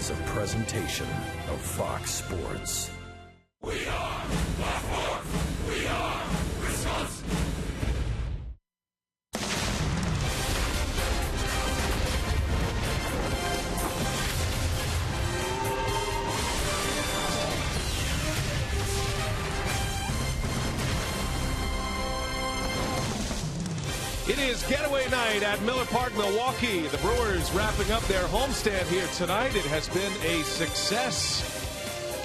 is a presentation of Fox Sports. We are Baltimore. We are Wisconsin. It is getaway night at Miller Park, Milwaukee. The Brewers wrapping up their homestand here tonight. It has been a success.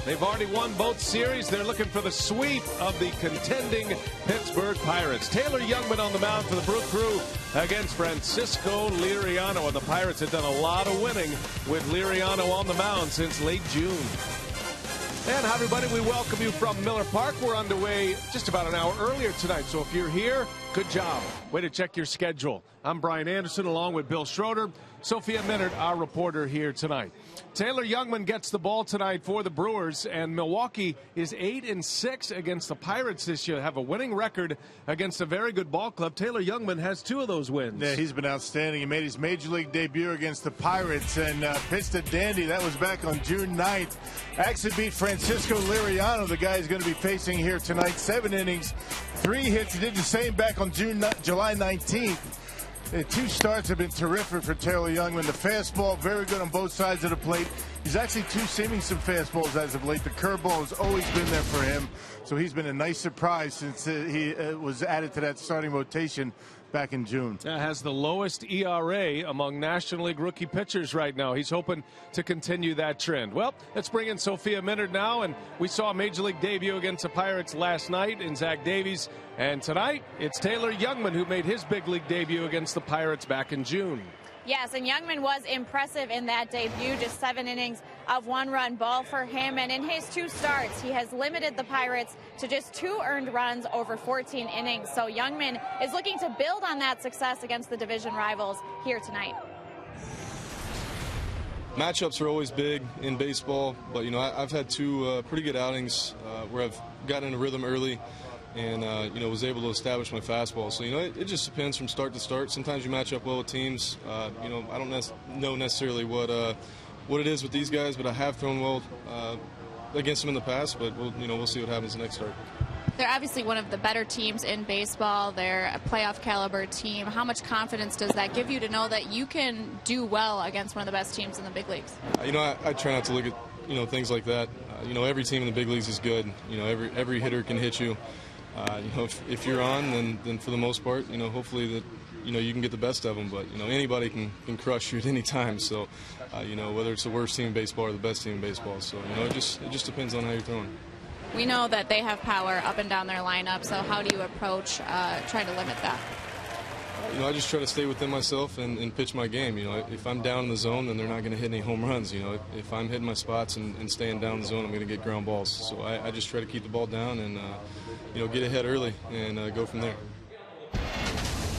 They've already won both series. They're looking for the sweep of the contending Pittsburgh Pirates. Taylor Youngman on the mound for the Brew Crew against Francisco Liriano. And the Pirates have done a lot of winning with Liriano on the mound since late June. And hi, everybody. We welcome you from Miller Park. We're underway just about an hour earlier tonight. So if you're here, good job. Way to check your schedule. I'm Brian Anderson along with Bill Schroeder. Sophia Minard, our reporter here tonight. Taylor Youngman gets the ball tonight for the Brewers, and Milwaukee is 8-6 against the Pirates this year. Have a winning record against a very good ball club. Taylor Youngman has 2 of those wins. Yeah, he's been outstanding. He made his major league debut against the Pirates and pitched a dandy. That was back on June 9th. Actually beat Francisco Liriano, the guy he's going to be facing here tonight. 7 innings, 3 hits. He did the same back on July 19th. The 2 starts have been terrific for Taylor Youngman. The fastball, very good on both sides of the plate. He's actually 2 seaming some fastballs as of late. The curveball has always been there for him. So he's been a nice surprise since he was added to that starting rotation back in June. Has the lowest ERA among National League rookie pitchers right now. He's hoping to continue that trend. Well, let's bring in Sophia Minard now. And we saw a major league debut against the Pirates last night in Zach Davies. And tonight, it's Taylor Youngman who made his big league debut against the Pirates back in June. Yes, and Youngman was impressive in that debut, just 7 innings of 1-run ball for him. And in his 2 starts, he has limited the Pirates to just 2 earned runs over 14 innings. So Youngman is looking to build on that success against the division rivals here tonight. Matchups are always big in baseball, but, you know, I've had 2 pretty good outings where I've gotten in a rhythm early and, you know, was able to establish my fastball. So, you know, it just depends from start to start. Sometimes you match up well with teams. You know, I don't know necessarily what it is with these guys, but I have thrown well against them in the past. But, we'll see what happens the next start. They're obviously one of the better teams in baseball. They're a playoff caliber team. How much confidence does that give you to know that you can do well against one of the best teams in the big leagues? You know, I try not to look at, you know, things like that. You know, every team in the big leagues is good. You know, every hitter can hit you. You know, if you're on, then for the most part, you know, hopefully that, you know, you can get the best of them. But, you know, anybody can crush you at any time. So, you know, whether it's the worst team in baseball or the best team in baseball. So, you know, it just depends on how you're throwing. We know that they have power up and down their lineup. So how do you approach trying to limit that? You know, I just try to stay within myself and pitch my game. You know, if I'm down in the zone, then they're not going to hit any home runs. You know, if I'm hitting my spots and staying down in the zone, I'm going to get ground balls. So I just try to keep the ball down and, you know, get ahead early and go from there.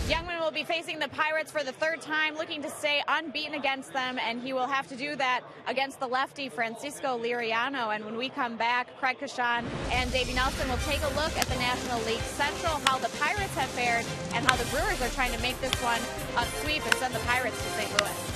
Youngman will be facing the Pirates for the 3rd time, looking to stay unbeaten against them, and he will have to do that against the lefty Francisco Liriano. And when we come back, Craig Kashan and Davey Nelson will take a look at the National League Central, how the Pirates have fared, and how the Brewers are trying to make this one a sweep and send the Pirates to St. Louis.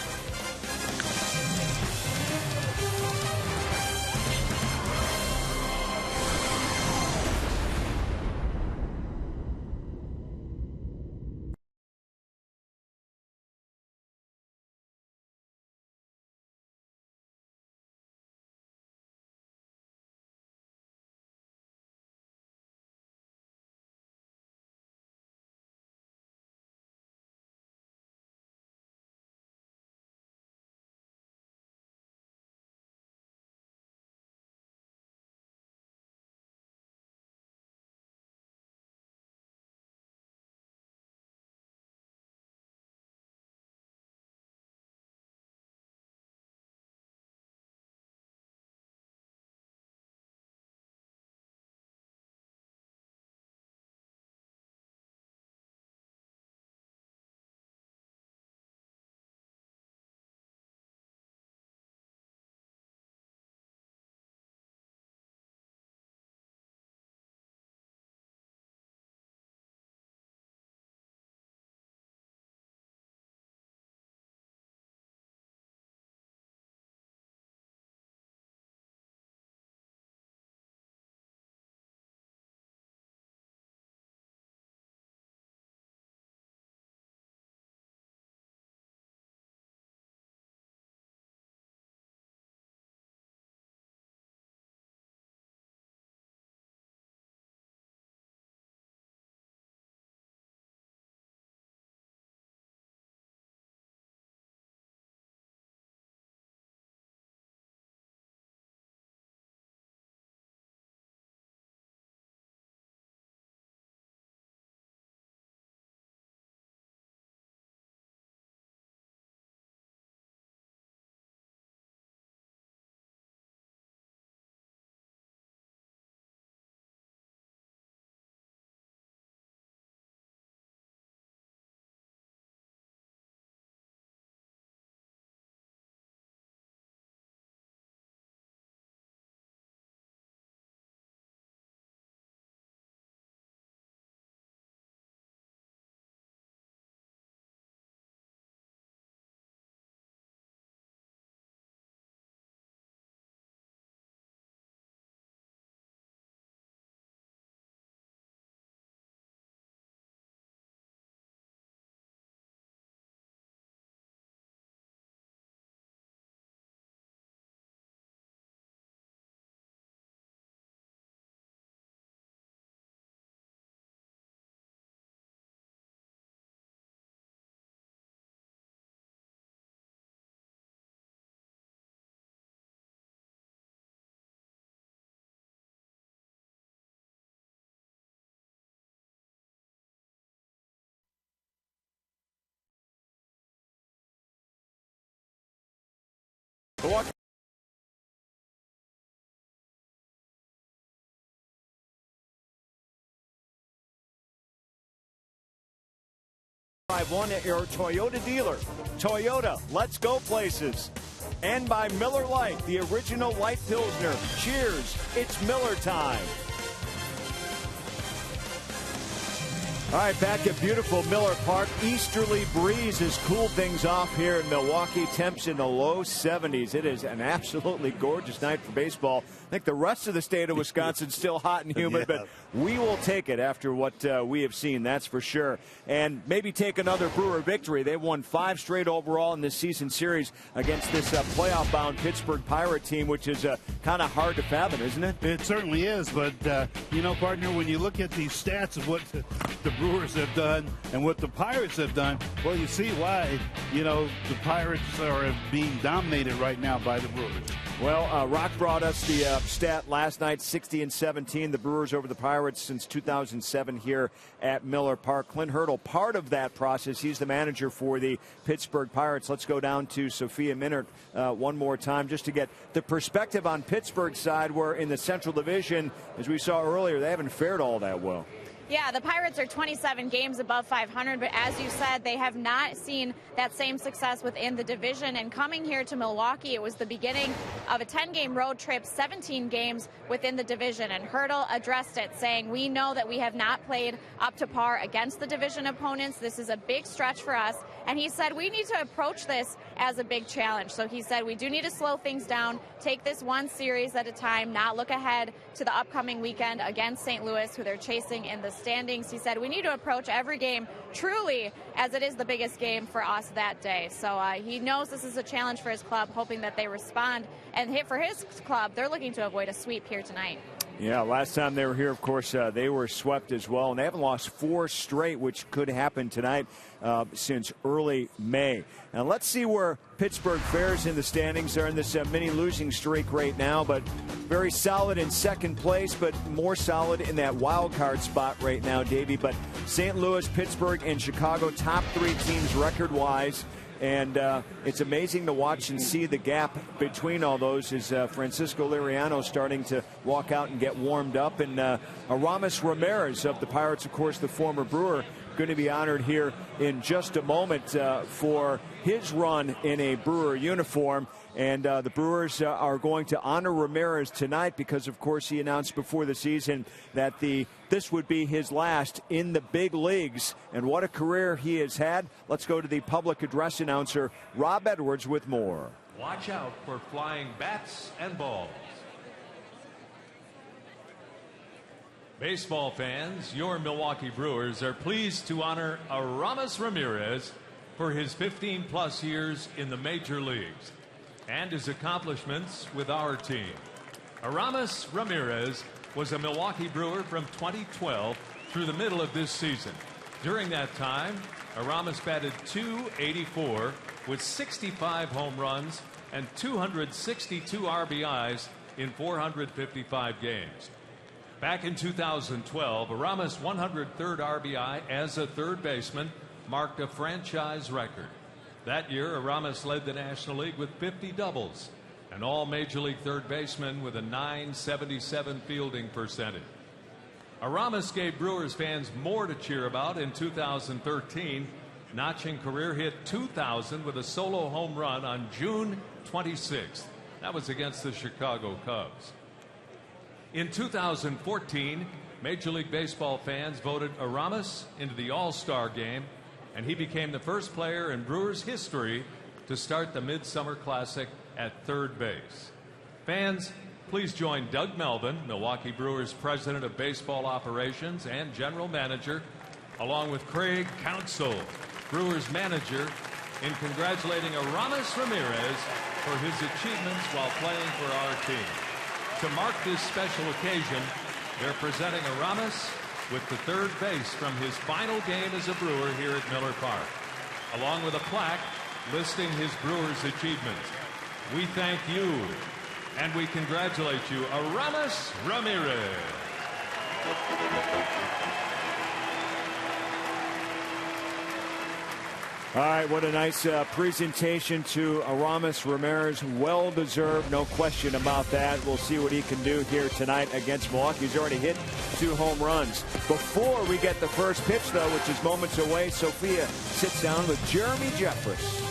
Milwaukee. One at your Toyota dealer. Toyota, let's go places. And by Miller Lite, the original light Pilsner. Cheers, it's Miller time. All right, back at beautiful Miller Park. Easterly breeze has cooled things off here in Milwaukee. Temps in the low 70s. It is an absolutely gorgeous night for baseball. I think the rest of the state of Wisconsin's still hot and humid, but we will take it after what we have seen, that's for sure. And maybe take another Brewer victory. They won 5 straight overall in this season series against this playoff-bound Pittsburgh Pirate team, which is kind of hard to fathom, isn't it? It certainly is, but, partner, when you look at these stats of what the Brewers have done and what the Pirates have done, well, you see why, the Pirates are being dominated right now by the Brewers. Well, Rock brought us the stat last night, 60-17, the Brewers over the Pirates since 2007 here at Miller Park. Clint Hurdle, part of that process. He's the manager for the Pittsburgh Pirates. Let's go down to Sophia Minert one more time just to get the perspective on Pittsburgh's side, where in the Central Division, as we saw earlier, they haven't fared all that well. Yeah, the Pirates are 27 games above 500, but as you said, they have not seen that same success within the division. And coming here to Milwaukee, it was the beginning of a 10-game road trip, 17 games within the division. And Hurdle addressed it, saying, we know that we have not played up to par against the division opponents. This is a big stretch for us. And he said, we need to approach this as a big challenge. So he said, we do need to slow things down, take this one series at a time, not look ahead to the upcoming weekend against St. Louis, who they're chasing in the standings. He said, we need to approach every game truly as it is the biggest game for us that day. So he knows this is a challenge for his club, hoping that they respond. And for his club, they're looking to avoid a sweep here tonight. Yeah, last time they were here, of course, they were swept as well. And they haven't lost 4 straight, which could happen tonight since early May. Now, let's see where Pittsburgh fares in the standings. They're in this mini losing streak right now, but very solid in second place, but more solid in that wild card spot right now, Davey. But St. Louis, Pittsburgh, and Chicago, top 3 teams record-wise. And it's amazing to watch and see the gap between all those as Francisco Liriano starting to walk out and get warmed up. And Aramis Ramirez of the Pirates, of course, the former Brewer, going to be honored here in just a moment for his run in a Brewer uniform. And the Brewers are going to honor Ramirez tonight because, of course, he announced before the season that this would be his last in the big leagues. And what a career he has had. Let's go to the public address announcer, Rob Edwards, with more. Watch out for flying bats and balls. Baseball fans, your Milwaukee Brewers are pleased to honor Aramis Ramirez for his 15-plus years in the major leagues and his accomplishments with our team. Aramis Ramirez was a Milwaukee Brewer from 2012 through the middle of this season. During that time, Aramis batted .284 with 65 home runs and 262 RBIs in 455 games. Back in 2012, Aramis' 103rd RBI as a third baseman marked a franchise record. That year, Aramis led the National League with 50 doubles, an all-Major League third baseman with a .977 fielding percentage. Aramis gave Brewers fans more to cheer about in 2013, notching career hit 2,000 with a solo home run on June 26th. That was against the Chicago Cubs. In 2014, Major League Baseball fans voted Aramis into the All-Star game, and he became the first player in Brewers history to start the Midsummer Classic at third base. Fans, please join Doug Melvin, Milwaukee Brewers President of Baseball Operations and General Manager, along with Craig Counsell, Brewers Manager, in congratulating Aramis Ramirez for his achievements while playing for our team. To mark this special occasion, they're presenting Aramis with the third base from his final game as a Brewer here at Miller Park, along with a plaque listing his Brewers achievements. We thank you, and we congratulate you, Aramis Ramirez. All right, what a nice presentation to Aramis Ramirez. Well-deserved, no question about that. We'll see what he can do here tonight against Milwaukee. He's already hit 2 home runs. Before we get the first pitch, though, which is moments away, Sophia sits down with Jeremy Jeffress.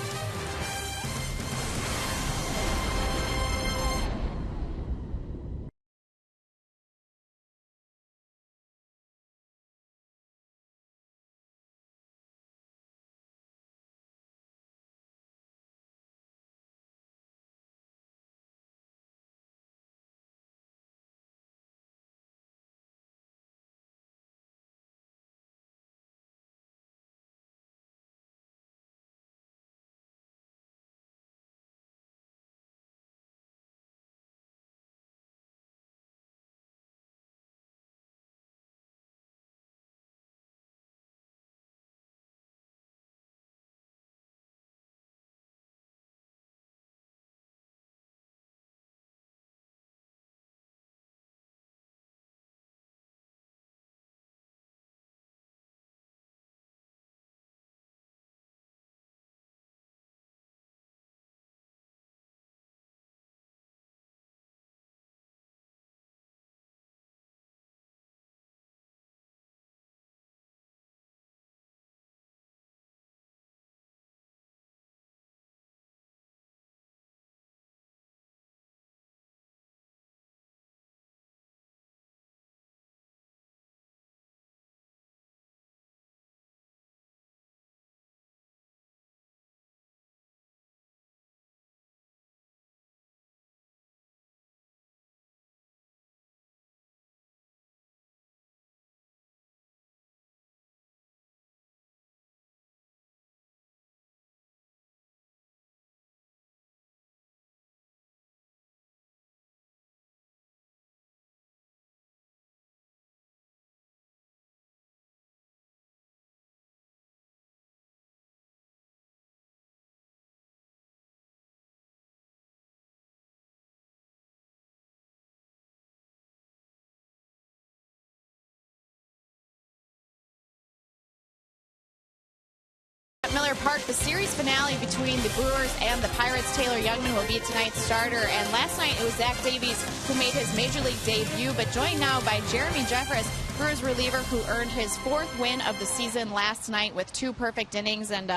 Miller Park, the series finale between the Brewers and the Pirates. Taylor Youngman will be tonight's starter, and last night it was Zach Davies who made his Major League debut, but joined now by Jeremy Jeffress, Brewers reliever who earned his 4th win of the season last night with 2 perfect innings. And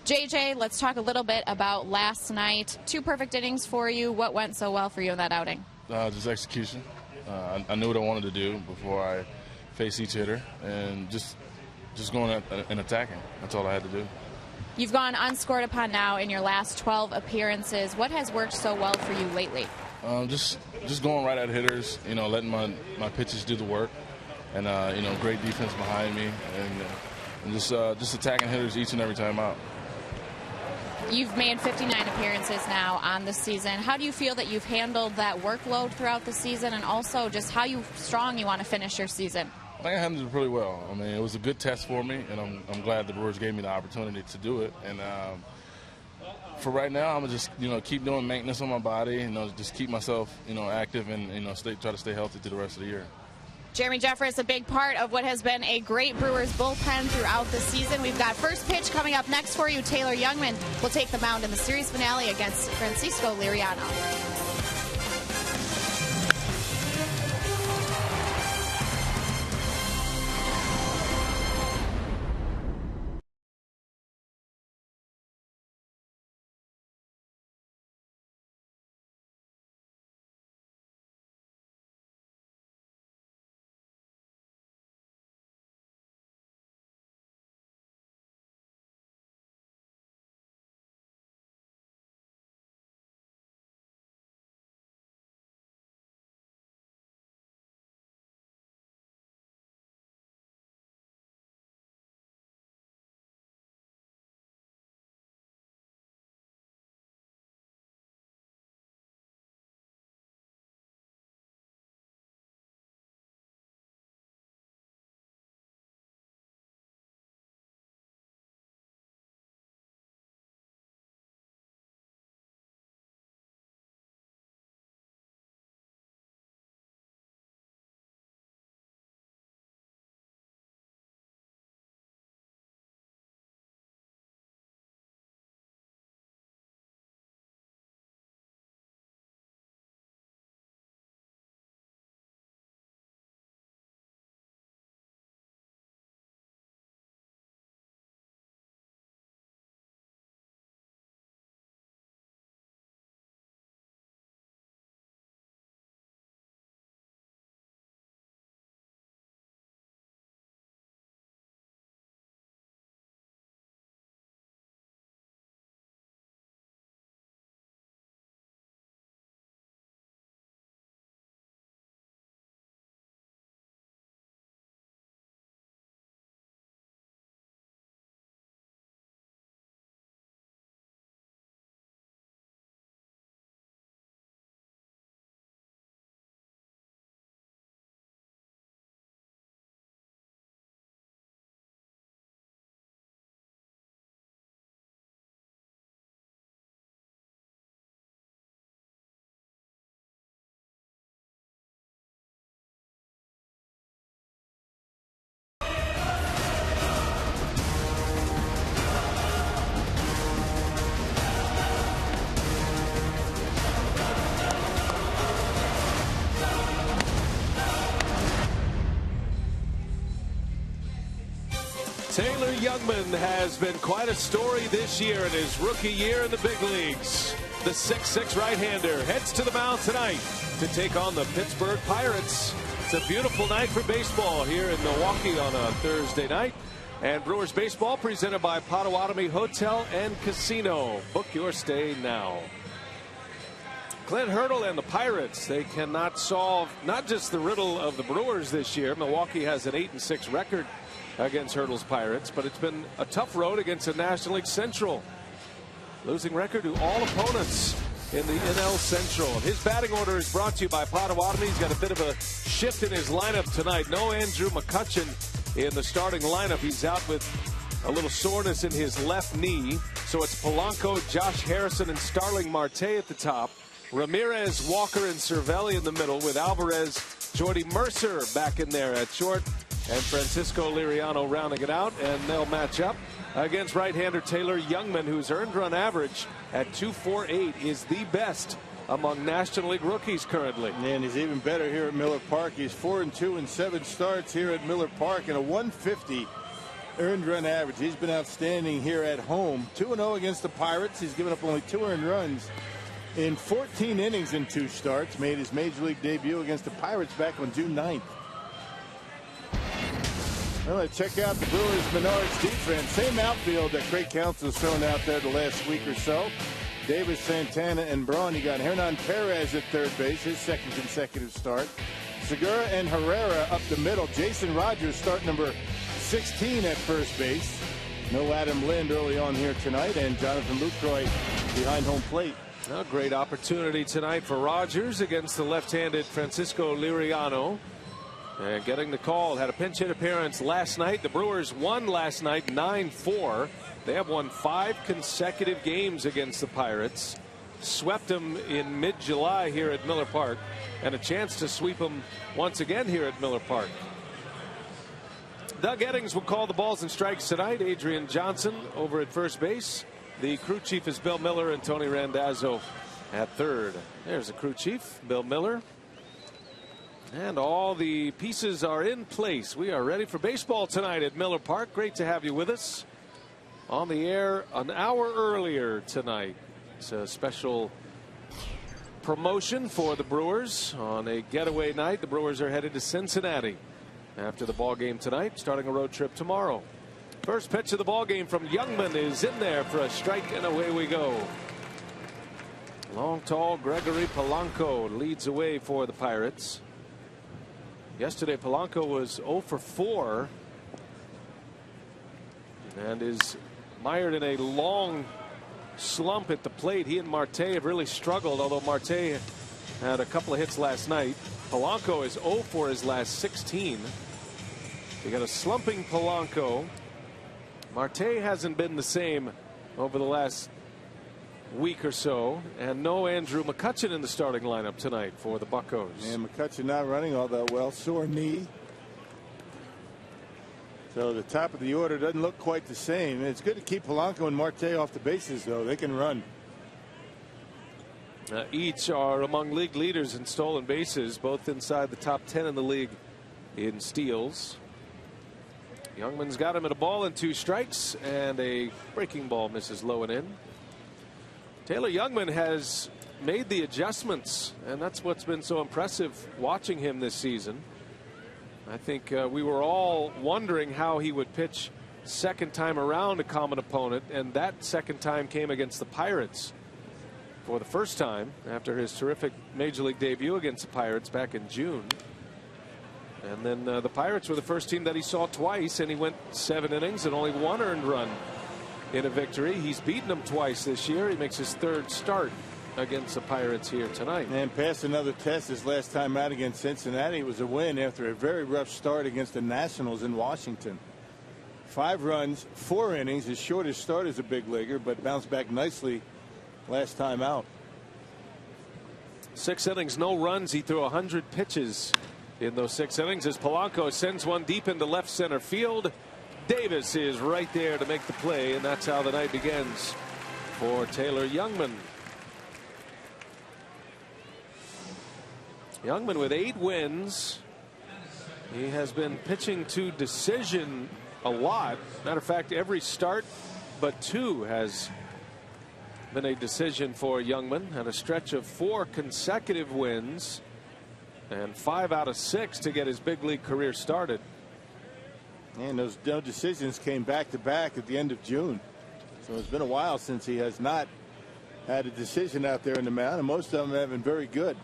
JJ, let's talk a little bit about last night. 2 perfect innings for you. What went so well for you in that outing? Just execution. I knew what I wanted to do before I faced each hitter, and just going and attacking. That's all I had to do. You've gone unscored upon now in your last 12 appearances. What has worked so well for you lately? Just going right at hitters, letting my pitches do the work, and great defense behind me, and just attacking hitters each and every time out. You've made 59 appearances now on the season. How do you feel that you've handled that workload throughout the season, and also just how strong you want to finish your season? I think I handled it pretty well. I mean, it was a good test for me, and I'm glad the Brewers gave me the opportunity to do it. And for right now, I'm gonna just keep doing maintenance on my body, just keep myself active, and try to stay healthy through the rest of the year. Jeremy Jeffress, a big part of what has been a great Brewers bullpen throughout the season. We've got first pitch coming up next for you. Taylor Youngman will take the mound in the series finale against Francisco Liriano. Taylor Youngman has been quite a story this year in his rookie year in the big leagues. The 6'6" right-hander heads to the mound tonight to take on the Pittsburgh Pirates. It's a beautiful night for baseball here in Milwaukee on a Thursday night. And Brewers baseball presented by Potawatomi Hotel and Casino. Book your stay now. Clint Hurdle and the Pirates, they cannot solve not just the riddle of the Brewers this year. Milwaukee has an 8-6 record against Hurdle's Pirates, but it's been a tough road against the National League Central. Losing record to all opponents in the NL Central. His batting order is brought to you by Potawatomi. He's got a bit of a shift in his lineup tonight. No Andrew McCutchen in the starting lineup. He's out with a little soreness in his left knee. So it's Polanco, Josh Harrison, and Starling Marte at the top. Ramirez, Walker, and Cervelli in the middle, with Alvarez, Jordy Mercer back in there at short, and Francisco Liriano rounding it out. And they'll match up against right-hander Taylor Youngman, whose earned run average at .248 is the best among National League rookies currently. And he's even better here at Miller Park. He's 4-2 in 7 starts here at Miller Park and a 150 earned run average. He's been outstanding here at home. 2-0 against the Pirates. He's given up only 2 earned runs in 14 innings in 2 starts. Made his major league debut against the Pirates back on June 9th. Well, let's check out the Brewers Menards defense. Same outfield that Craig Counsell's thrown out there the last week or so. Davis, Santana, and Braun. You got Hernan Perez at third base, his 2nd consecutive start. Segura and Herrera up the middle. Jason Rogers, start number 16 at first base. No Adam Lind early on here tonight, and Jonathan Lucroy behind home plate. A great opportunity tonight for Rogers against the left-handed Francisco Liriano. And getting the call, had a pinch hit appearance last night. The Brewers won last night 9-4. They have won 5 consecutive games against the Pirates. Swept them in mid-July here at Miller Park, and a chance to sweep them once again here at Miller Park. Doug Eddings will call the balls and strikes tonight. Adrian Johnson over at first base. The crew chief is Bill Miller, and Tony Randazzo at third. There's the crew chief, Bill Miller. And all the pieces are in place. We are ready for baseball tonight at Miller Park. Great to have you with us on the air an hour earlier tonight. It's a special promotion for the Brewers on a getaway night. The Brewers are headed to Cincinnati after the ball game tonight, starting a road trip tomorrow. First pitch of the ball game from Youngman is in there for a strike, and away we go. Long, tall Gregory Polanco leads away for the Pirates. Yesterday, Polanco was 0 for 4 and is mired in a long slump at the plate. He and Marte have really struggled, although Marte had a couple of hits last night. Polanco is 0 for his last 16. You got a slumping Polanco. Marte hasn't been the same over the last week or so, and no Andrew McCutchen in the starting lineup tonight for the Buccos. And McCutchen not running all that well, sore knee. So the top of the order doesn't look quite the same. It's good to keep Polanco and Marte off the bases, though. They can run. Each are among league leaders in stolen bases, both inside the top 10 in the league in steals. Youngman's got him at a ball and 2 strikes, and a breaking ball misses low and in. Taylor Youngman has made the adjustments, and that's what's been so impressive watching him this season. I think we were all wondering how he would pitch second time around a common opponent, and that second time came against the Pirates for the first time after his terrific major league debut against the Pirates back in June. And then the Pirates were the first team that he saw twice, and he went 7 innings and only 1 earned run in a victory. He's beaten them twice this year. He makes his 3rd start against the Pirates here tonight. And passed another test his last time out against Cincinnati. It was a win after a very rough start against the Nationals in Washington. 5 runs, 4 innings. His shortest start as a big leaguer, but bounced back nicely last time out. 6 innings, no runs. He threw 100 pitches in those 6 innings as Polanco sends one deep into left center field. Davis is right there to make the play, and that's how the night begins for Taylor Youngman. Youngman with 8 wins. He has been pitching to decision a lot. Matter of fact, every start but 2 has been a decision for Youngman. Had a stretch of 4 consecutive wins and 5 out of 6 to get his big league career started. And those no decisions came back to back at the end of June. So it's been a while since he has not had a decision out there in the mound, and most of them have been very good.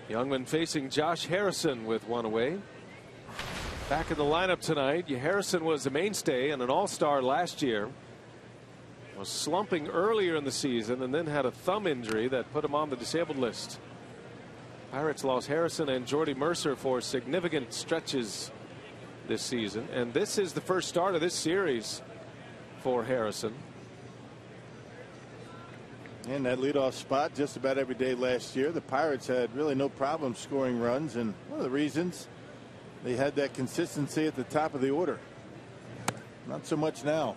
Youngman facing Josh Harrison with 1 away. Back in the lineup tonight. Harrison was a mainstay and an all-star last year. Was slumping earlier in the season and then had a thumb injury that put him on the disabled list. Pirates lost Harrison and Jordy Mercer for significant stretches this season, and this is the first start of this series for Harrison. And that leadoff spot just about every day last year. The Pirates had really no problem scoring runs, and one of the reasons they had that consistency at the top of the order. Not so much now.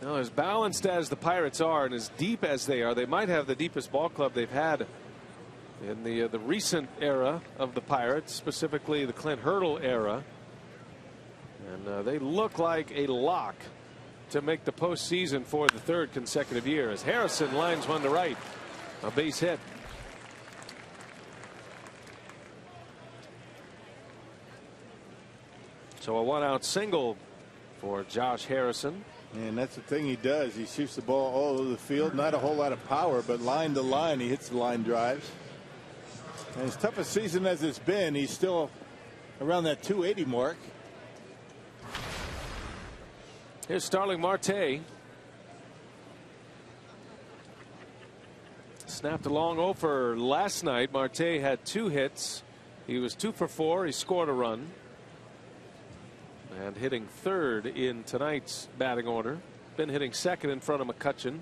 Now, as balanced as the Pirates are and as deep as they are, they might have the deepest ball club they've had in the recent era of the Pirates, specifically the Clint Hurdle era. And they look like a lock to make the postseason for the 3rd consecutive year as Harrison lines one to right. A base hit. So a 1-out single for Josh Harrison. And that's the thing he does. He shoots the ball all over the field. Not a whole lot of power, but line to line, he hits the line drives. And as tough a season as it's been, he's still around that 280 mark. Here's Starling Marte. Snapped a long offer last night. Marte had 2 hits. He was 2 for 4. He scored a run. And hitting 3rd in tonight's batting order. Been hitting 2nd in front of McCutchen.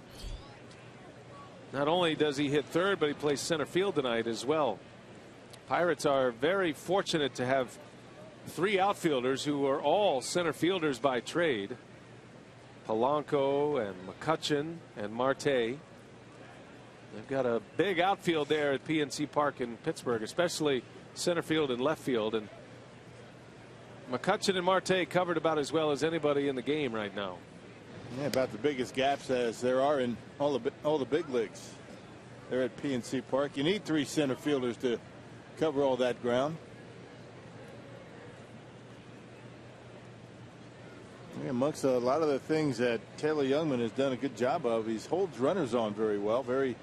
Not only does he hit 3rd, but he plays center field tonight as well. Pirates are very fortunate to have 3 outfielders who are all center fielders by trade. Polanco and McCutchen and Marte. They've got a big outfield there at PNC Park in Pittsburgh, especially center field and left field. And McCutchen and Marte covered about as well as anybody in the game right now. Yeah, about the biggest gaps as there are in all the big leagues. They're at PNC Park. You need 3 center fielders to cover all that ground. Yeah, amongst a lot of the things that Taylor Youngman has done a good job of, he holds runners on very well, very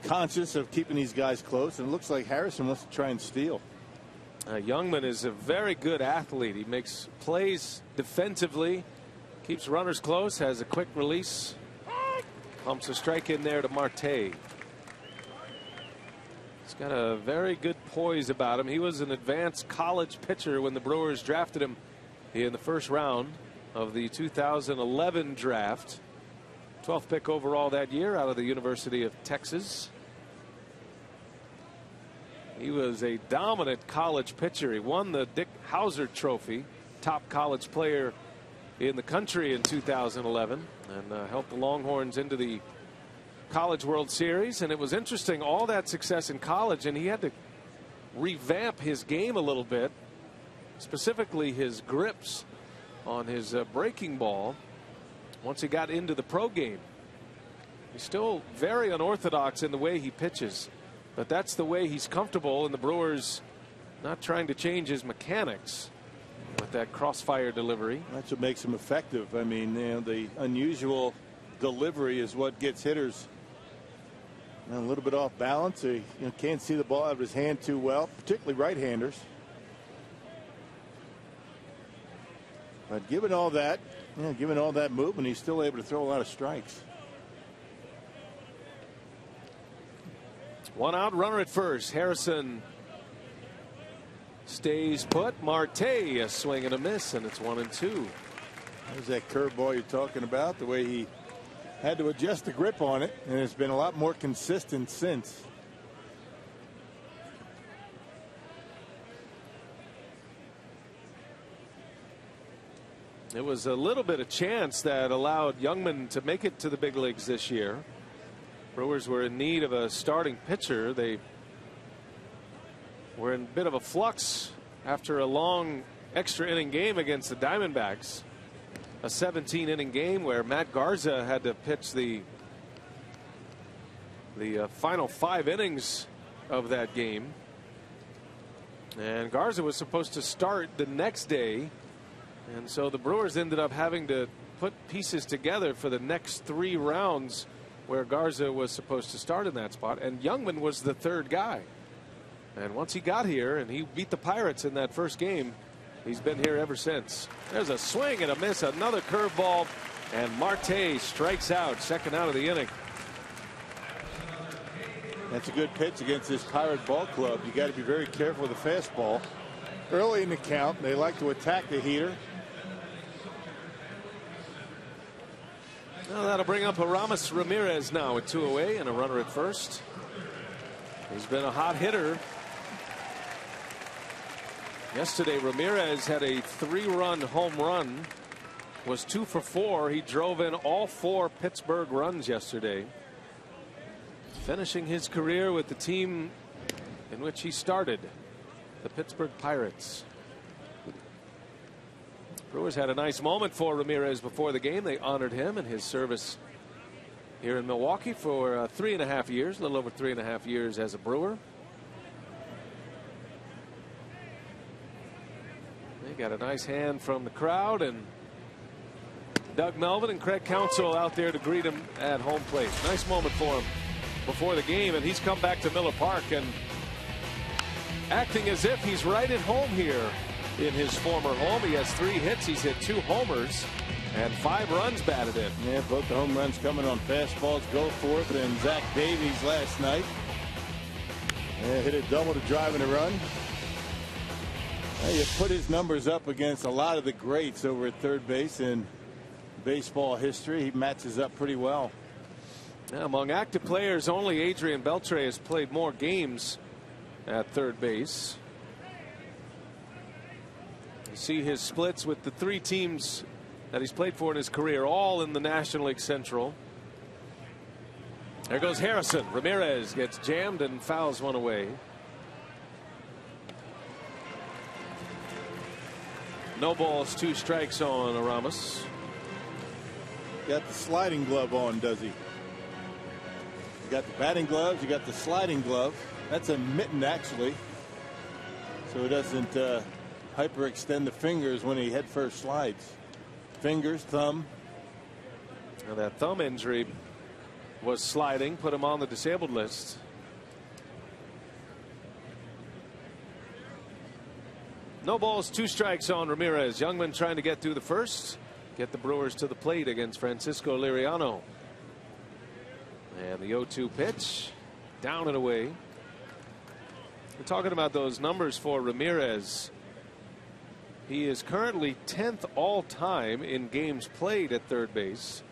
conscious of keeping these guys close, and it looks like Harrison wants to try and steal. Youngman is a very good athlete. He makes plays defensively, keeps runners close, has a quick release, pumps a strike in there to Marte. He's got a very good poise about him. He was an advanced college pitcher when the Brewers drafted him in the 1st round of the 2011 draft. 12th pick overall that year out of the University of Texas. He was a dominant college pitcher. He won the Dick Hauser Trophy, top college player in the country in 2011, and helped the Longhorns into the College World Series. And it was interesting, all that success in college, and he had to revamp his game a little bit, specifically his grips on his breaking ball once he got into the pro game. He's still very unorthodox in the way he pitches, but that's the way he's comfortable, and the Brewers not trying to change his mechanics with that crossfire delivery. That's what makes him effective. I mean, the unusual delivery is what gets hitters a little bit off balance. He can't see the ball out of his hand too well, particularly right-handers. But given all that movement, he's still able to throw a lot of strikes. 1 out, runner at first. Harrison stays put. Marte a swing and a miss, and it's 1-2. There's that curveball you're talking about, the way he had to adjust the grip on it, and it's been a lot more consistent since. It was a little bit of chance that allowed Youngman to make it to the big leagues this year. Brewers were in need of a starting pitcher. They were in a bit of a flux after a long extra inning game against the Diamondbacks. A 17-inning game where Matt Garza had to pitch the final 5 innings of that game. And Garza was supposed to start the next day. And so the Brewers ended up having to put pieces together for the next 3 rounds where Garza was supposed to start in that spot. And Youngman was the 3rd guy. And once he got here and he beat the Pirates in that first game, he's been here ever since. There's a swing and a miss, another curveball, and Marte strikes out, 2nd out of the inning. That's a good pitch against this Pirate ball club. You got to be very careful with the fastball. Early in the count, they like to attack the heater. Well, that'll bring up Aramis Ramirez now with 2 away and a runner at first. He's been a hot hitter. Yesterday, Ramirez had a 3-run home run, was 2 for 4. He drove in all 4 Pittsburgh runs yesterday, finishing his career with the team in which he started, the Pittsburgh Pirates. Brewers had a nice moment for Ramirez before the game. They honored him and his service here in Milwaukee for 3.5 years, a little over 3.5 years as a Brewer. They got a nice hand from the crowd, and Doug Melvin and Craig Counsell out there to greet him at home plate. Nice moment for him before the game, and he's come back to Miller Park and acting as if he's right at home here in his former home. He has 3 hits. He's hit 2 homers and 5 runs batted in. Yeah, both the home runs coming on fastballs. Goforth and Zach Davies last night. Yeah, hit a double to drive in a run. You put his numbers up against a lot of the greats over at third base in baseball history. He matches up pretty well. Now, among active players, only Adrian Beltre has played more games at third base. You see his splits with the 3 teams that he's played for in his career, all in the National League Central. There goes Harrison. Ramirez gets jammed and fouls one away. No balls, 2 strikes on Aramis. Got the sliding glove on, does he? You got the batting gloves, you got the sliding glove. That's a mitten, actually, so it doesn't hyperextend the fingers when he head first slides. Fingers, thumb. Now that thumb injury was sliding, put him on the disabled list. No balls, 2 strikes on Ramirez. Youngman trying to get through the first, get the Brewers to the plate against Francisco Liriano. And the 0-2 pitch, down and away. We're talking about those numbers for Ramirez. He is currently 10th all time in games played at third base.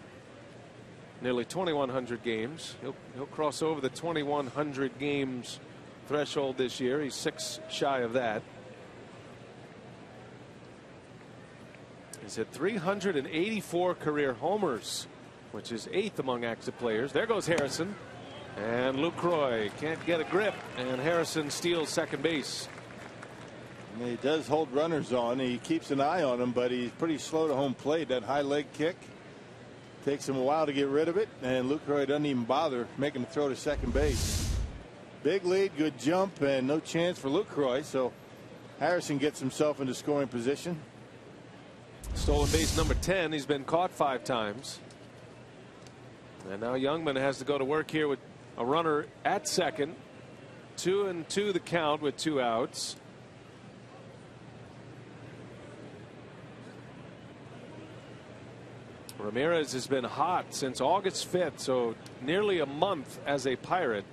Nearly 2,100 games. He'll cross over the 2,100 games threshold this year. He's 6 shy of that. He's hit 384 career homers, which is 8th among active players. There goes Harrison. And Lucroy can't get a grip, and Harrison steals second base. And he does hold runners on. He keeps an eye on them, but he's pretty slow to home plate. That high leg kick takes him a while to get rid of it, and Lucroy doesn't even bother making the throw to second base. Big lead, good jump, and no chance for Lucroy, so Harrison gets himself into scoring position. Stolen base number 10. He's been caught 5 times. And now Youngman has to go to work here with a runner at second. 2-2 the count with 2 outs. Ramirez has been hot since August 5th, so nearly a month as a Pirate.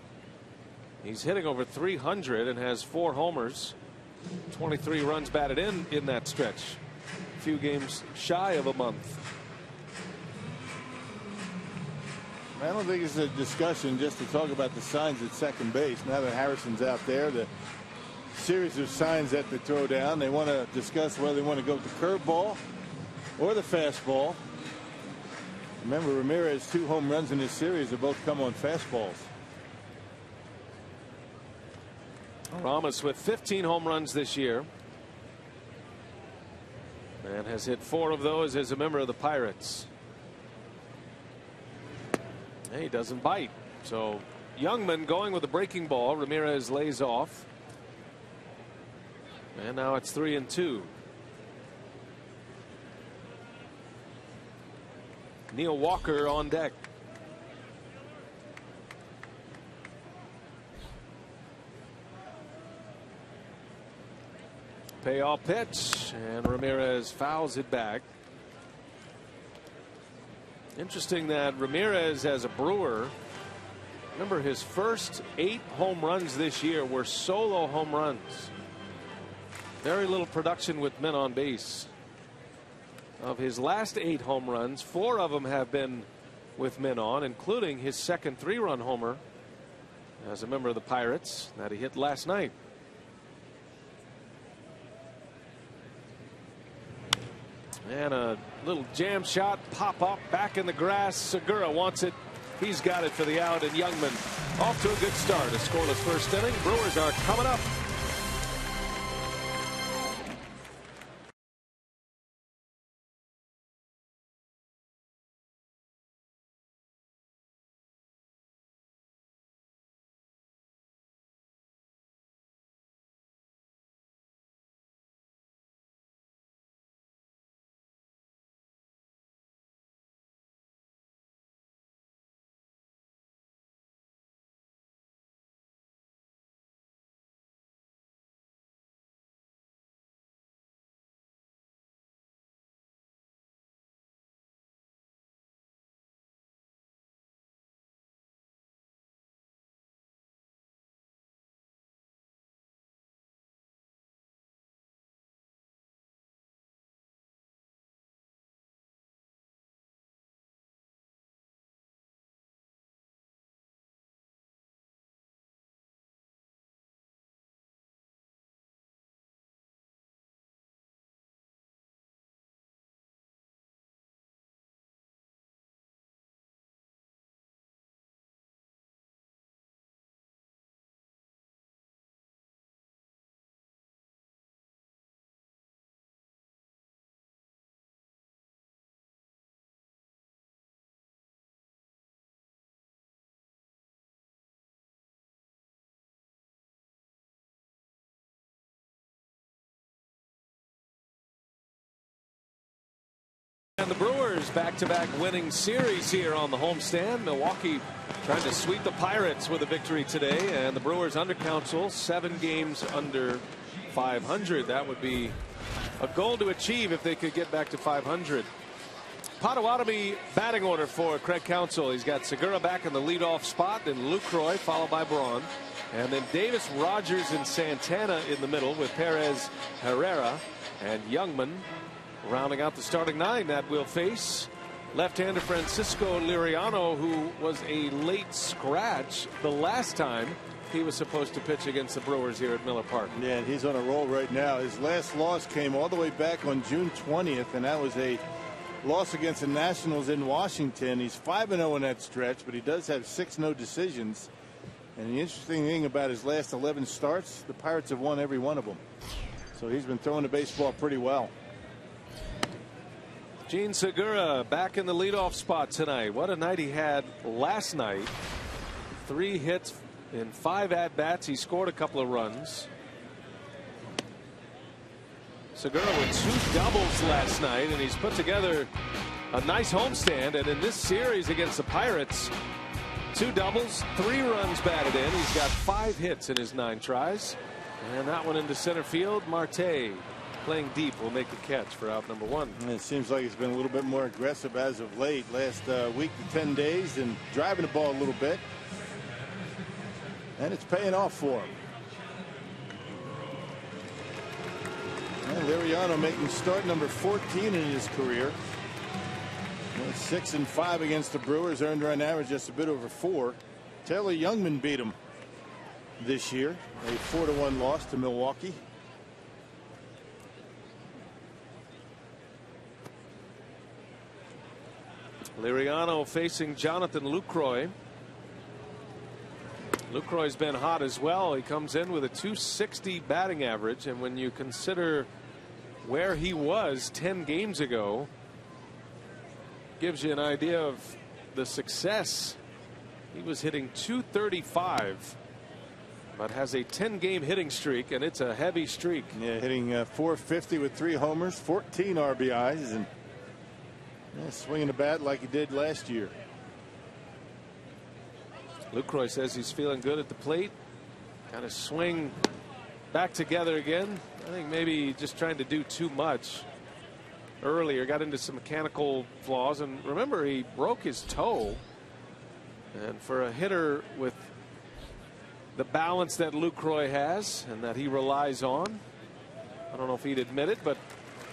He's hitting over 300 and has 4 homers. 23 runs batted in that stretch. A few games shy of a month. I don't think it's a discussion just to talk about the signs at second base. Now that Harrison's out there, the series of signs that they throw down, they want to discuss whether they want to go with the curveball or the fastball. Remember, Ramirez, 2 home runs in this series have both come on fastballs. Aramis with 15 home runs this year. and has hit 4 of those as a member of the Pirates. And he doesn't bite. So Youngman going with the breaking ball. Ramirez lays off. And now it's 3-2. Neil Walker on deck. Payoff pitch, and Ramirez fouls it back. Interesting that Ramirez, as a Brewer, remember his first 8 home runs this year were solo home runs. Very little production with men on base. Of his last 8 home runs, 4 of them have been with men on, including his second 3-run homer as a member of the Pirates that he hit last night. And a little jam shot, pop up, back in the grass. Segura wants it. He's got it for the out, and Youngman off to a good start. A scoreless first inning. Brewers are coming up. And the Brewers back-to-back winning series here on the homestand. Milwaukee trying to sweep the Pirates with a victory today, and the Brewers under council 7 games under 500. That would be a goal to achieve if they could get back to 500. Potawatomi batting order for Craig Counsell. He's got Segura back in the leadoff spot, then Lucroy followed by Braun, and then Davis, Rogers, and Santana in the middle with Perez, Herrera, and Youngman rounding out the starting 9 that will face left-hander Francisco Liriano, who was a late scratch the last time he was supposed to pitch against the Brewers here at Miller Park. Yeah, and he's on a roll right now. His last loss came all the way back on June 20th, and that was a loss against the Nationals in Washington. He's 5-0 in that stretch, but he does have 6 no decisions. And the interesting thing about his last 11 starts, the Pirates have won every one of them. So he's been throwing the baseball pretty well. Gene Segura back in the leadoff spot tonight. What a night he had last night. 3 hits in 5 at-bats. He scored a couple of runs. Segura with 2 doubles last night, and he's put together a nice homestand. And in this series against the Pirates, 2 doubles, 3 runs batted in. He's got 5 hits in his 9 tries. And that one into center field. Marte, playing deep, will make the catch for out number 1. And it seems like he's been a little bit more aggressive as of late. Last week to 10 days and driving the ball a little bit. And it's paying off for him. And Liriano making start number 14 in his career. 6-5 against the Brewers, earned run average just a bit over 4. Taylor Youngman beat him this year. A 4-1 loss to Milwaukee. Liriano facing Jonathan Lucroy. Lucroy's been hot as well. He comes in with a .260 batting average, and when you consider where he was 10 games ago. Gives you an idea of the success. He was hitting .235, but has a 10-game hitting streak, and it's a heavy streak. Yeah, hitting .450 with 3 homers, 14 RBIs, and swinging the bat like he did last year. Lucroy says he's feeling good at the plate. Kind of swing back together again. I think maybe just trying to do too much earlier. Got into some mechanical flaws, and remember, he broke his toe. And for a hitter with the balance that Lucroy has and that he relies on, I don't know if he'd admit it, but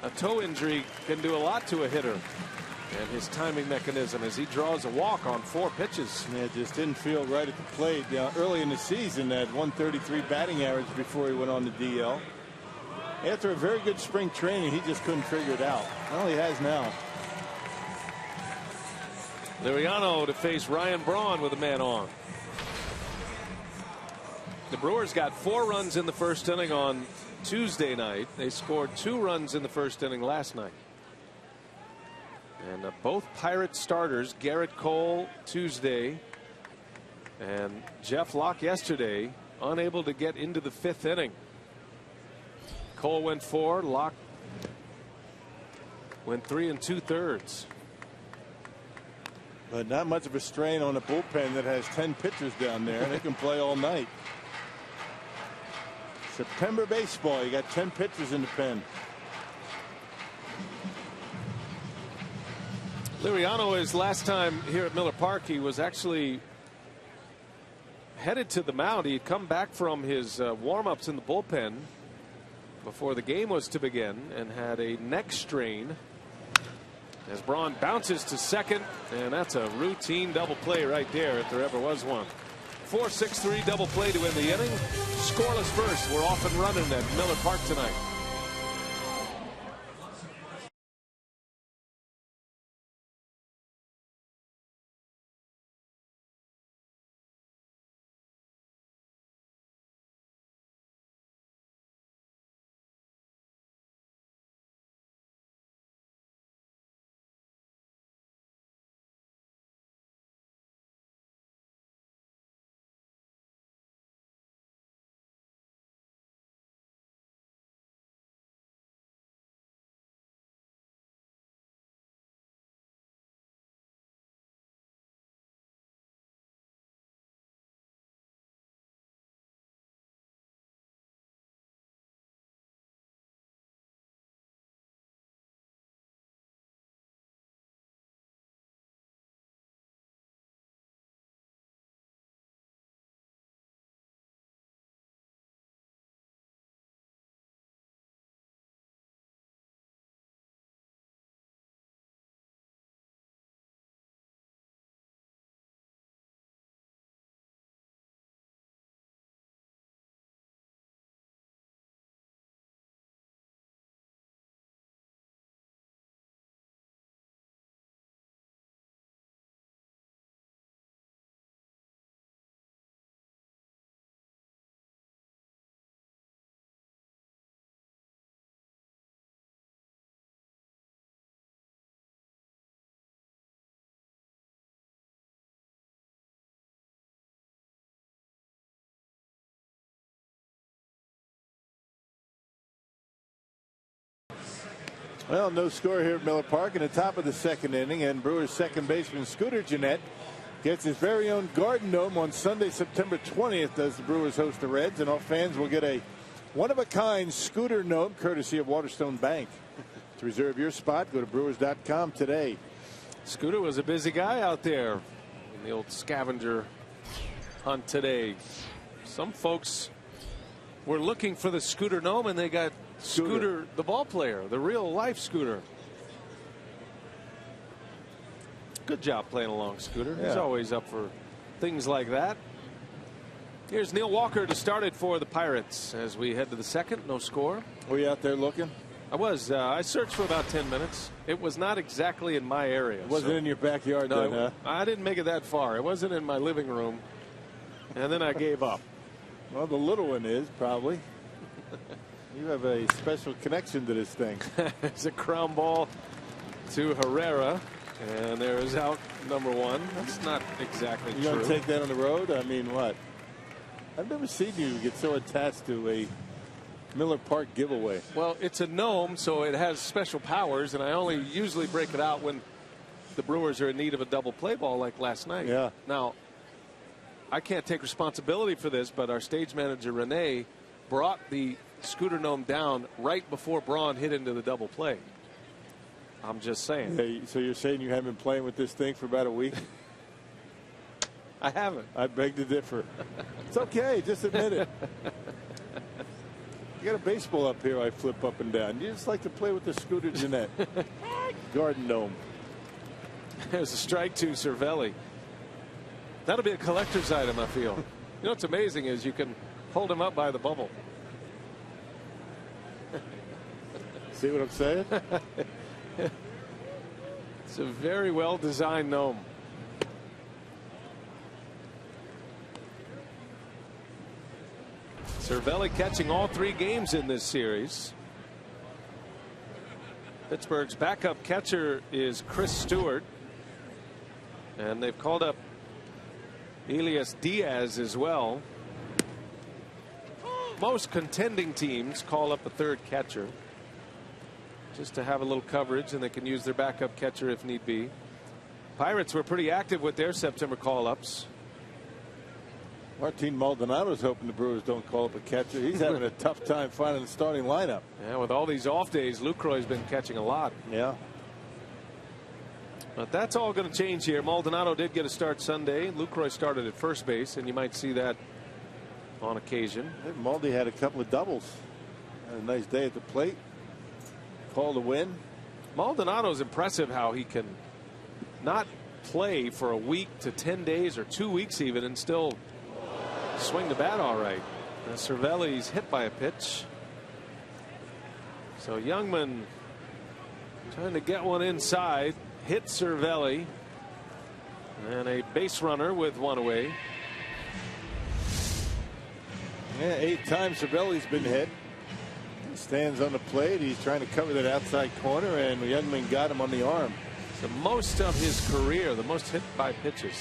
a toe injury can do a lot to a hitter. And his timing mechanism as he draws a walk on 4 pitches. Yeah, it just didn't feel right at the plate. Early in the season, that 133 batting average before he went on the DL. After a very good spring training, he just couldn't figure it out. Well, he has now. Liriano to face Ryan Braun with a man on. The Brewers got 4 runs in the first inning on Tuesday night. They scored 2 runs in the first inning last night. And both Pirate starters, Garrett Cole Tuesday and Jeff Locke yesterday, unable to get into the 5th inning. Cole went 4, Locke went 3 2/3. But not much of a strain on a bullpen that has 10 pitchers down there. They can play all night. September baseball, you got 10 pitchers in the pen. Liriano, his last time here at Miller Park, he was actually headed to the mound. He had come back from his warm-ups in the bullpen before the game was to begin and had a neck strain. As Braun bounces to second, and that's a routine double play right there if there ever was one. 4-6-3 double play to end the inning. Scoreless first. We're off and running at Miller Park tonight. Well, no score here at Miller Park in the top of the 2nd inning, and Brewers second baseman Scooter Gennett gets his very own Garden Dome on Sunday, September 20th, as the Brewers host the Reds, and all fans will get a one-of-a-kind Scooter Gnome courtesy of Waterstone Bank. To reserve your spot, go to Brewers.com today. Scooter was a busy guy out there in the old scavenger hunt today. Some folks were looking for the Scooter Gnome, and they got Scooter the ball player, the real life Scooter. Good job playing along, Scooter. Yeah. He's always up for things like that. Here's Neil Walker to start it for the Pirates as we head to the 2nd. No score. Were you out there looking? I was. I searched for about 10 minutes. It was not exactly in my area. It wasn't in your backyard, no, then, huh? I didn't make it that far. It wasn't in my living room. And then I gave up. Well, the little one is probably. You have a special connection to this thing. It's a ground ball to Herrera, and there is out number one. That's not exactly true. You going to take that on the road? I mean, what? I've never seen you get so attached to a Miller Park giveaway. Well, it's a gnome, so it has special powers, and I only usually break it out when the Brewers are in need of a double play ball like last night. Yeah. Now, I can't take responsibility for this, but our stage manager, Renee, brought the Scooter Gnome down right before Braun hit into the double play. I'm just saying. Hey, so you're saying you haven't been playing with this thing for about a week? I haven't. I beg to differ. It's okay. Just admit it. You got a baseball up here I flip up and down. You just like to play with the Scooter Jeanette. Garden Gnome. There's a strike to Cervelli. That'll be a collector's item, I feel. You know what's amazing is you can hold him up by the bubble. See what I'm saying? It's a very well designed gnome. Cervelli catching all 3 games in this series. Pittsburgh's backup catcher is Chris Stewart, and they've called up Elias Diaz as well. Most contending teams call up a 3rd catcher just to have a little coverage, and they can use their backup catcher if need be. Pirates were pretty active with their September call-ups. Martin Maldonado's hoping the Brewers don't call up a catcher. He's having a tough time finding the starting lineup. Yeah, with all these off days, Lucroy's been catching a lot. Yeah. But that's all going to change here. Maldonado did get a start Sunday. Lucroy started at first base, and you might see that on occasion. I think Maldi had a couple of doubles. Had a nice day at the plate. Called a win. Maldonado's impressive how he can not play for a week to 10 days or 2 weeks even and still swing the bat all right. Cervelli's hit by a pitch. So Youngman trying to get one inside. Hit Cervelli. And a base runner with one away. Yeah, 8 times Cervelli's been hit. He stands on the plate. He's trying to cover that outside corner, and Youngman got him on the arm. The most of his career, the most hit by pitches.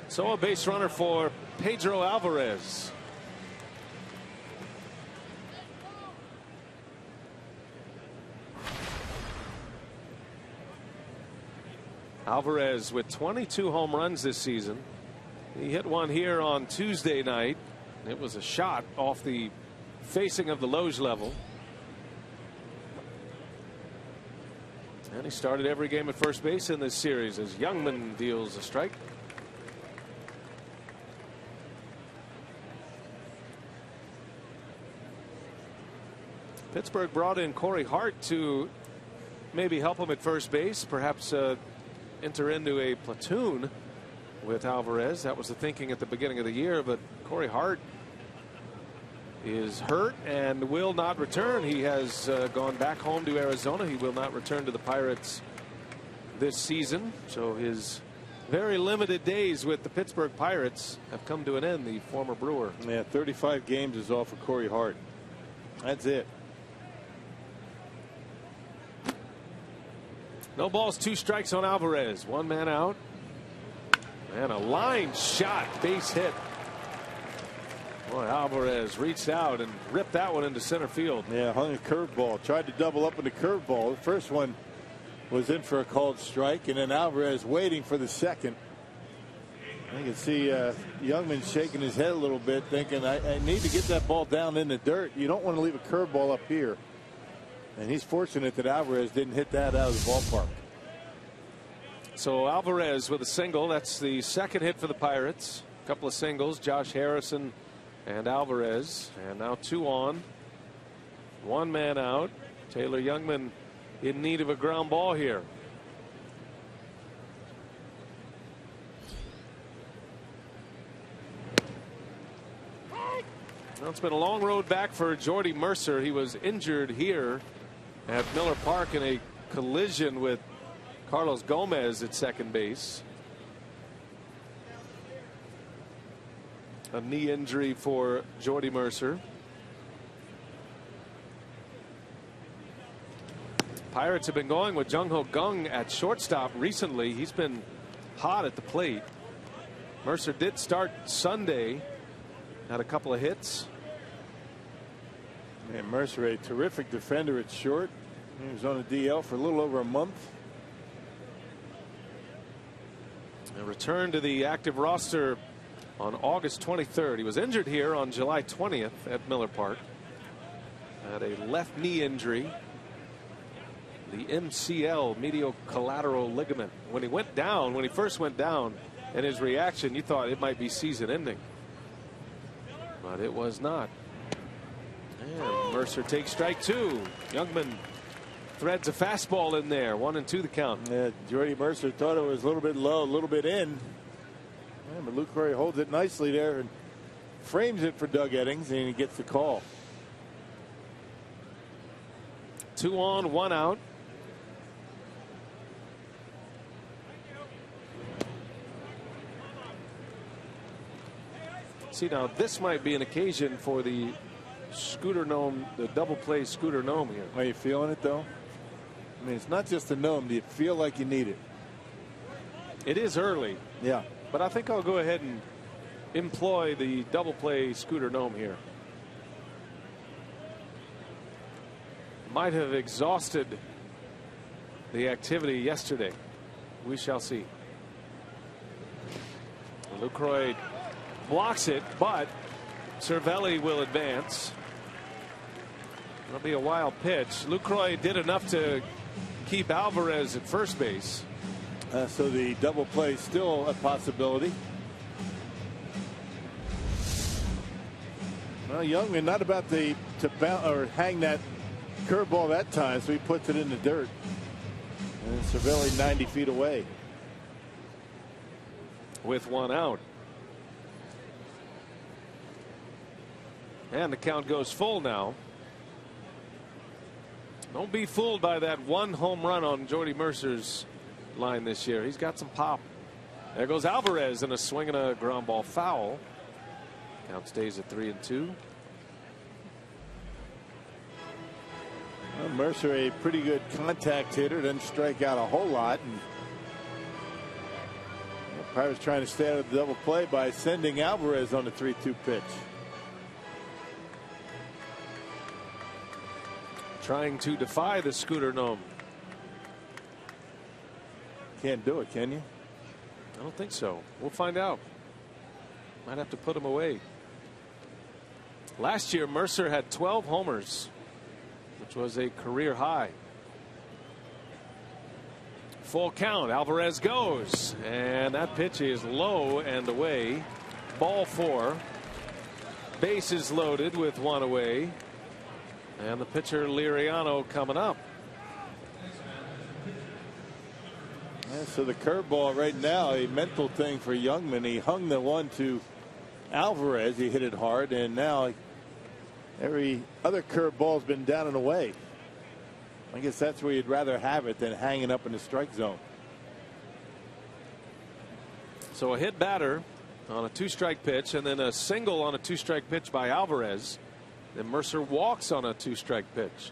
So a base runner for Pedro Alvarez. Alvarez with 22 home runs this season. He hit one here on Tuesday night. It was a shot off the facing of the Loge level. And he started every game at first base in this series as Youngman deals a strike. Pittsburgh brought in Corey Hart to maybe help him at first base, perhaps enter into a platoon with Alvarez. That was the thinking at the beginning of the year, but Corey Hart is hurt and will not return. He has gone back home to Arizona. He will not return to the Pirates this season. So his very limited days with the Pittsburgh Pirates have come to an end. The former Brewer. Yeah, 35 games is all for Corey Hart. That's it. No balls, 2 strikes on Alvarez. 1 man out. And a line shot, base hit. Boy, Alvarez reached out and ripped that one into center field. Yeah, hung a curveball. Tried to double up with the curveball. The first one was in for a called strike, and then Alvarez waiting for the second. You can see Youngman shaking his head a little bit, thinking, I need to get that ball down in the dirt. You don't want to leave a curveball up here. And he's fortunate that Alvarez didn't hit that out of the ballpark. So Alvarez with a single. That's the second hit for the Pirates. A couple of singles. Josh Harrison and Alvarez. And now 2 on. 1 man out. Taylor Youngman in need of a ground ball here. Well, it's been a long road back for Jordy Mercer. He was injured here at Miller Park in a collision with Carlos Gomez at second base. A knee injury for Jordy Mercer. Pirates have been going with Jung-Ho Kang at shortstop recently. He's been hot at the plate. Mercer did start Sunday. Had a couple of hits. And Mercer, a terrific defender at short. He was on a DL for a little over a month. A return to the active roster on August 23rd. He was injured here on July 20th at Miller Park. Had a left knee injury. The MCL, medial collateral ligament. When he first went down, and his reaction, you thought it might be season ending. But it was not. And Mercer takes strike two. Youngman threads a fastball in there. 1-2 the count. Yeah, Jordy Mercer thought it was a little bit low, a little bit in. Yeah, but Lucroy holds it nicely there and frames it for Doug Eddings, and he gets the call. 2 on, 1 out. See, now this might be an occasion for the Scooter Gnome, the double play Scooter Gnome here. Are you feeling it though? I mean, it's not just a gnome. Do you feel like you need it? It is early. Yeah. But I think I'll go ahead and employ the double play Scooter Gnome here. Might have exhausted the activity yesterday. We shall see. Lucroy blocks it, but Cervelli will advance. It'll be a wild pitch. Lucroy did enough to keep Alvarez at first base. So the double play is still a possibility. Well, Youngman not about to bounce or hang that curveball that time, so he puts it in the dirt. And Cervelli 90 feet away. With 1 out. And the count goes full now. Don't be fooled by that 1 home run on Jordy Mercer's line this year. He's got some pop. There goes Alvarez in a swing and a ground ball foul. Count stays at 3-2. Well, Mercer, a pretty good contact hitter, doesn't strike out a whole lot. And Pirates trying to stay out of the double play by sending Alvarez on the 3-2 pitch. Trying to defy the Scooter Gnome. Can't do it, can you? I don't think so. We'll find out. Might have to put him away. Last year, Mercer had 12 homers, which was a career high. Full count. Alvarez goes, and that pitch is low and away. Ball 4. Bases loaded with 1 away. And the pitcher Liriano coming up. Yeah, so the curveball right now, a mental thing for Youngman. He hung the one to Alvarez. He hit it hard, and now every other curveball's been down and away. I guess that's where you'd rather have it than hanging up in the strike zone. So a hit batter on a 2-strike pitch, and then a single on a 2-strike pitch by Alvarez. Then Mercer walks on a 2-strike pitch.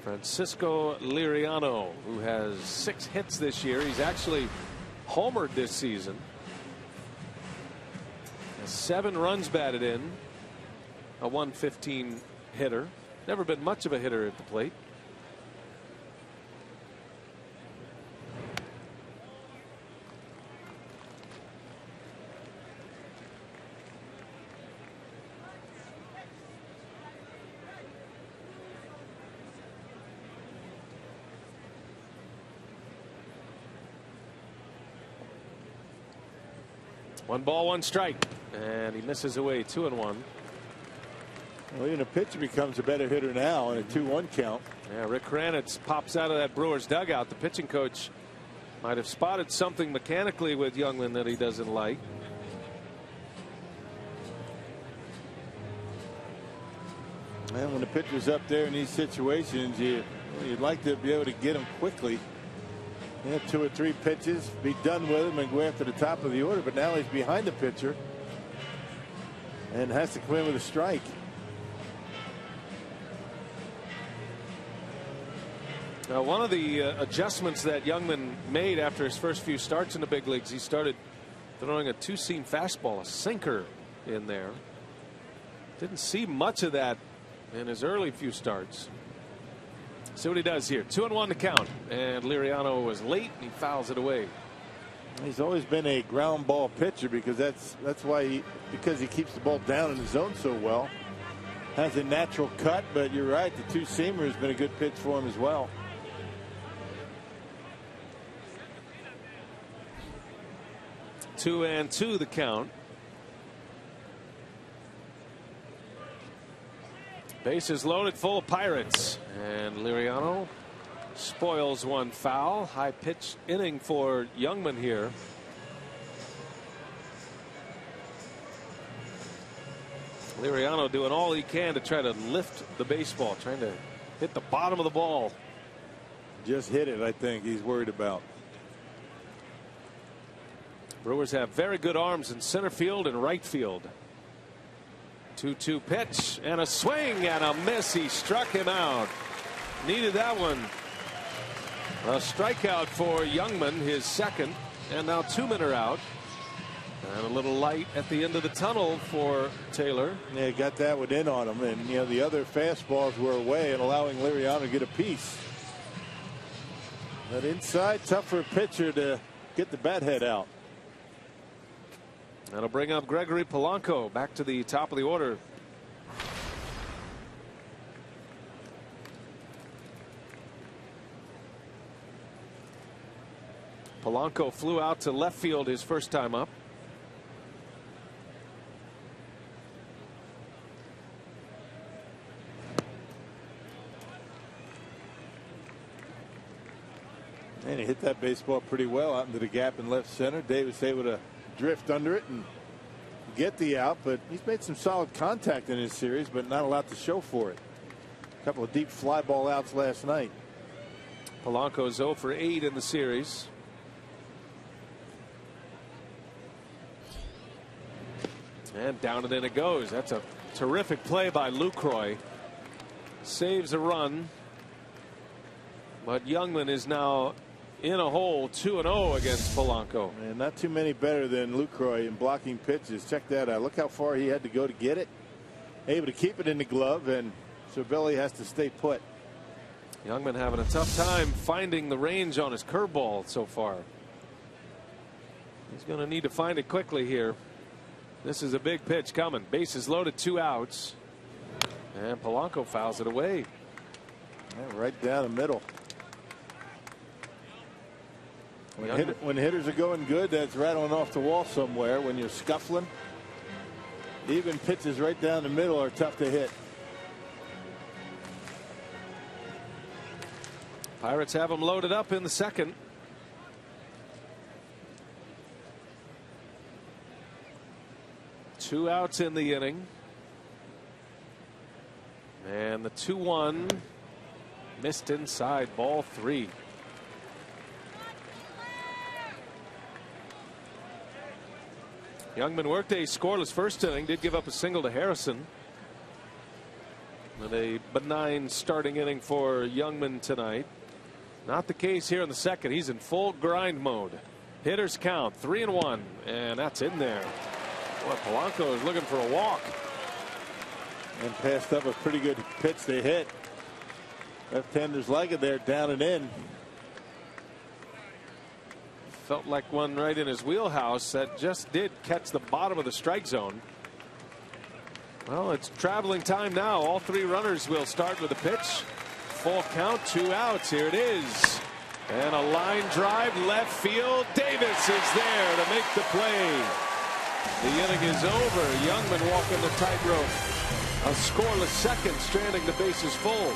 Francisco Liriano, who has 6 hits this year. He's actually homered this season. Has 7 runs batted in. A 115 hitter. Never been much of a hitter at the plate. One ball, 1 strike, and he misses away. 2-1. Well, even a pitcher becomes a better hitter now in a 2-1 count. Yeah, Rick Kranitz pops out of that Brewers dugout. The pitching coach might have spotted something mechanically with Youngman that he doesn't like. And when the pitcher's up there in these situations, you'd like to be able to get him quickly. Yeah, 2 or 3 pitches, be done with him and go after the top of the order. But now he's behind the pitcher and has to come in with a strike. Now, one of the adjustments that Youngman made after his first few starts in the big leagues, he started throwing a 2-seam fastball, a sinker in there. Didn't see much of that in his early few starts. See what he does here. 2-1 to count, and Liriano was late and he fouls it away. He's always been a ground ball pitcher because that's why because he keeps the ball down in the zone so well. Has a natural cut, but you're right, the 2-seamer has been a good pitch for him as well. 2-2 the count. Bases loaded, full of Pirates, and Liriano spoils one foul. High pitch inning for Youngman here. Liriano doing all he can to try to lift the baseball, trying to hit the bottom of the ball. Just hit it, I think he's worried about. Brewers have very good arms in center field and right field. 2-2 pitch and a swing and a miss. He struck him out. Needed that one. A strikeout for Youngman, his second, and now 2 men are out. And a little light at the end of the tunnel for Taylor. Yeah, got that one in on him, and the other fastballs were away and allowing Liriano to get a piece. But inside, tough for a pitcher to get the bat head out. That'll bring up Gregory Polanco back to the top of the order. Polanco flew out to left field his first time up. And he hit that baseball pretty well out into the gap in left center. Davis able to drift under it and get the out, but he's made some solid contact in his series, but not a lot to show for it. A couple of deep fly ball outs last night. Polanco's 0 for 8 in the series. And down and in it goes. That's a terrific play by Lucroy. Saves a run. But Youngman is now in a hole, 2-0 against Polanco. And not too many better than Lucroy in blocking pitches. Check that out. Look how far he had to go to get it. Able to keep it in the glove, and Cervelli has to stay put. Youngman having a tough time finding the range on his curveball so far. He's going to need to find it quickly here. This is a big pitch coming. Bases loaded, 2 outs. And Polanco fouls it away. Yeah, right down the middle. When hitters are going good, that's rattling off the wall somewhere. When you're scuffling, even pitches right down the middle are tough to hit. Pirates have him loaded up in the second. Two outs in the inning. And the 2-1 missed inside, ball 3. Youngman worked a scoreless first inning, did give up a single to Harrison. And a benign starting inning for Youngman tonight. Not the case here in the second. He's in full grind mode. Hitters count 3-1, and that's in there. Boy, Polanco is looking for a walk. And passed up a pretty good pitch they hit. Left-handers like it there, down and in. Felt like one right in his wheelhouse that just did catch the bottom of the strike zone. Well, it's traveling time now. All 3 runners will start with a pitch. Full count, 2 outs. Here it is. And a line drive left field. Davis is there to make the play. The inning is over. Youngman walking the tightrope. A scoreless second, stranding the bases full.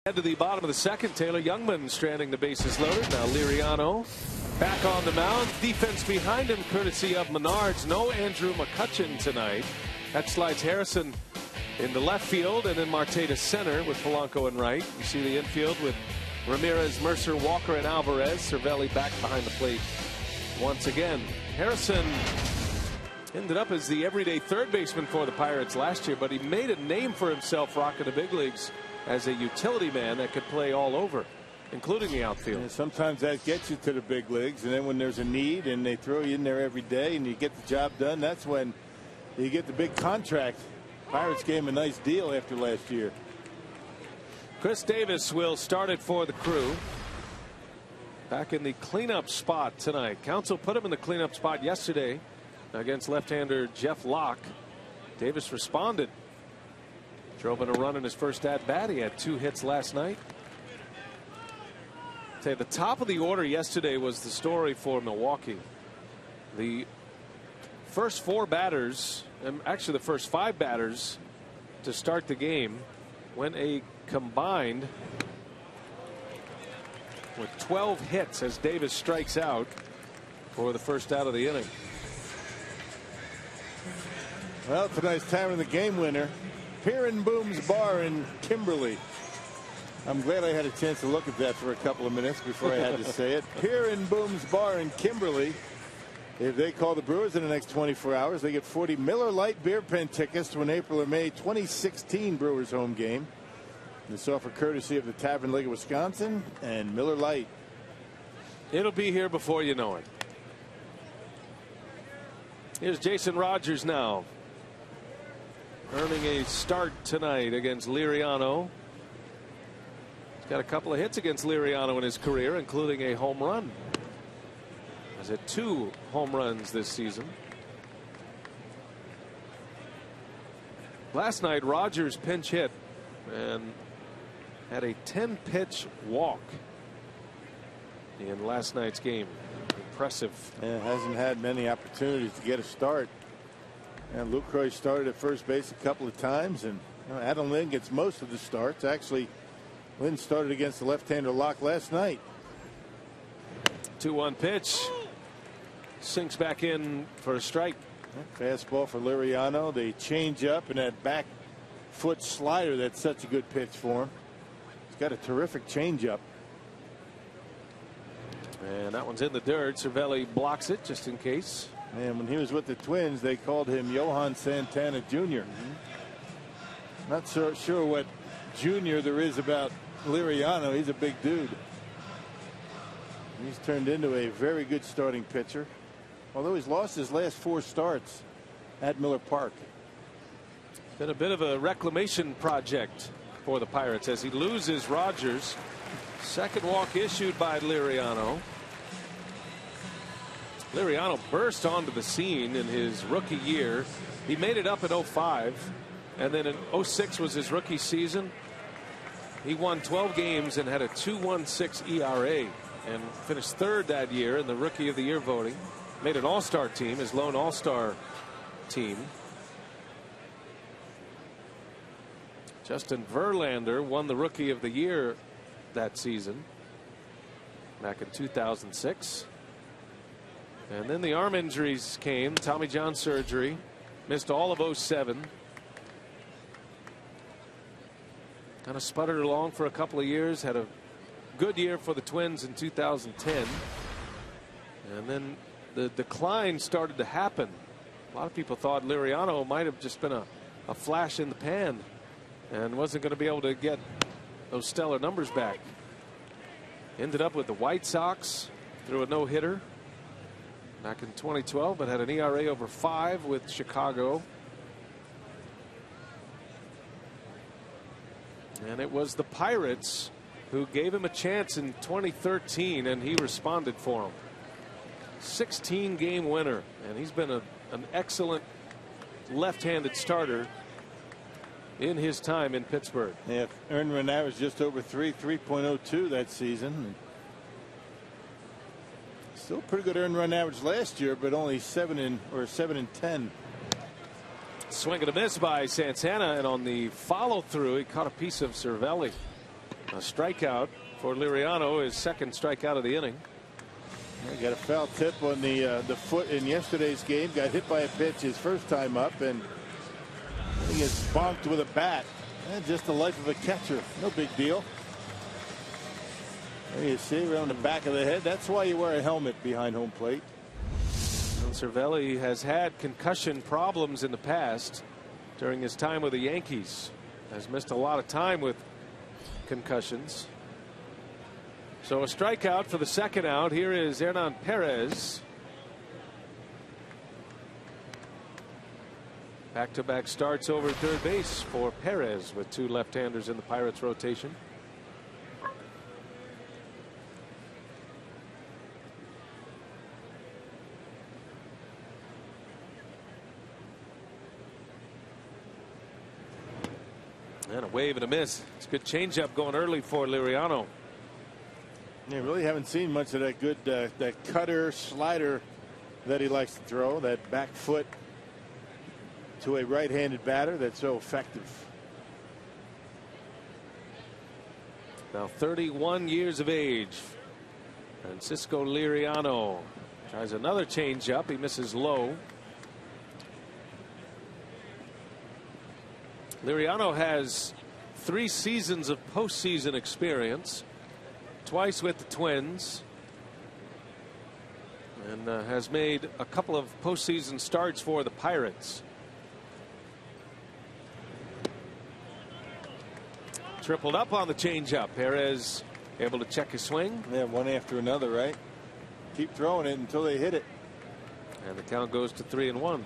Head to the bottom of the second. Taylor Youngman stranding the bases loaded. Now Liriano back on the mound. Defense behind him courtesy of Menards. No Andrew McCutchen tonight. That slides Harrison in the left field, and then Marte to center with Polanco in right. You see the infield with Ramirez, Mercer, Walker, and Alvarez. Cervelli back behind the plate once again. Harrison ended up as the everyday third baseman for the Pirates last year, but he made a name for himself rocking the big leagues as a utility man that could play all over, including the outfield. And sometimes that gets you to the big leagues, and then when there's a need and they throw you in there every day and you get the job done, that's when you get the big contract. Pirates gave him a nice deal after last year. Chris Davis will start it for the Crew. Back in the cleanup spot tonight. Council put him in the cleanup spot yesterday against left-hander Jeff Locke. Davis responded. Drove in a run in his first at-bat. He had 2 hits last night. The top of the order yesterday was the story for Milwaukee. The first 4 batters, and actually the first 5 batters to start the game, went a combined with 12 hits as Davis strikes out for the first out of the inning. Well, tonight's time of the game winner, Pier and Boom's Bar in Kimberly. I'm glad I had a chance to look at that for a couple of minutes before I had to say it. Pier and Boom's Bar in Kimberly. If they call the Brewers in the next 24 hours, they get 40 Miller Lite beer pen tickets to an April or May 2016 Brewers home game. This offer courtesy of the Tavern League of Wisconsin and Miller Lite. It'll be here before you know it. Here's Jason Rogers now, earning a start tonight against Liriano. He's got a couple of hits against Liriano in his career, including a home run. He's had 2 home runs this season. Last night, Rogers pinch hit and had a 10-pitch walk in last night's game. Impressive. And hasn't had many opportunities to get a start. And Lucroy started at first base a couple of times, and Adam Lynn gets most of the starts. Actually, Lynn started against the left-hander Locke last night. 2-1 pitch. Sinks back in for a strike. Fastball for Liriano. They change up, and that back foot slider, that's such a good pitch for him. He's got a terrific changeup. And that one's in the dirt. Cervelli blocks it just in case. And when he was with the Twins, they called him Johan Santana Jr. Not so sure what junior there is about Liriano. He's a big dude. He's turned into a very good starting pitcher, although he's lost his last 4 starts at Miller Park. It's been a bit of a reclamation project for the Pirates as he loses Rogers. Second walk issued by Liriano. Liriano burst onto the scene in his rookie year. He made it up in 05, and then in 06 was his rookie season. He won 12 games and had a 2.16 ERA and finished 3rd that year in the Rookie of the Year voting. Made an all-star team, his lone all-star team. Justin Verlander won the Rookie of the Year that season back in 2006. And then the arm injuries came. Tommy John surgery. Missed all of 07. Kind of sputtered along for a couple of years. Had a good year for the Twins in 2010. And then the decline started to happen. A lot of people thought Liriano might have just been a flash in the pan and wasn't going to be able to get those stellar numbers back. Ended up with the White Sox through a no-hitter back in 2012, but had an ERA over 5 with Chicago. And it was the Pirates who gave him a chance in 2013, and he responded for them. 16-game winner, and he's been an excellent left-handed starter in his time in Pittsburgh. Yeah, earned run average just over 3.02 that season. Still pretty good earned run average last year, but only 7 and 10. Swing and a miss by Santana, and on the follow through he caught a piece of Cervelli. A strikeout for Liriano, his second strikeout of the inning. He got a foul tip on the foot in yesterday's game. Got hit by a pitch his first time up, and he gets bonked with a bat. Just the life of a catcher. No big deal. There you see, around the back of the head. That's why you wear a helmet behind home plate. Cervelli has had concussion problems in the past during his time with the Yankees. Has missed a lot of time with concussions. So a strikeout for the second out. Here is Hernan Perez. Back-to-back starts over third base for Perez with two left-handers in the Pirates rotation. And a wave and a miss. It's a good changeup going early for Liriano. You really haven't seen much of that good that cutter slider that he likes to throw. That back foot to a right-handed batter that's so effective. Now 31 years of age. Francisco Liriano tries another changeup. He misses low. Liriano has 3 seasons of postseason experience, twice with the Twins, and has made a couple of postseason starts for the Pirates. Tripled up on the changeup. Perez able to check his swing. Yeah, one after another, right? Keep throwing it until they hit it. And the count goes to 3-1.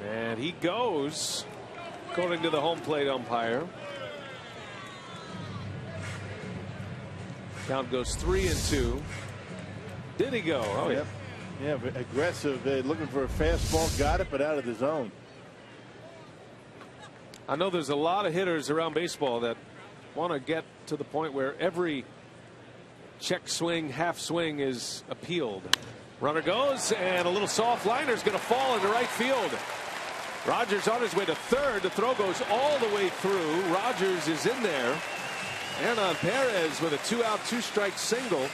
And he goes, according to the home plate umpire. Count goes 3-2. Did he go? Oh, yep. Yeah, aggressive. Looking for a fastball. Got it, but out of the zone. I know there's a lot of hitters around baseball that want to get to the point where every check swing, half swing is appealed. Runner goes, and a little soft liner is going to fall into right field. Rogers on his way to third. The throw goes all the way through. Rogers is in there. Hernan Perez with a 2-out, 2-strike single.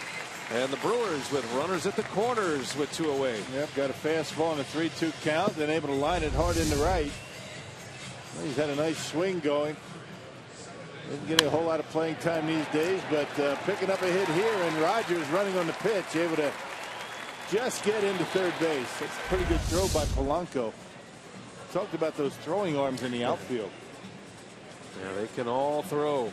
And the Brewers with runners at the corners with 2 away. Yep, got a fastball and a 3-2 count. Then able to line it hard into right. Well, he's had a nice swing going. Isn't getting a whole lot of playing time these days, but picking up a hit here, and Rogers running on the pitch, able to just get into third base. That's a pretty good throw by Polanco. Talked about those throwing arms in the outfield. Yeah, they can all throw.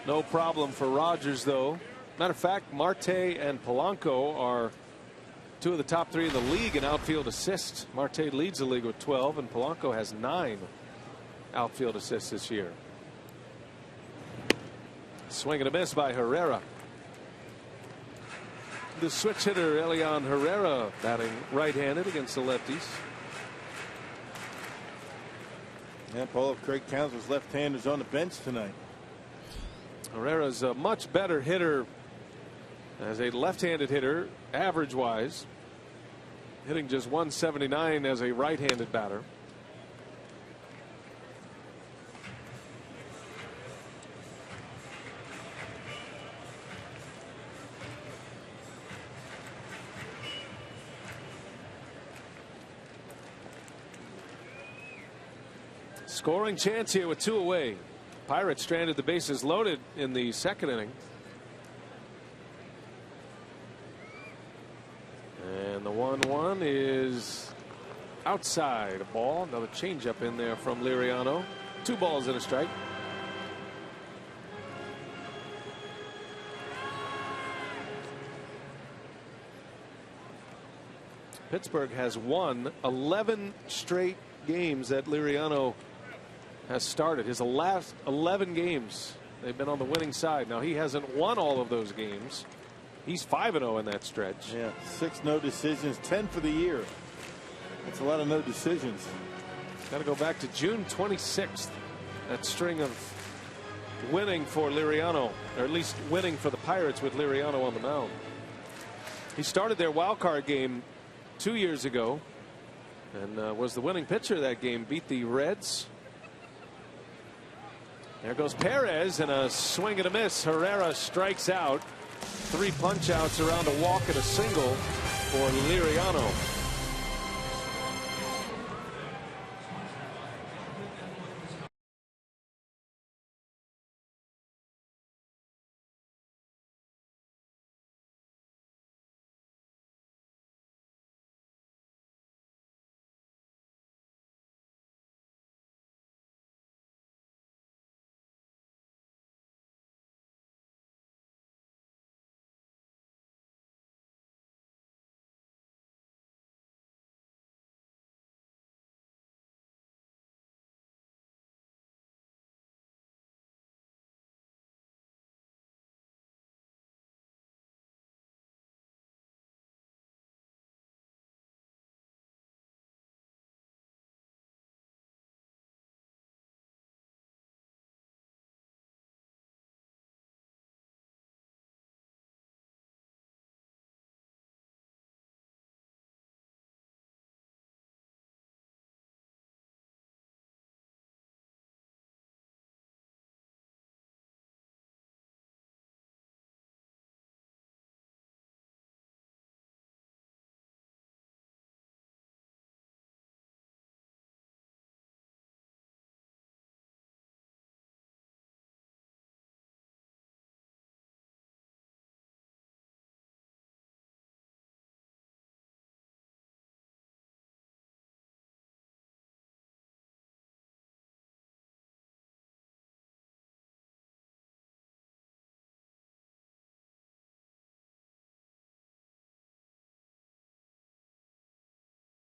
No problem for Rogers, though. Matter of fact, Marte and Polanco are 2 of the top 3 in the league in outfield assists. Marte leads the league with 12, and Polanco has 9 outfield assists this year. Swing and a miss by Herrera. The switch hitter, Elian Herrera, batting right-handed against the lefties. Yeah, Paul, if Craig Counsell's left-handers on the bench tonight. Herrera's a much better hitter as a left-handed hitter, average-wise, hitting just 179 as a right-handed batter. Scoring chance here with 2 away. Pirates stranded the bases loaded in the second inning. And the 1-1 is outside. A ball. Another changeup in there from Liriano. 2 balls and a strike. Pittsburgh has won 11 straight games that Liriano has started. His last 11 games, they've been on the winning side. Now, he hasn't won all of those games. He's 5-0 in that stretch. Yeah, 6 no decisions, 10 for the year. That's a lot of no decisions. Got to go back to June 26th. That string of winning for Liriano, or at least winning for the Pirates with Liriano on the mound. He started their wild card game 2 years ago and was the winning pitcher that game. Beat the Reds. There goes Perez, and a swing and a miss. Herrera strikes out. 3 punch outs around a walk and a single for Liriano.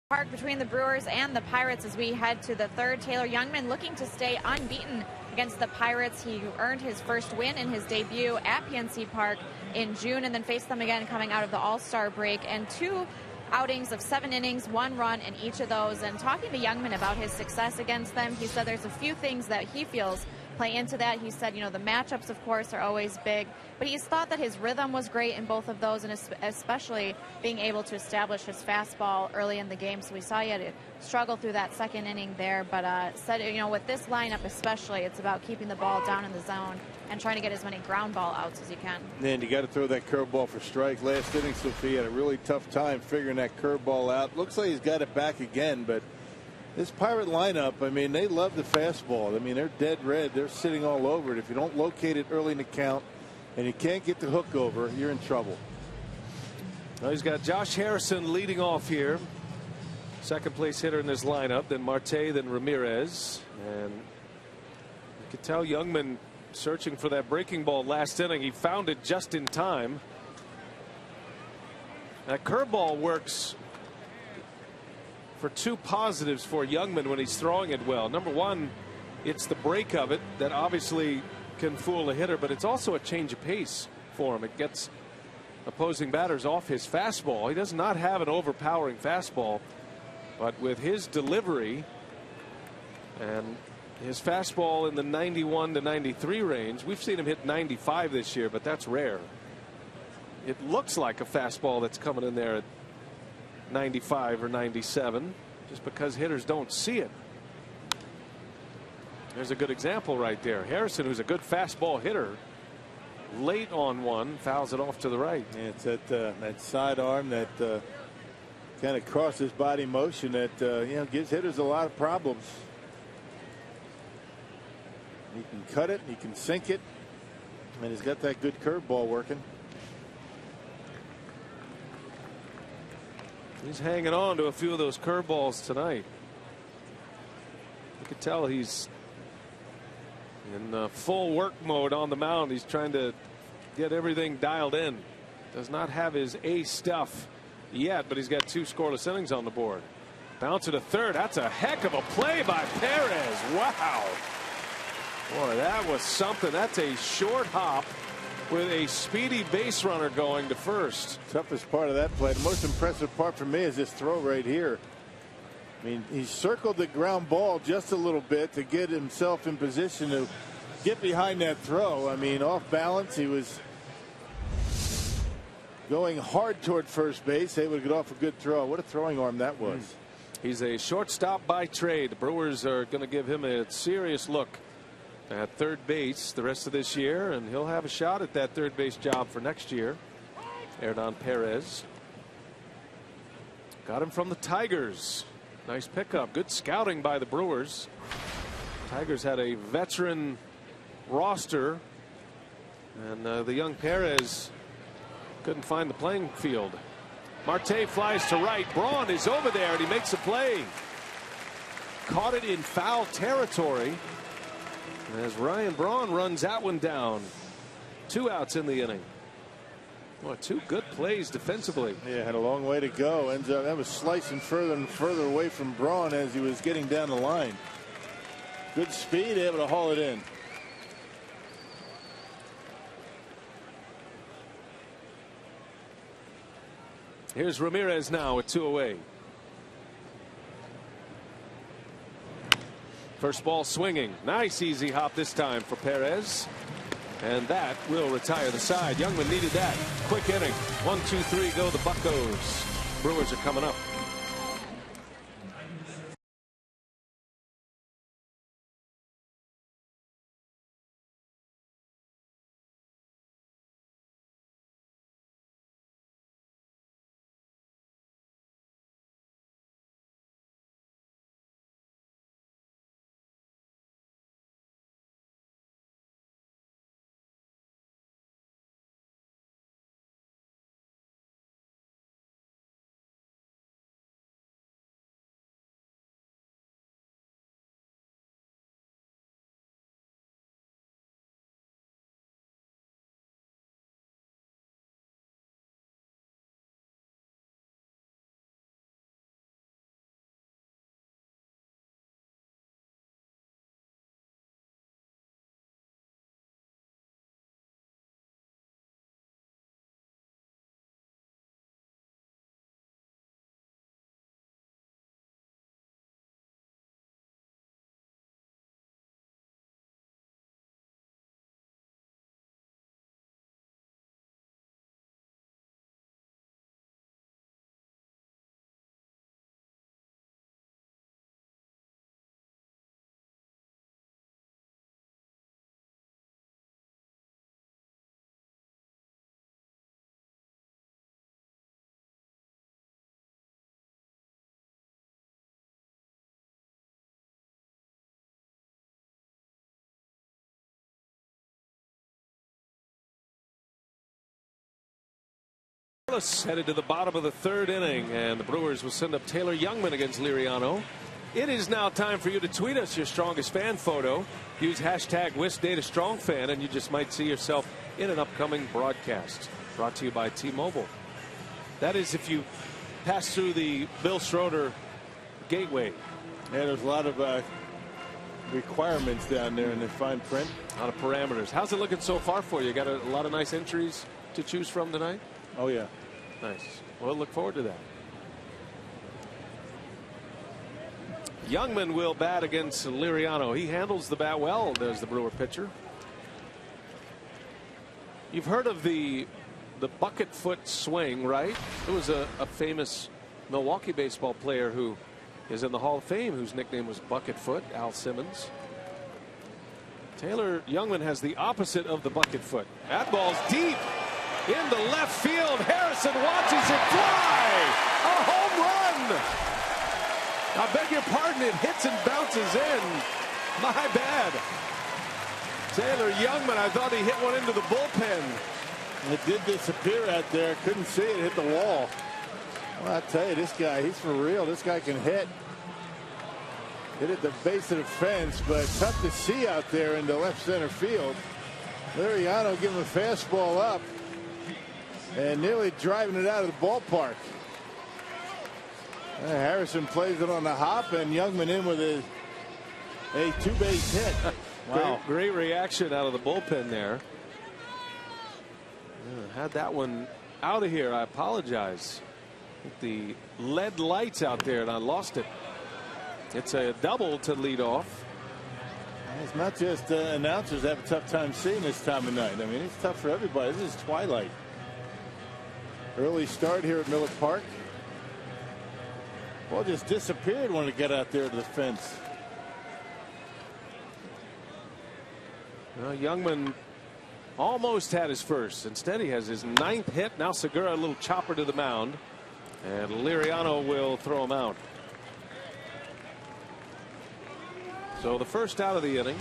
Park between the Brewers and the Pirates as we head to the third. Taylor Youngman looking to stay unbeaten against the Pirates. He earned his first win in his debut at PNC Park in June and then faced them again coming out of the All-Star break, and 2 outings of 7 innings, 1 run in each of those. And talking to Youngman about his success against them, he said there's a few things that he feels play into that. He said, the matchups, of course, are always big, but he's thought that his rhythm was great in both of those, and especially being able to establish his fastball early in the game. So we saw he had to struggle through that second inning there, but said, with this lineup especially, it's about keeping the ball down in the zone and trying to get as many ground ball outs as you can. And you got to throw that curveball for strike. Last inning, Sophie had a really tough time figuring that curveball out. Looks like he's got it back again, but this Pirate lineup, they love the fastball. They're dead red. They're sitting all over it. If you don't locate it early in the count and you can't get the hook over, you're in trouble. Well, he's got Josh Harrison leading off here. Second place hitter in this lineup. Then Marte, then Ramirez. And you could tell Youngman searching for that breaking ball last inning. He found it just in time. That curveball works for 2 positives for Youngman when he's throwing it well. Number one, it's the break of it that obviously can fool a hitter, but it's also a change of pace for him. It gets opposing batters off his fastball. He does not have an overpowering fastball, but with his delivery and his fastball in the 91 to 93 range, we've seen him hit 95 this year, but that's rare. It looks like a fastball that's coming in there at 95 or 97 just because hitters don't see it. There's a good example right there. Harrison, who's a good fastball hitter, late on one, fouls it off to the right. Yeah, it's that sidearm that kind of crosses body motion that gives hitters a lot of problems. He can cut it, he can sink it, and he's got that good curveball working. He's hanging on to a few of those curveballs tonight. You can tell he's in full work mode on the mound. He's trying to get everything dialed in. Does not have his A stuff yet, but he's got 2 scoreless innings on the board. Bounce to third. That's a heck of a play by Perez. Wow. Boy, that was something. That's a short hop with a speedy base runner going to first. Toughest part of that play. The most impressive part for me is this throw right here. He circled the ground ball just a little bit to get himself in position to get behind that throw. I mean, off balance, he was going hard toward first base, able to get off a good throw. What a throwing arm that was. He's a shortstop by trade. The Brewers are going to give him a serious look at third base the rest of this year, and he'll have a shot at that third base job for next year. Hernan Perez got him from the Tigers. Nice pickup. Good scouting by the Brewers. Tigers had a veteran roster, and the young Perez couldn't find the playing field. Marte flies to right. Braun is over there, and he makes a play. Caught it in foul territory as Ryan Braun runs that one down. 2 outs in the inning. Well, 2 good plays defensively. Yeah, had a long way to go. Ends up that was slicing further and further away from Braun as he was getting down the line. Good speed, able to haul it in. Here's Ramirez now with 2 away. First ball swinging. Nice easy hop this time for Perez. And that will retire the side. Youngman needed that. Quick inning. 1, 2, 3 go the Buccos. Brewers are coming up. Headed to the bottom of the 3rd inning, and the Brewers will send up Taylor Youngman against Liriano. It is now time for you to tweet us your strongest fan photo. Use hashtag WisDataStrongFan, and you just might see yourself in an upcoming broadcast. Brought to you by T-Mobile. That is if you pass through the Bill Schroeder gateway. Yeah, there's a lot of requirements down there in the fine print. A lot of parameters. How's it looking so far for you? Got a lot of nice entries to choose from tonight? Oh, yeah. Nice. We'll look forward to that. Youngman will bat against Liriano. He handles the bat well. There's the Brewer pitcher. You've heard of the bucket foot swing, right? There was a famous Milwaukee baseball player who is in the Hall of Fame whose nickname was Bucket Foot, Al Simmons. Taylor Youngman has the opposite of the bucket foot. That ball's deep into left field. Harrison watches it fly. A home run. I beg your pardon. It hits and bounces in. My bad. Taylor Youngman, I thought he hit one into the bullpen. It did disappear out there. Couldn't see it hit the wall. Well, I tell you, this guy, he's for real. This guy can hit. Hit at the base of the fence, but tough to see out there in the left center field. Liriano giving a fastball up and nearly driving it out of the ballpark. Harrison plays it on the hop, and Youngman in with a 2-base hit. Wow. Great reaction out of the bullpen there. Had that one out of here. I apologize. The LED lights out there, and I lost it. It's a double to lead off. It's not just announcers have a tough time seeing this time of night. I mean, it's tough for everybody. This is twilight. Early start here at Miller Park. Ball just disappeared when it got out there to the fence. Well, Youngman almost had his first. Instead, he has his 9th hit. Now Segura, a little chopper to the mound. And Liriano will throw him out. So the first out of the inning.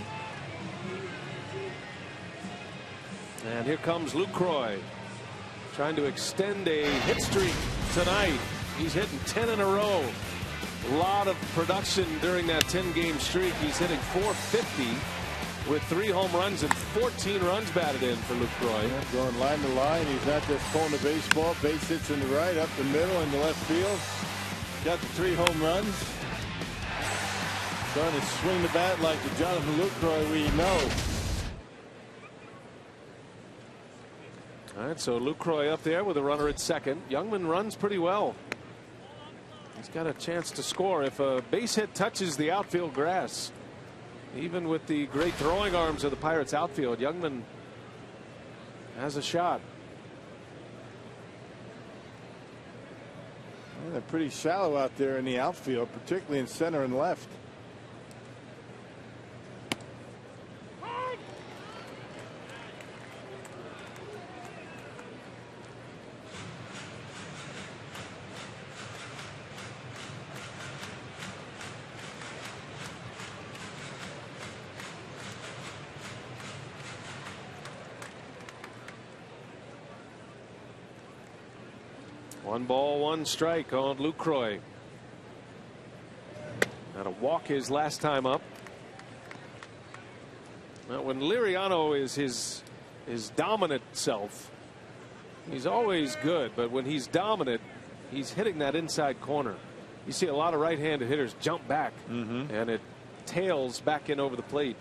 And here comes Lucroy, trying to extend a hit streak tonight. He's hitting 10 in a row. A lot of production during that 10-game streak. He's hitting .450 with 3 home runs and 14 runs batted in for Lucroy. Yeah, going line to line. He's not just pulling the baseball. Base hits in the right, up the middle, in the left field. Got the 3 home runs. Trying to swing the bat like the Jonathan Lucroy we know. All right, so Lucroy up there with a runner at second. Youngman runs pretty well. He's got a chance to score if a base hit touches the outfield grass. Even with the great throwing arms of the Pirates outfield, Youngman has a shot. Well, they're pretty shallow out there in the outfield, particularly in center and left. One ball, one strike on Lucroy. Had a walk his last time up. Now, when Liriano is his dominant self, he's always good. But when he's dominant, he's hitting that inside corner. You see a lot of right-handed hitters jump back, and it tails back in over the plate.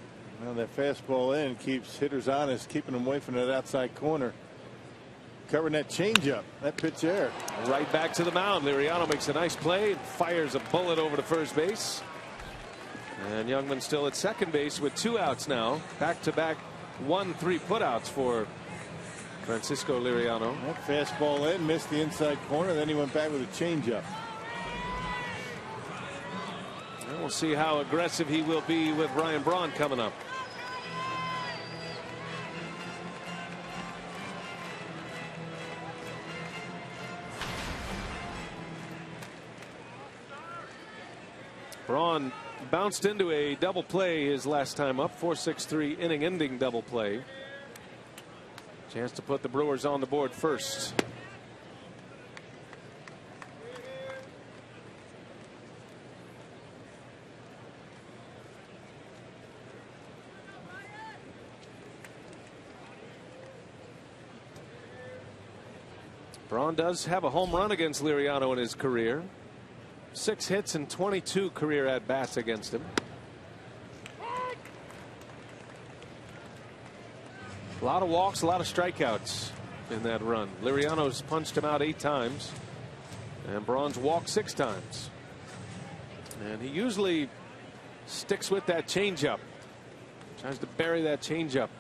Well, that fastball in keeps hitters honest, keeping them away from that outside corner. Covering that changeup, that pitch there. Right back to the mound. Liriano makes a nice play, fires a bullet over to first base. And Youngman still at second base with 2 outs now. Back-to-back 1-3 putouts for Francisco Liriano. That fastball in, missed the inside corner, then he went back with a changeup. And we'll see how aggressive he will be with Ryan Braun coming up. Braun bounced into a double play his last time up. 4-6-3 inning ending double play. Chance to put the Brewers on the board first. Braun does have a home run against Liriano in his career. 6 hits and 22 career at-bats against him. A lot of walks, a lot of strikeouts in that run. Liriano's punched him out 8 times, and Braun's walked 6 times. And he usually sticks with that changeup. Tries to bury that changeup.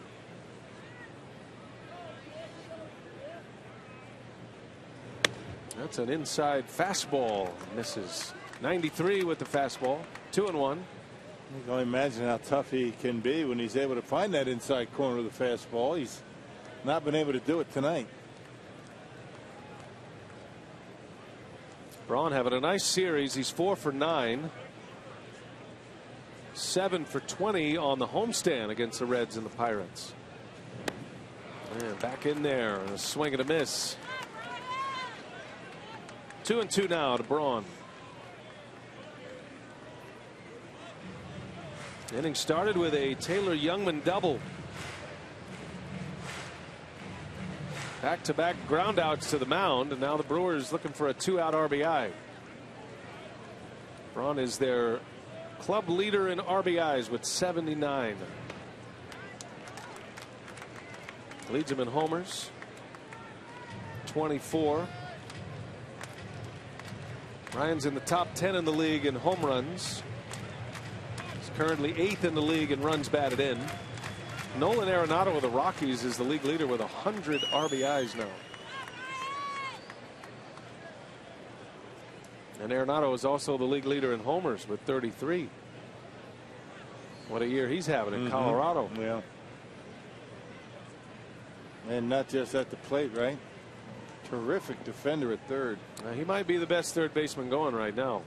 That's an inside fastball. Misses. 93 with the fastball. 2-1. You can only imagine how tough he can be when he's able to find that inside corner of the fastball. He's not been able to do it tonight. Braun having a nice series. He's 4 for 9. 7 for 20 on the homestand against the Reds and the Pirates. And back in there. A swing and a miss. 2-2 now to Braun. Inning started with a Taylor Youngman double. Back-to-back groundouts to the mound, and now the Brewers looking for a 2-out RBI. Braun is their club leader in RBIs with 79. Leads him in homers. 24. Ryan's in the top 10 in the league in home runs. He's currently 8th in the league in runs batted in. Nolan Arenado of the Rockies is the league leader with 100 RBIs now. And Arenado is also the league leader in homers with 33. What a year he's having in Colorado. Yeah. And not just at the plate, right? Terrific defender at third. He might be the best third baseman going right now.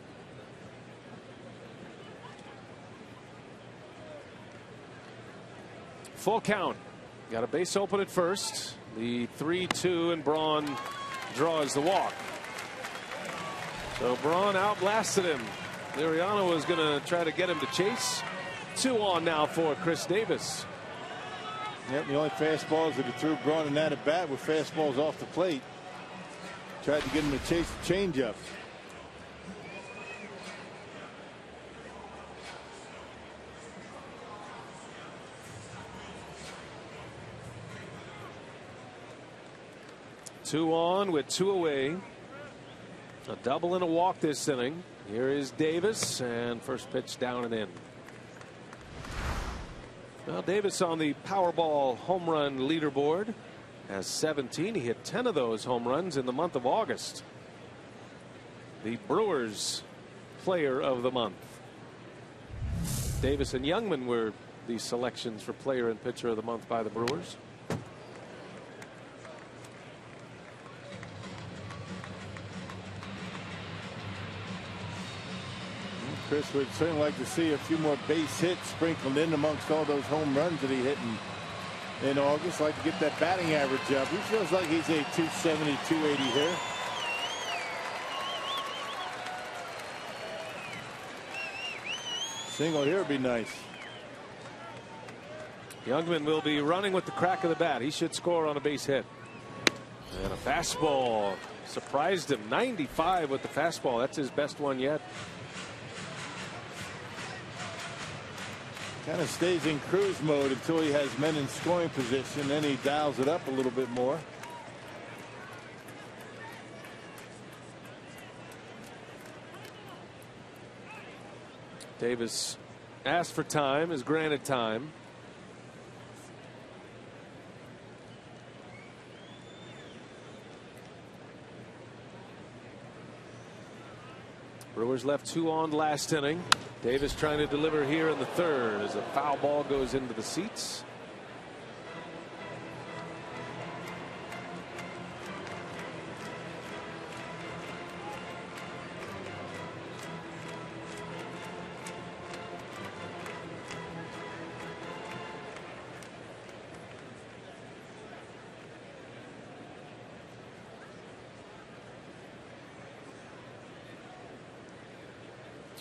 Full count. Got a base open at first. The 3-2, and Braun draws the walk. So Braun outlasted him. Liriano was going to try to get him to chase. 2 on now for Chris Davis. Yep, the only fastballs that he threw Braun in that at bat were fastballs off the plate. Tried to get him to chase the changeup. Two on with 2 away. A double and a walk this inning. Here is Davis, and first pitch down and in. Well, Davis on the Powerball home run leaderboard has 17. He hit 10 of those home runs in the month of August. The Brewers player of the month. Davis and Youngman were the selections for player and pitcher of the month by the Brewers. Chris would certainly like to see a few more base hits sprinkled in amongst all those home runs that he hit in August. Like to get that batting average up. He feels like he's a 270, 280 hitter. Single here would be nice. Youngman will be running with the crack of the bat. He should score on a base hit. And a fastball surprised him. 95 with the fastball. That's his best one yet. Kind of stays in cruise mode until he has men in scoring position. Then he dials it up a little bit more. Davis asked for time, is granted time. Brewers left 2 on last inning. Davis trying to deliver here in the third as a foul ball goes into the seats.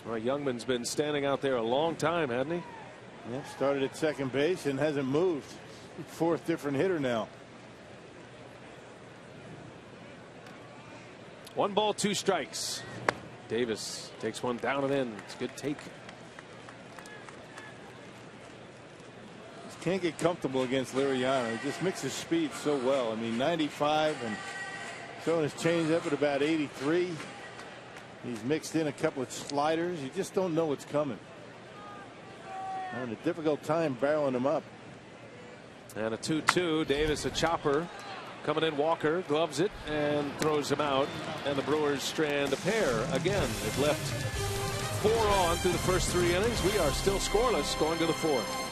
Well, Youngman's been standing out there a long time, hasn't he? Yeah, started at second base and hasn't moved. 4th different hitter now. 1 ball, 2 strikes. Davis takes one down and in. It's a good take. Just can't get comfortable against Liriano. He just mixes speed so well. I mean, 95 and throwing his changeup at about 83. He's mixed in a couple of sliders. You just don't know what's coming. Having a difficult time barreling him up. And a 2-2. Davis a chopper. Coming in, Walker gloves it and throws him out. And the Brewers strand a pair again. They've left 4 on through the first 3 innings. We are still scoreless going to the 4th.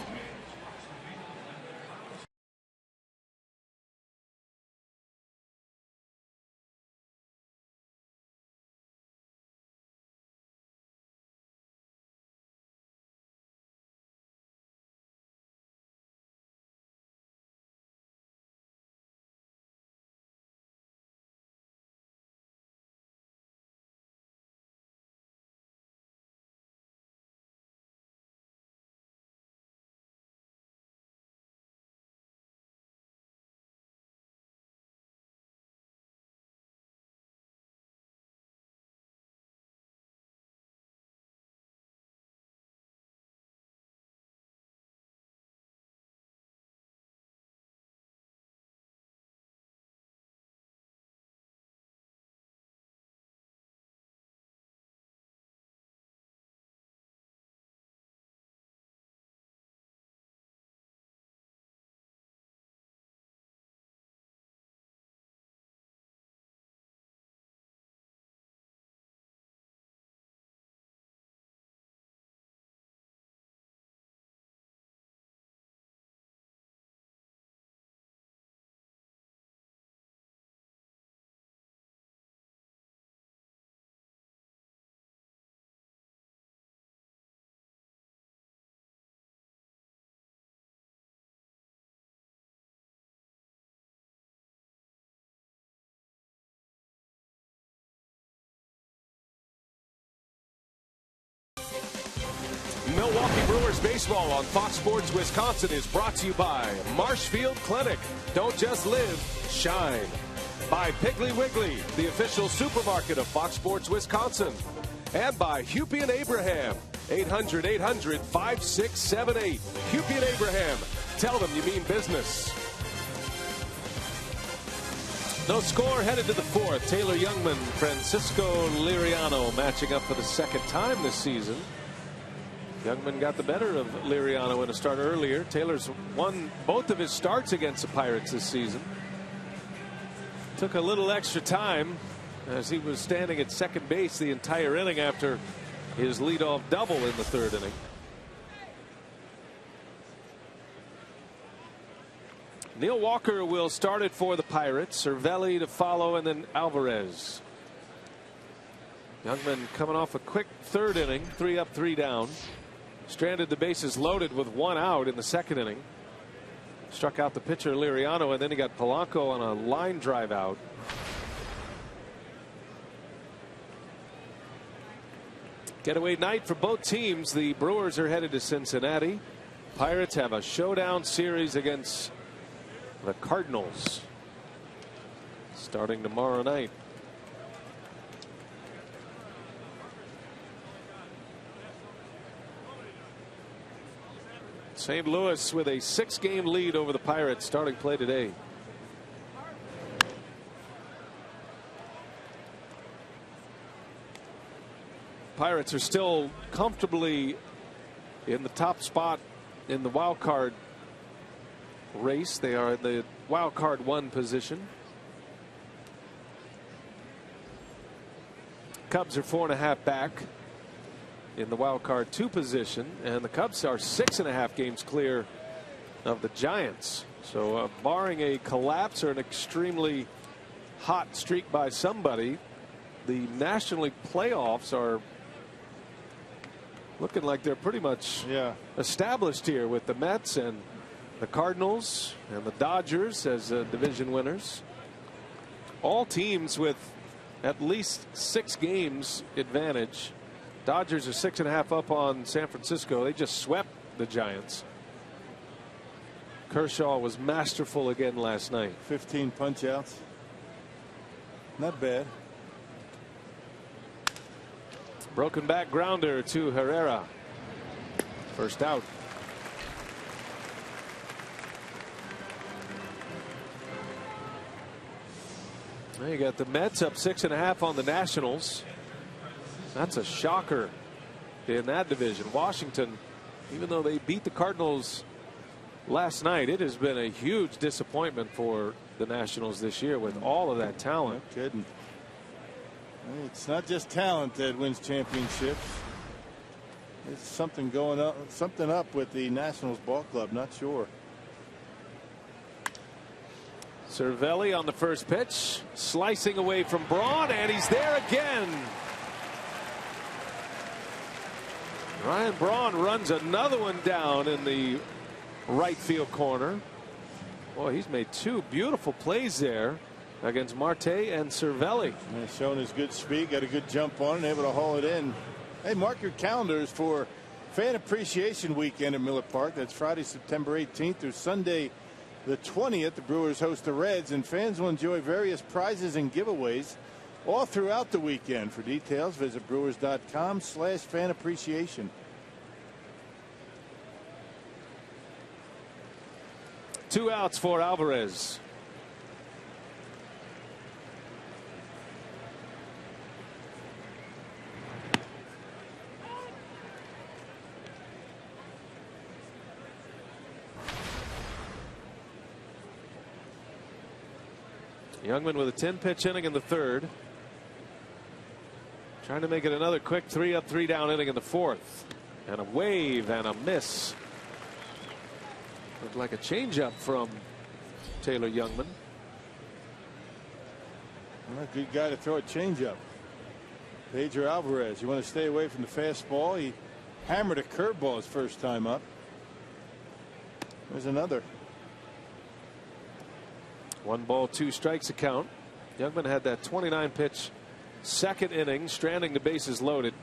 Baseball on Fox Sports Wisconsin is brought to you by Marshfield Clinic. Don't just live, shine. By Piggly Wiggly, the official supermarket of Fox Sports Wisconsin. And by Hupy and Abraham. 800-800-5678. Hupy and Abraham. Tell them you mean business. No score headed to the fourth. Taylor Youngman, Francisco Liriano matching up for the second time this season. Youngman got the better of Liriano in a start earlier. Taylor's won both of his starts against the Pirates this season. Took a little extra time as he was standing at second base the entire inning after his leadoff double in the third inning. Neil Walker will start it for the Pirates. Cervelli to follow, and then Alvarez. Youngman coming off a quick third inning, 3 up, 3 down. Stranded the bases loaded with 1 out in the second inning. Struck out the pitcher Liriano, and then he got Polanco on a line drive out. Getaway night for both teams. The Brewers are headed to Cincinnati. Pirates have a showdown series against the Cardinals starting tomorrow night. St. Louis with a 6-game lead over the Pirates starting play today. Pirates are still comfortably in the top spot in the wild card race. They are in the wild card 1 position. Cubs are 4.5 back in the wild card 2 position, and the Cubs are 6.5 games clear of the Giants. So barring a collapse or an extremely hot streak by somebody, the National League playoffs are looking like they're pretty much established here, with the Mets and the Cardinals and the Dodgers as division winners. All teams with at least 6 games advantage. Dodgers are 6.5 up on San Francisco. They just swept the Giants. Kershaw was masterful again last night. 15 punch outs. Not bad. Broken back grounder to Herrera. First out. Now you got the Mets up 6.5 on the Nationals. That's a shocker in that division. Washington, even though they beat the Cardinals last night, it has been a huge disappointment for the Nationals this year with all of that talent. No kidding. It's not just talent that wins championships. There's something going up, something up with the Nationals ball club. Not sure. Cervelli on the first pitch, slicing away from Braun, and he's there again. Ryan Braun runs another one down in the right field corner. Boy, he's made 2 beautiful plays there against Marte and Cervelli. And showing his good speed, got a good jump on it, able to haul it in. Hey, mark your calendars for Fan Appreciation Weekend at Miller Park. That's Friday, September 18th through Sunday, the 20th. The Brewers host the Reds, and fans will enjoy various prizes and giveaways all throughout the weekend. For details, visit brewers.com/fan appreciation. Two outs for Alvarez. Youngman with a 10-pitch inning in the third. Trying to make it another quick 3 up, 3 down inning in the fourth. And a wave and a miss. Looked like a changeup from Taylor Youngman. Well, a good guy to throw a changeup. Pedro Alvarez. You want to stay away from the fastball. He hammered a curveball his first time up. There's another. 1 ball, 2 strikes to count. Youngman had that 29-pitch second inning, stranding the bases loaded.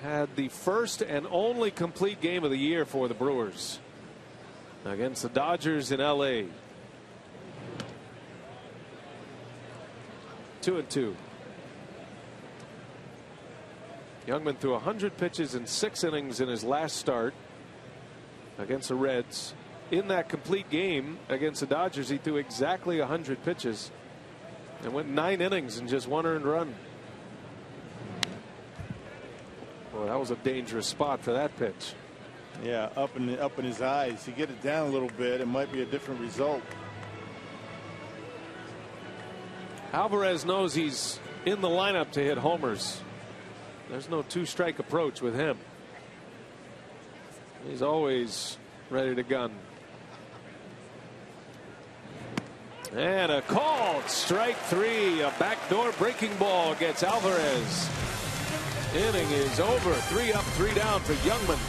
had the first and only complete game of the year for the Brewers against the Dodgers in LA. 2-2. Youngman threw 100 pitches in 6 innings in his last start against the Reds. In that complete game against the Dodgers, he threw exactly 100 pitches and went 9 innings and just 1 earned run. Well, that was a dangerous spot for that pitch. Yeah, up in his eyes. You get it down a little bit, it might be a different result. Alvarez knows he's in the lineup to hit homers. There's no 2-strike approach with him. He's always ready to gun. And a called strike 3. A backdoor breaking ball gets Alvarez. Inning is over. 3 up, 3 down for Youngman.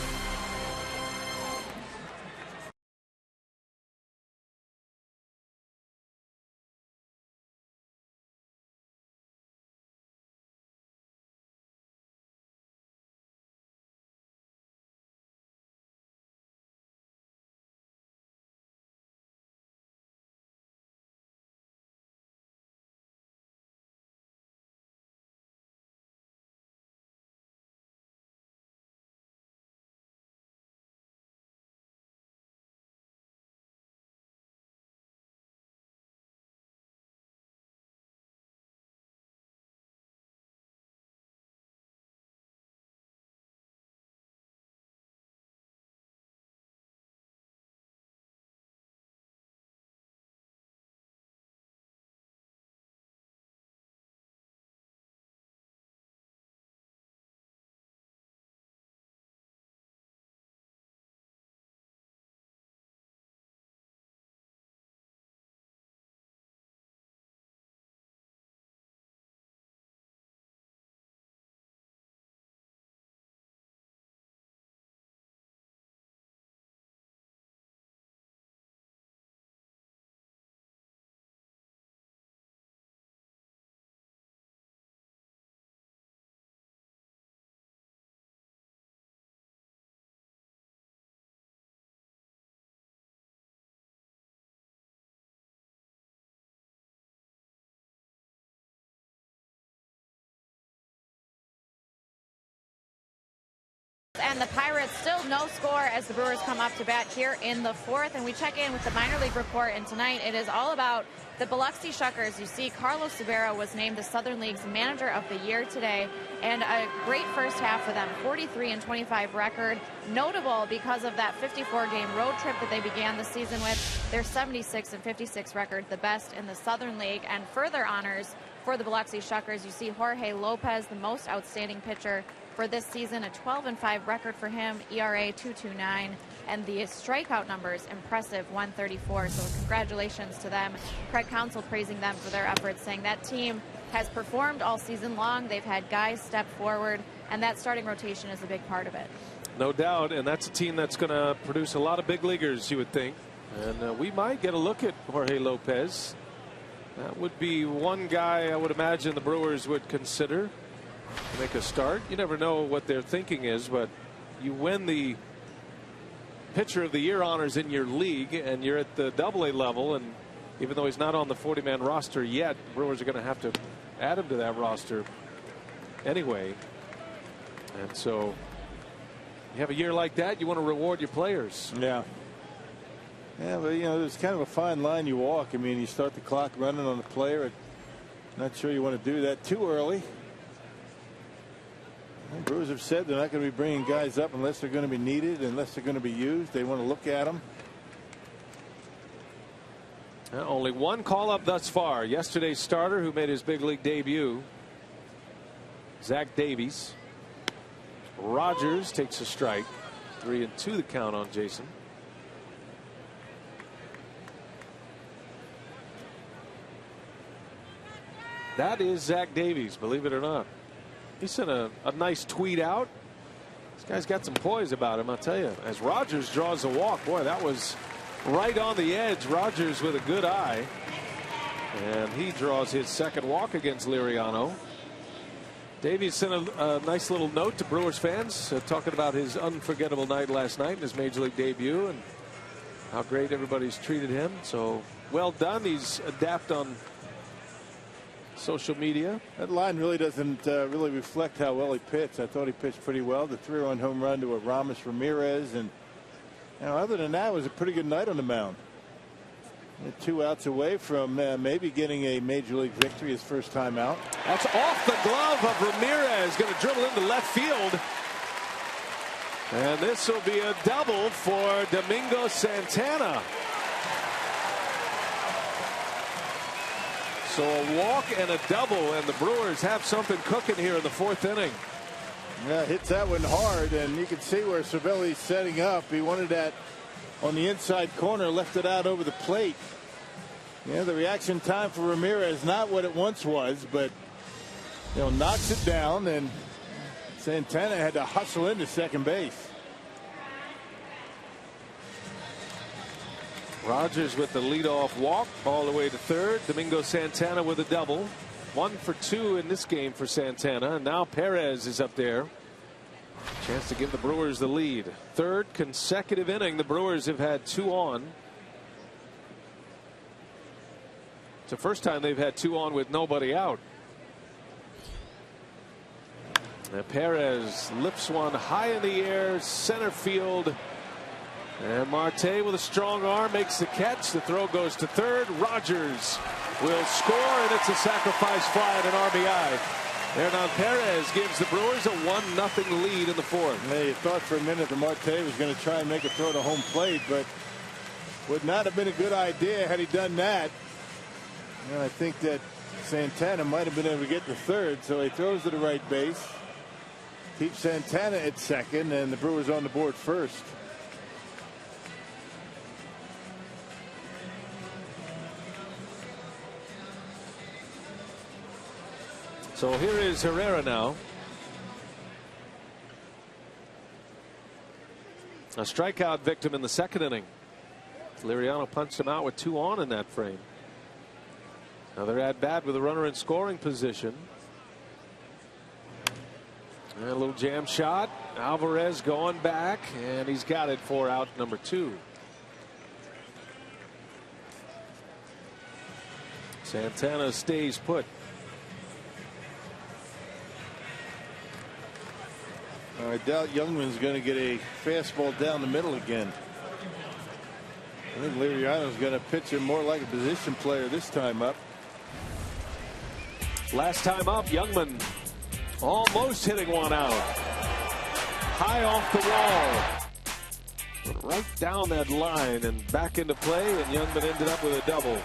And the Pirates still no score as the Brewers come up to bat here in the 4th. And we check in with the minor league report. And tonight it is all about the Biloxi Shuckers. You see Carlos Rivera was named the Southern League's Manager of the Year today. And a great first half for them. 43-25 record. Notable because of that 54-game road trip that they began the season with. Their 76-56 record, the best in the Southern League. And further honors for the Biloxi Shuckers. You see Jorge Lopez, the most outstanding pitcher for this season, a 12-5 record for him, ERA 2.29, and the strikeout numbers impressive, 134. So congratulations to them. Craig Counsell praising them for their efforts, saying that team has performed all season long. They've had guys step forward, and that starting rotation is a big part of it. No doubt, and that's a team that's going to produce a lot of big leaguers, you would think. And we might get a look at Jorge Lopez. That would be one guy I would imagine the Brewers would consider to make a start. You never know what their thinking is, but you win the Pitcher of the Year honors in your league, and you're at the AA level, and even though he's not on the 40-man roster yet, the Brewers are going to have to add him to that roster anyway. And so you have a year like that, you want to reward your players. Yeah. Yeah, but you know, there's kind of a fine line you walk. I mean, you start the clock running on the player. Not sure you want to do that too early. The Brewers have said they're not going to be bringing guys up unless they're going to be needed, unless they're going to be used. They want to look at them. Only one call up thus far. Yesterday's starter who made his big league debut, Zach Davies. Rogers takes a strike. 3-2 the count on Jason. That is Zach Davies, believe it or not. He sent a nice tweet out. This guy's got some poise about him, I'll tell you. As Rogers draws a walk, boy, that was right on the edge. Rogers with a good eye. And he draws his second walk against Liriano. Davey sent a nice little note to Brewers fans talking about his unforgettable night last night in his major league debut and how great everybody's treated him. So well done. He's adapted on social media. That line really doesn't really reflect how well he pitched. I thought he pitched pretty well. The 3-run home run to Aramis Ramirez, and other than that, it was a pretty good night on the mound. 2 outs away from maybe getting a major league victory, his first time out. That's off the glove of Ramirez, going to dribble into left field. And this will be a double for Domingo Santana. So a walk and a double, and the Brewers have something cooking here in the 4th inning. Yeah, hits that one hard, and you can see where Cervelli's setting up. He wanted that on the inside corner, left it out over the plate. Yeah, the reaction time for Ramirez, not what it once was, but knocks it down, and Santana had to hustle into second base. Rogers with the leadoff walk all the way to third. Domingo Santana with a double. 1 for 2 in this game for Santana. And now Perez is up there. Chance to give the Brewers the lead. 3rd consecutive inning. The Brewers have had 2 on. It's the first time they've had 2 on with nobody out. Now Perez lifts one high in the air, center field. And Marte with a strong arm makes the catch. The throw goes to third. Rogers will score, and it's a sacrifice fly and an RBI. Hernan Perez gives the Brewers a 1-0 lead in the 4th. Hey, you thought for a minute that Marte was going to try and make a throw to home plate, but would not have been a good idea had he done that. I think that Santana might have been able to get to third, so he throws to the right base. Keeps Santana at second, and the Brewers on the board first. So here is Herrera now. A strikeout victim in the 2nd inning. Liriano punched him out with 2 on in that frame. Another at bat with a runner in scoring position. And a little jam shot. Alvarez going back, and he's got it for out number 2. Santana stays put. I doubt Youngman's going to get a fastball down the middle again. I think Liriano's going to pitch him more like a position player this time up. Last time up, Youngman almost hitting one out. High off the wall. Right down that line and back into play, and Youngman ended up with a double.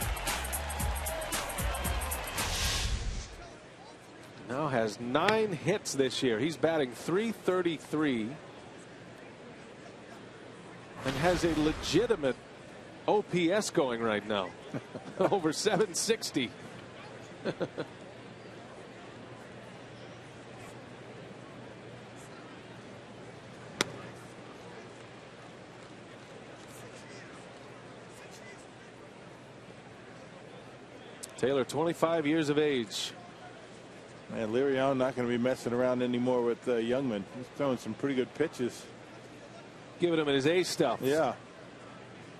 Now has 9 hits this year. He's batting .333 and has a legitimate OPS going right now. Over 760. Taylor, 25 years of age. Man, Liriano not going to be messing around anymore with Youngman. He's throwing some pretty good pitches. Giving him his A stuff. Yeah.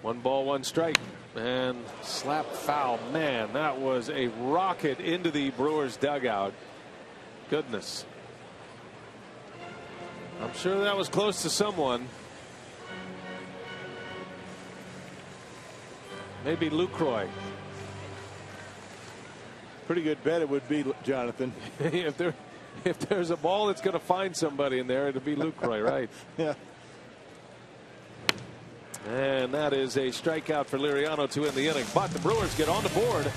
1 ball, 1 strike. And slap foul. Man, that was a rocket into the Brewers dugout. Goodness. I'm sure that was close to someone. Maybe Lucroy. Pretty good bet it would be, Jonathan. if there's a ball that's going to find somebody in there, it'll be Lucroy, right? Yeah. And that is a strikeout for Liriano to end the inning. But the Brewers get on the board.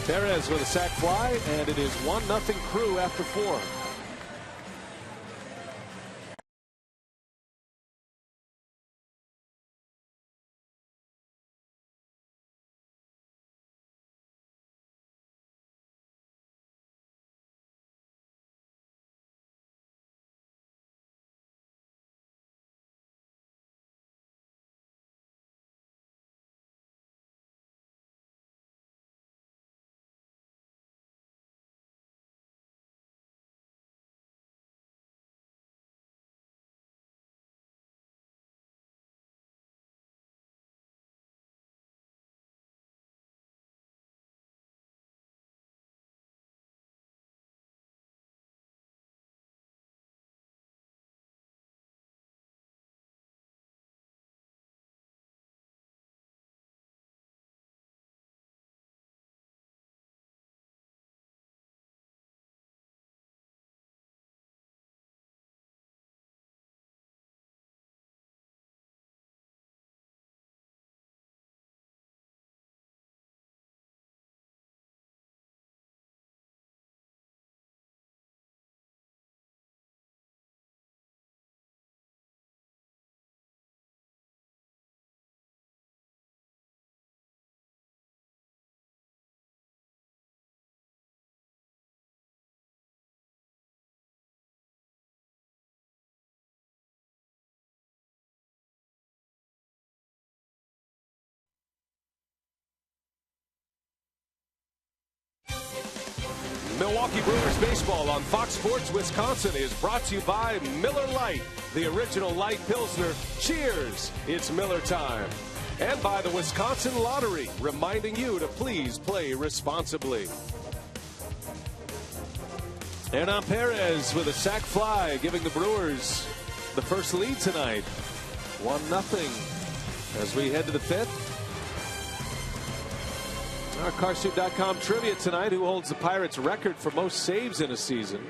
Perez with a sac fly, and it is 1-0 Crew after 4. Milwaukee Brewers baseball on Fox Sports Wisconsin is brought to you by Miller Lite, the original light Pilsner. Cheers, it's Miller time. And by the Wisconsin Lottery, reminding you to please play responsibly. Hernan Perez with a sac fly, giving the Brewers the first lead tonight. 1-0 as we head to the 5th. Our Carsoup.com trivia tonight: who holds the Pirates record for most saves in a season?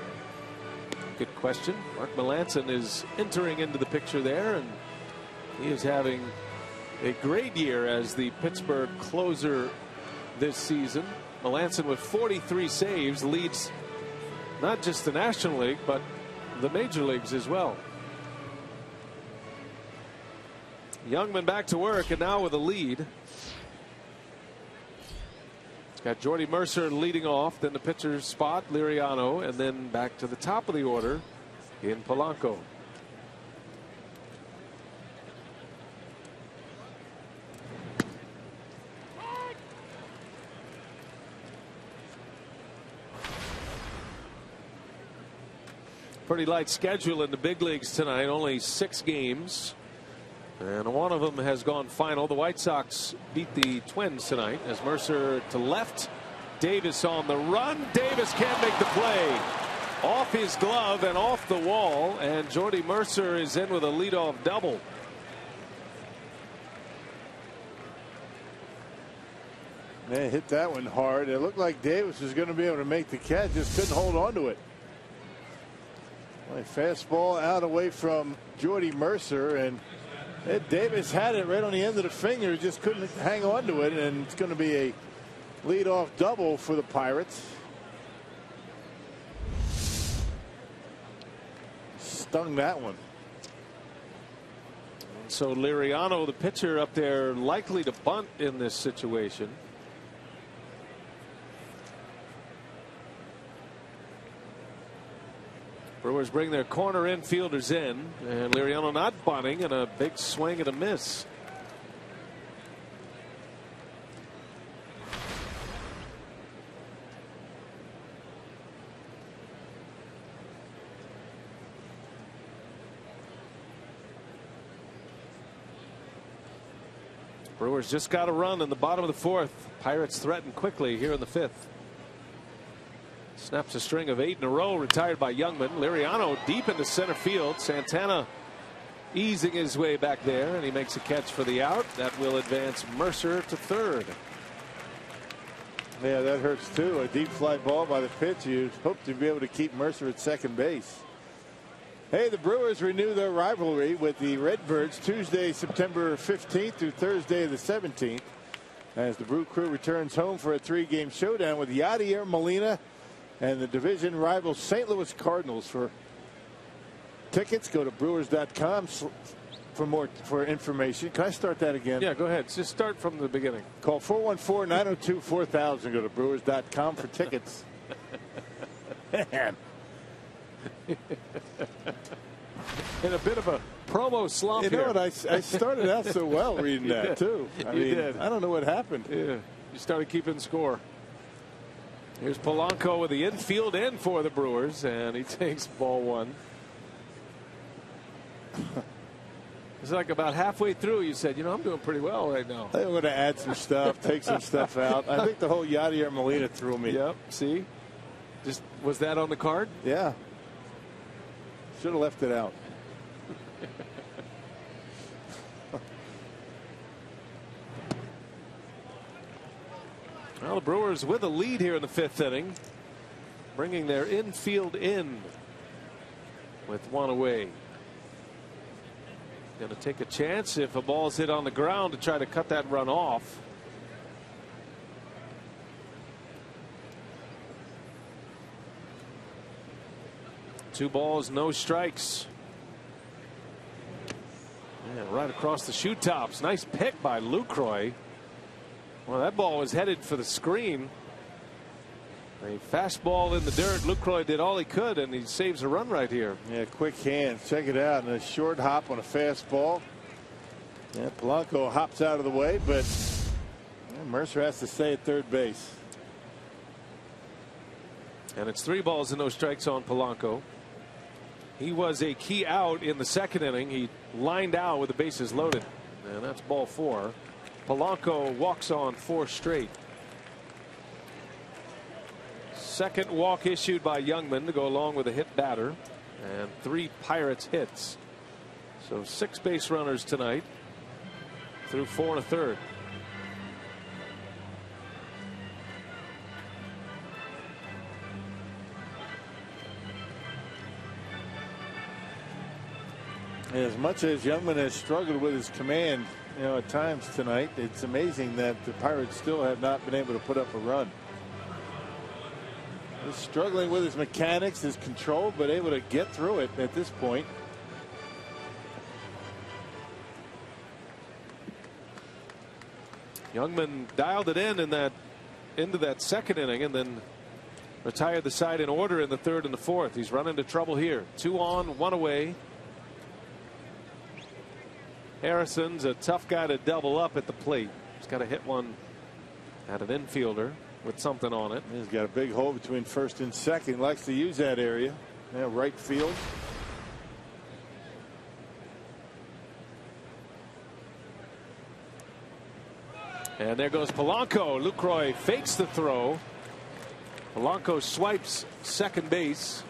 Good question. Mark Melancon is entering into the picture there, and he is having a great year as the Pittsburgh closer this season. Melancon with 43 saves leads not just the National League, but the major leagues as well. Youngman back to work, and now with a lead. It's got Jordy Mercer leading off, then the pitcher's spot, Liriano, and then back to the top of the order in Polanco. Pretty light schedule in the big leagues tonight, only 6 games. And one of them has gone final. The White Sox beat the Twins tonight as Mercer to left. Davis on the run. Davis can't make the play. Off his glove and off the wall. And Jordy Mercer is in with a leadoff double. Man, hit that one hard. It looked like Davis was going to be able to make the catch. Just couldn't hold on to it. A fastball out away from Jordy Mercer, and Ed Davis had it right on the end of the finger, just couldn't hang on to it, and it's going to be a leadoff double for the Pirates. Stung that one. So Liriano, the pitcher up there, likely to bunt in this situation. Brewers bring their corner infielders in, and Liriano not bunting, and a big swing and a miss. Brewers just got a run in the bottom of the 4th. Pirates threaten quickly here in the 5th. Snaps a string of 8 in a row, retired by Youngman. Liriano deep into center field. Santana easing his way back there, and he makes a catch for the out. That will advance Mercer to 3rd. Yeah, that hurts too. A deep fly ball by the pitch. You'd hope to be able to keep Mercer at second base. Hey, the Brewers renew their rivalry with the Redbirds Tuesday, September 15th through Thursday the 17th, as the Brew Crew returns home for a 3-game showdown with Yadier Molina and the division rival St. Louis Cardinals. For tickets, go to Brewers.com for information. Can I start that again? Yeah, go ahead. Just start from the beginning. Call 414-902-4000. Go to Brewers.com for tickets. Man. In a bit of a promo slump. You know what? I started out so well reading that too. I mean, did. I don't know what happened. Yeah, you started keeping score. Here's Polanco with the infield in for the Brewers, and he takes ball 1. It's like about halfway through you said, you know, I'm doing pretty well right now. I'm going to add some stuff, take some stuff out. I think the whole Yadier Molina threw me. Yep. See, just was that on the card? Yeah. Should have left it out. Well, the Brewers with a lead here in the 5th inning, bringing their infield in with 1 away. Going to take a chance if a ball's hit on the ground to try to cut that run off. Two balls, no strikes. Yeah, right across the shoe tops. Nice pick by Lucroy. Well, that ball was headed for the screen. A fastball in the dirt. Lucroy did all he could, and he saves a run right here. Yeah, quick hands. Check it out. And a short hop on a fastball. Yeah, Polanco hops out of the way, but Mercer has to stay at third base. And it's 3 balls and no strikes on Polanco. He was a key out in the 2nd inning. He lined out with the bases loaded. And that's ball 4. Polanco walks on 4 straight. 2nd walk issued by Youngman to go along with a hit batter. And 3 Pirates hits. So 6 base runners tonight through 4 1/3. As much as Youngman has struggled with his command, at times tonight, it's amazing that the Pirates still have not been able to put up a run. He's struggling with his mechanics, his control, but able to get through it at this point. Youngman dialed it into that 2nd inning and then retired the side in order in the 3rd and the 4th. He's run into trouble here. 2 on, 1 away. Harrison's a tough guy to double up at the plate. He's got to hit one at an infielder with something on it. He's got a big hole between 1st and 2nd. Likes to use that area. Right field. And there goes Polanco. Lucroy fakes the throw. Polanco swipes 2nd base.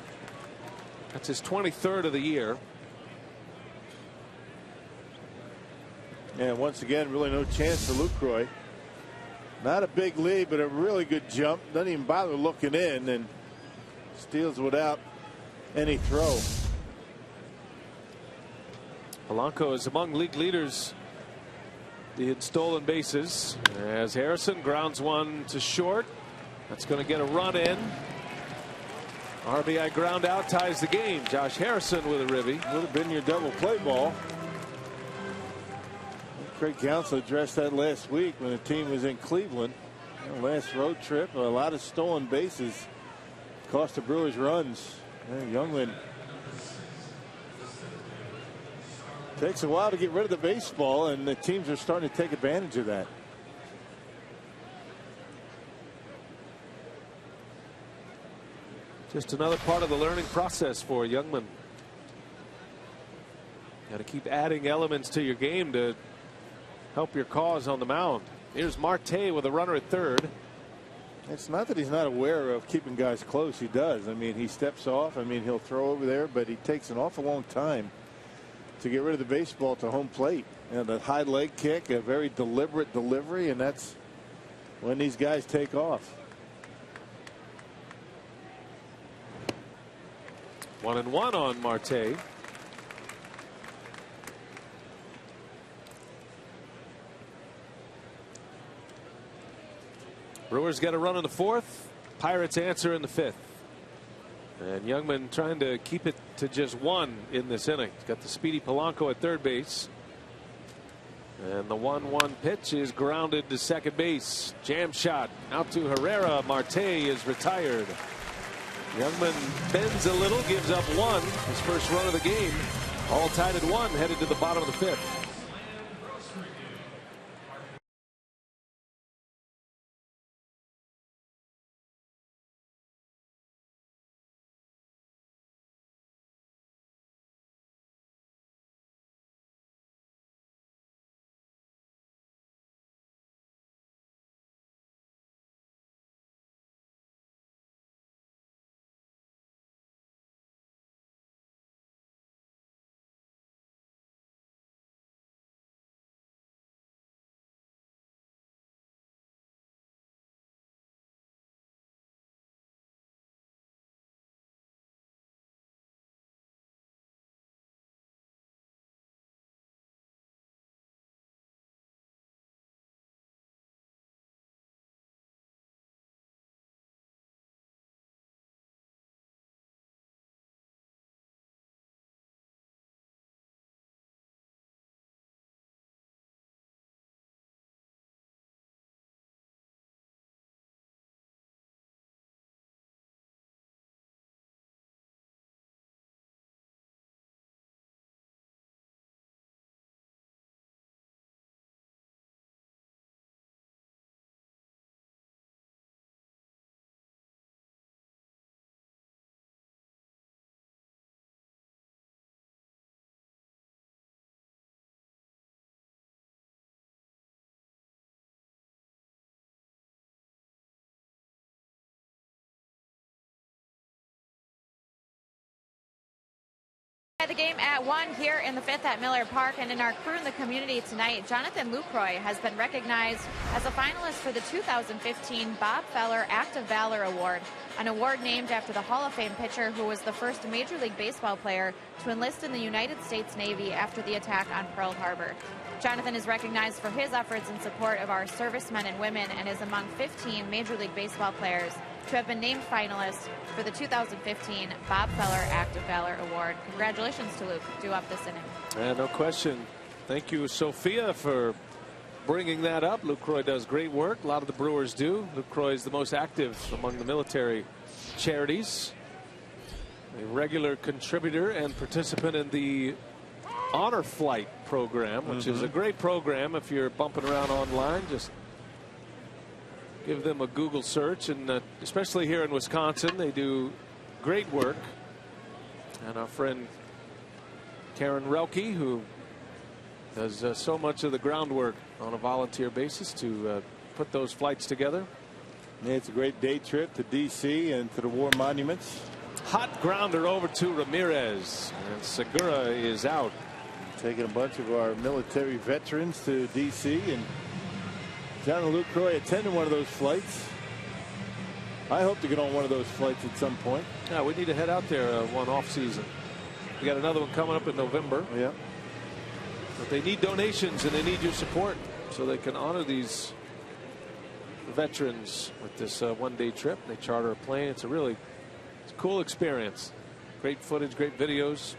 That's his 23rd of the year. And once again, really no chance for Lucroy. Not a big lead, but a really good jump. Doesn't even bother looking in and steals without any throw. Polanco is among league leaders in stolen bases as Harrison grounds one to short. That's going to get a run in. RBI ground out ties the game. Josh Harrison with a ribby. Would have been your double play ball. Craig Counsell addressed that last week when the team was in Cleveland. Last road trip, a lot of stolen bases cost the Brewers runs. Youngman takes a while to get rid of the baseball, and the teams are starting to take advantage of that. Just another part of the learning process for Youngman. Got to keep adding elements to your game to help your cause on the mound. Here's Marte with a runner at 3rd. It's not that he's not aware of keeping guys close. He does. I mean, he steps off. I mean, he'll throw over there, but he takes an awful long time to get rid of the baseball to home plate. And the high leg kick, a very deliberate delivery, and that's when these guys take off. 1-1 on Marte. Brewers get a run in the 4th. Pirates answer in the 5th. And Youngman trying to keep it to just 1 in this inning. He's got the speedy Polanco at 3rd base. And the 1-1 pitch is grounded to 2nd base. Jam shot out to Herrera. Marte is retired. Youngman bends a little, gives up 1. His first run of the game. All tied at 1, headed to the bottom of the 5th. The game at 1 here in the 5th at Miller Park, and in our Crew in the Community tonight, Jonathan Lucroy has been recognized as a finalist for the 2015 Bob Feller Act of Valor Award, an award named after the Hall of Fame pitcher who was the first Major League Baseball player to enlist in the United States Navy after the attack on Pearl Harbor. Jonathan is recognized for his efforts in support of our servicemen and women and is among 15 Major League Baseball players to have been named finalists for the 2015 Bob Feller Act of Valor Award. Congratulations to Luke, due up this inning. No question. Thank you, Sophia, for bringing that up. Lucroy does great work. A lot of the Brewers do. Lucroy is the most active among the military charities. A regular contributor and participant in the Honor Flight program, which is a great program. If you're bumping around online, just give them a Google search, and especially here in Wisconsin, they do great work. And our friend Karen Relke, who does so much of the groundwork on a volunteer basis to put those flights together. Yeah, it's a great day trip to D.C. and to the war monuments. Hot grounder over to Ramirez, and Segura is out. Taking a bunch of our military veterans to D.C. and John Lucroy attended one of those flights. I hope to get on one of those flights at some point. Yeah, we need to head out there one off season. We got another one coming up in November. Yeah. But they need donations and they need your support so they can honor these veterans with this one-day trip. They charter a plane. It's a cool experience. Great footage, great videos.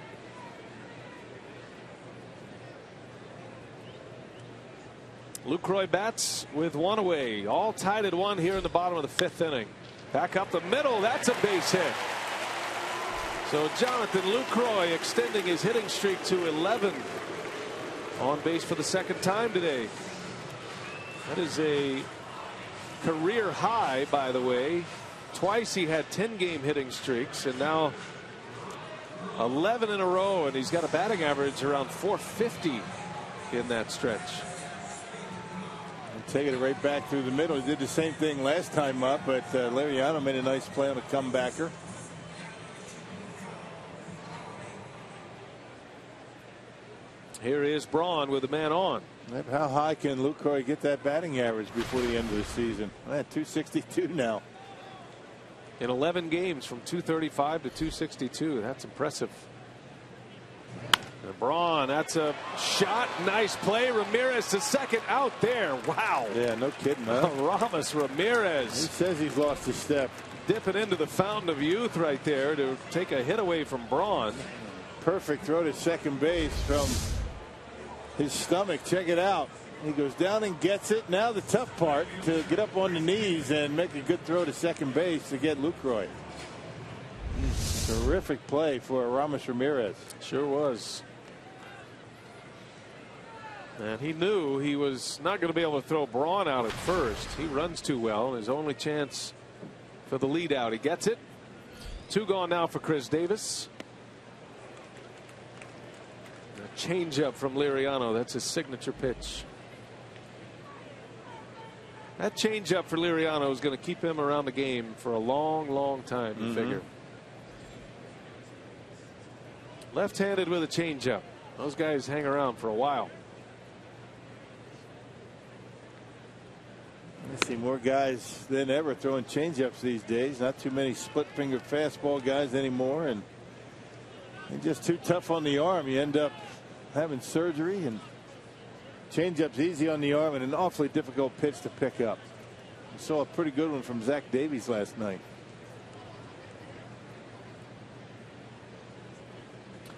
Lucroy bats with one away, all tied at 1 here in the bottom of the 5th inning. Back up the middle, that's a base hit. So Jonathan Lucroy extending his hitting streak to 11. On base for the 2nd time today. That is a career high, by the way. Twice he had 10-game hitting streaks, and now 11 in a row, and he's got a batting average around 450 in that stretch. Taking it right back through the middle. He did the same thing last time up, but Liriano made a nice play on a comebacker. Here is Braun with a man on. How high can Lucroy get that batting average before the end of the season? 262 now. In 11 games from 235 to 262. That's impressive. And Braun, that's a shot. Nice play. Ramirez to second out there. Wow. Yeah, no kidding, huh? Aramis Ramirez. He says he's lost his step. Dipping into the fountain of youth right there to take a hit away from Braun. Perfect throw to second base from his stomach. Check it out. He goes down and gets it. Now the tough part, to get up on the knees and make a good throw to second base to get Lucroy. Terrific play for Aramis Ramirez. Sure was. And he knew he was not going to be able to throw Braun out at first. He runs too well, and his only chance for the lead out. He gets it. 2 gone now for Chris Davis. A changeup from Liriano. That's his signature pitch. That changeup for Liriano is going to keep him around the game for a long, long time, you figure. Left-handed with a changeup. Those guys hang around for a while. I see more guys than ever throwing changeups these days. Not too many split-finger fastball guys anymore, and they're just too tough on the arm. You end up having surgery, and changeup's easy on the arm and an awfully difficult pitch to pick up. We saw a pretty good one from Zach Davies last night.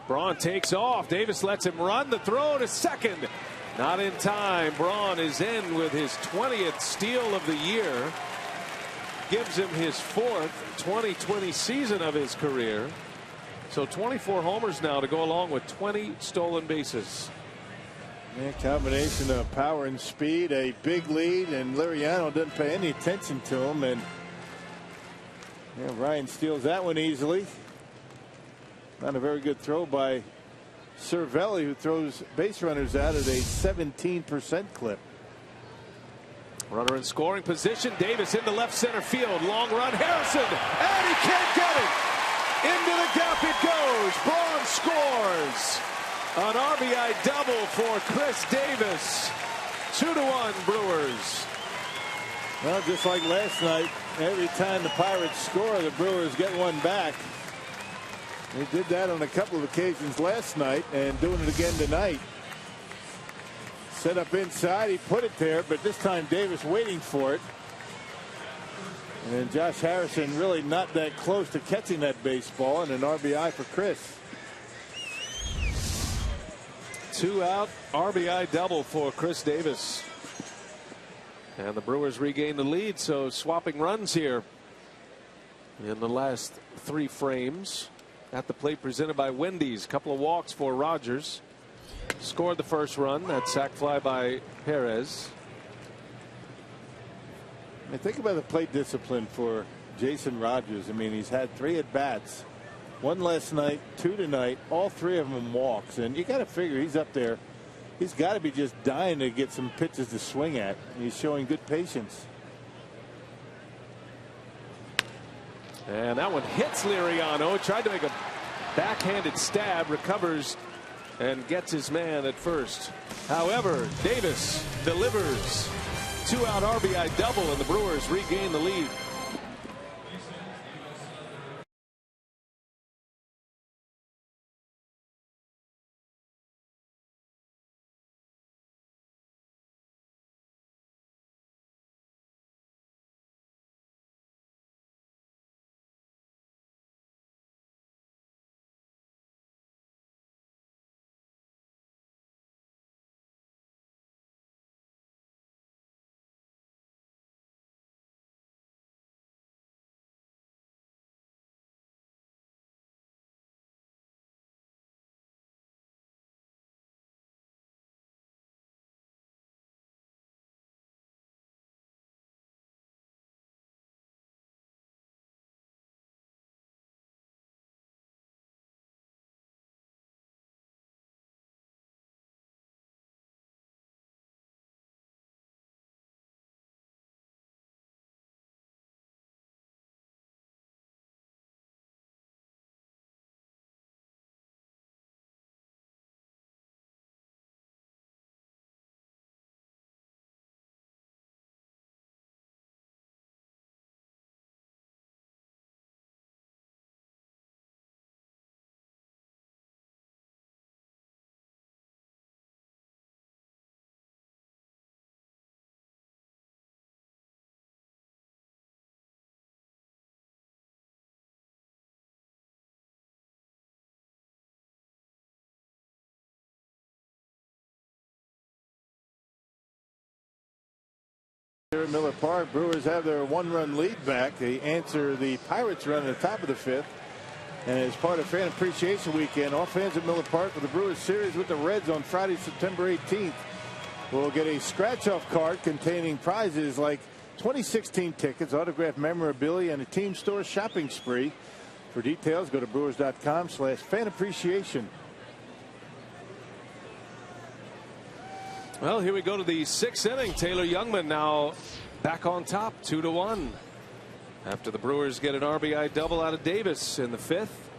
Braun takes off. Davis lets him run. The throw to second. Not in time. Braun is in with his 20th steal of the year. Gives him his 4th 2020 season of his career. So 24 homers now to go along with 20 stolen bases. Yeah, combination of power and speed, a big lead, and Liriano doesn't pay any attention to him. And yeah, Ryan steals that one easily. Not a very good throw by Cervelli, who throws base runners out at a 17% clip. Runner in scoring position. Davis into left center field. Long run. Harrison. And he can't get it. Into the gap it goes. Braun scores. An RBI double for Chris Davis. 2-1 Brewers. Well, just like last night, every time the Pirates score, the Brewers get one back. They did that on a couple of occasions last night and doing it again tonight. Set up inside, he put it there, but this time Davis waiting for it. And Josh Harrison really not that close to catching that baseball, and an RBI for Chris. 2-out RBI double for Chris Davis. And the Brewers regain the lead, so swapping runs here in the last 3 frames. At the plate presented by Wendy's. Couple of walks for Rogers. Scored the first run. That sac fly by Perez. I think about the plate discipline for Jason Rogers. I mean, he's had 3 at-bats. 1 last night, 2 tonight. All 3 of them walks. And you got to figure he's up there. He's got to be just dying to get some pitches to swing at. He's showing good patience. And that one hits Liriano. Tried to make a backhanded stab. Recovers and gets his man at first. However, Davis delivers. 2-out RBI double, and the Brewers regain the lead. Here at Miller Park, Brewers have their 1-run lead back. They answer the Pirates run at the top of the 5th. And as part of Fan Appreciation Weekend, all fans at Miller Park for the Brewers series with the Reds on Friday, September 18th will get a scratch-off card containing prizes like 2016 tickets, autographed memorabilia, and a team store shopping spree. For details, go to brewers.com/fanappreciation. Well, here we go to the 6th inning. Taylor Youngman now back on top, 2-1. After the Brewers get an RBI double out of Davis in the 5th.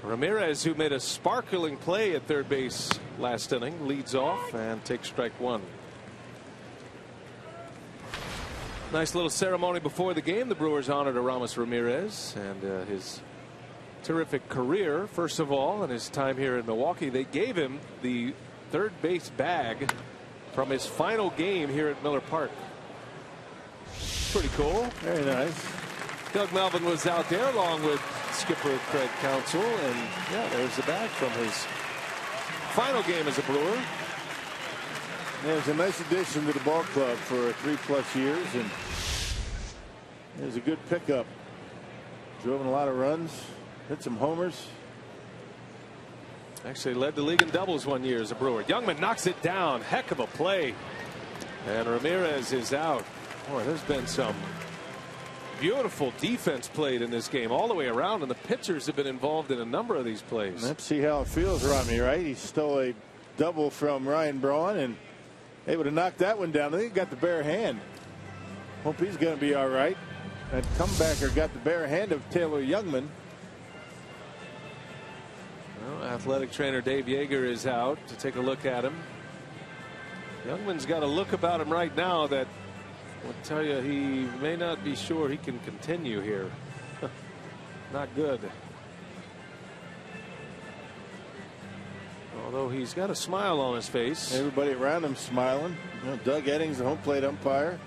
Ramirez, who made a sparkling play at third base last inning, leads off and takes strike 1. Nice little ceremony before the game. The Brewers honored Aramis Ramirez and his terrific career. First of all, in his time here in Milwaukee, they gave him the third base bag from his final game here at Miller Park. Pretty cool. Very nice. Doug Melvin was out there along with skipper Craig Counsell, and yeah, there's the bag from his final game as a Brewer. Yeah, it was a nice addition to the ball club for 3+ years, and it was a good pickup. Drove in a lot of runs, hit some homers. Actually led the league in doubles one year as a Brewer. Youngman knocks it down. Heck of a play. And Ramirez is out. Boy, there's been some beautiful defense played in this game all the way around, and the pitchers have been involved in a number of these plays. Let's see how it feels, Rami, right? He stole a double from Ryan Braun and able to knock that one down. I think he got the bare hand. Hope he's going to be all right. That comebacker got the bare hand of Taylor Youngman. Well, athletic trainer Dave Yeager is out to take a look at him. Youngman's got a look about him right now that will tell you he may not be sure he can continue here. Not good. Although he's got a smile on his face. Everybody around him smiling. You know, Doug Eddings, the home plate umpire.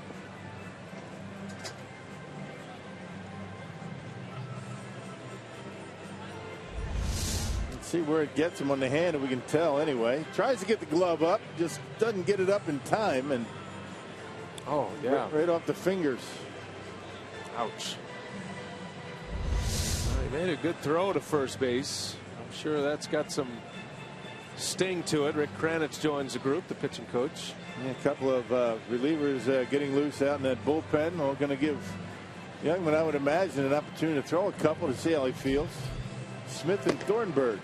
Let's see where it gets him on the hand, and we can tell anyway. Tries to get the glove up, just doesn't get it up in time, and oh yeah, right off the fingers. Ouch. Well, he made a good throw to first base. I'm sure that's got some sting to it. Rick Kranitz joins the group, the pitching coach. Yeah, a couple of relievers getting loose out in that bullpen. We're going to give Youngman, I would imagine, an opportunity to throw a couple to see how he feels. Smith and Thornburg.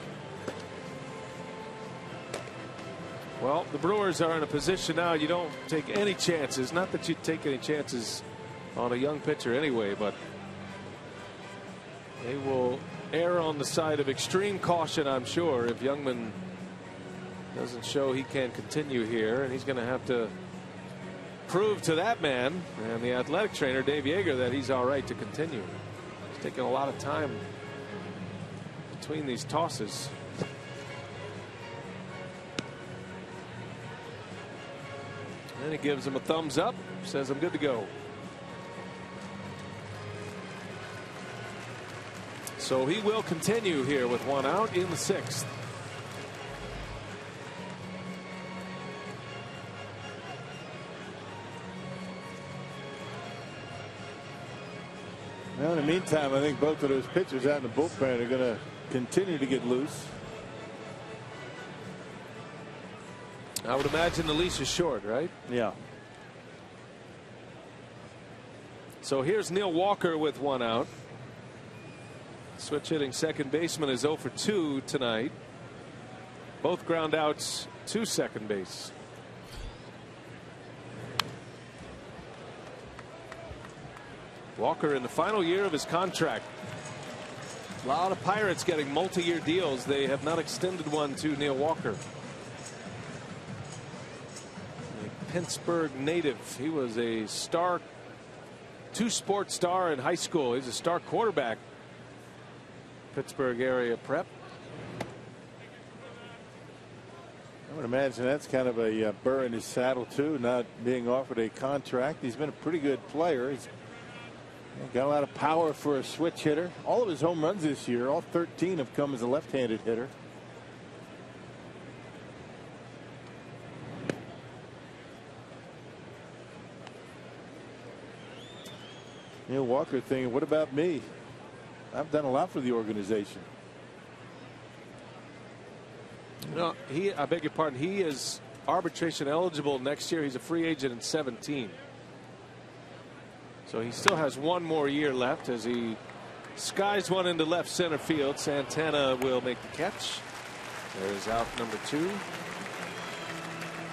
Well, the Brewers are in a position now you don't take any chances. Not that you take any chances on a young pitcher anyway, but they will err on the side of extreme caution, I'm sure, if Youngman doesn't show he can continue here, and he's going to have to prove to that man and the athletic trainer Dave Yeager that he's all right to continue. He's taking a lot of time between these tosses. And he gives him a thumbs up, says I'm good to go. So he will continue here with one out in the sixth. Well, in the meantime, I think both of those pitchers out in the bullpen are going to continue to get loose. I would imagine the leash is short, right? Yeah. So here's Neil Walker with one out. Switch hitting second baseman is 0 for 2 tonight. Both ground outs to second base. Walker in the final year of his contract. A lot of Pirates getting multi-year deals. They have not extended one to Neil Walker. A Pittsburgh native. He was a star, two-sport star in high school. He's a star quarterback. Pittsburgh area prep. I would imagine that's kind of a burr in his saddle too, not being offered a contract. He's been a pretty good player. He's got a lot of power for a switch hitter. All of his home runs this year, all 13 have come as a left-handed hitter. Neil Walker thinking, what about me? I've done a lot for the organization. No, I beg your pardon. He is arbitration eligible next year. He's a free agent in 17. So he still has one more year left as he skies one into left center field. Santana will make the catch. There's out number 2.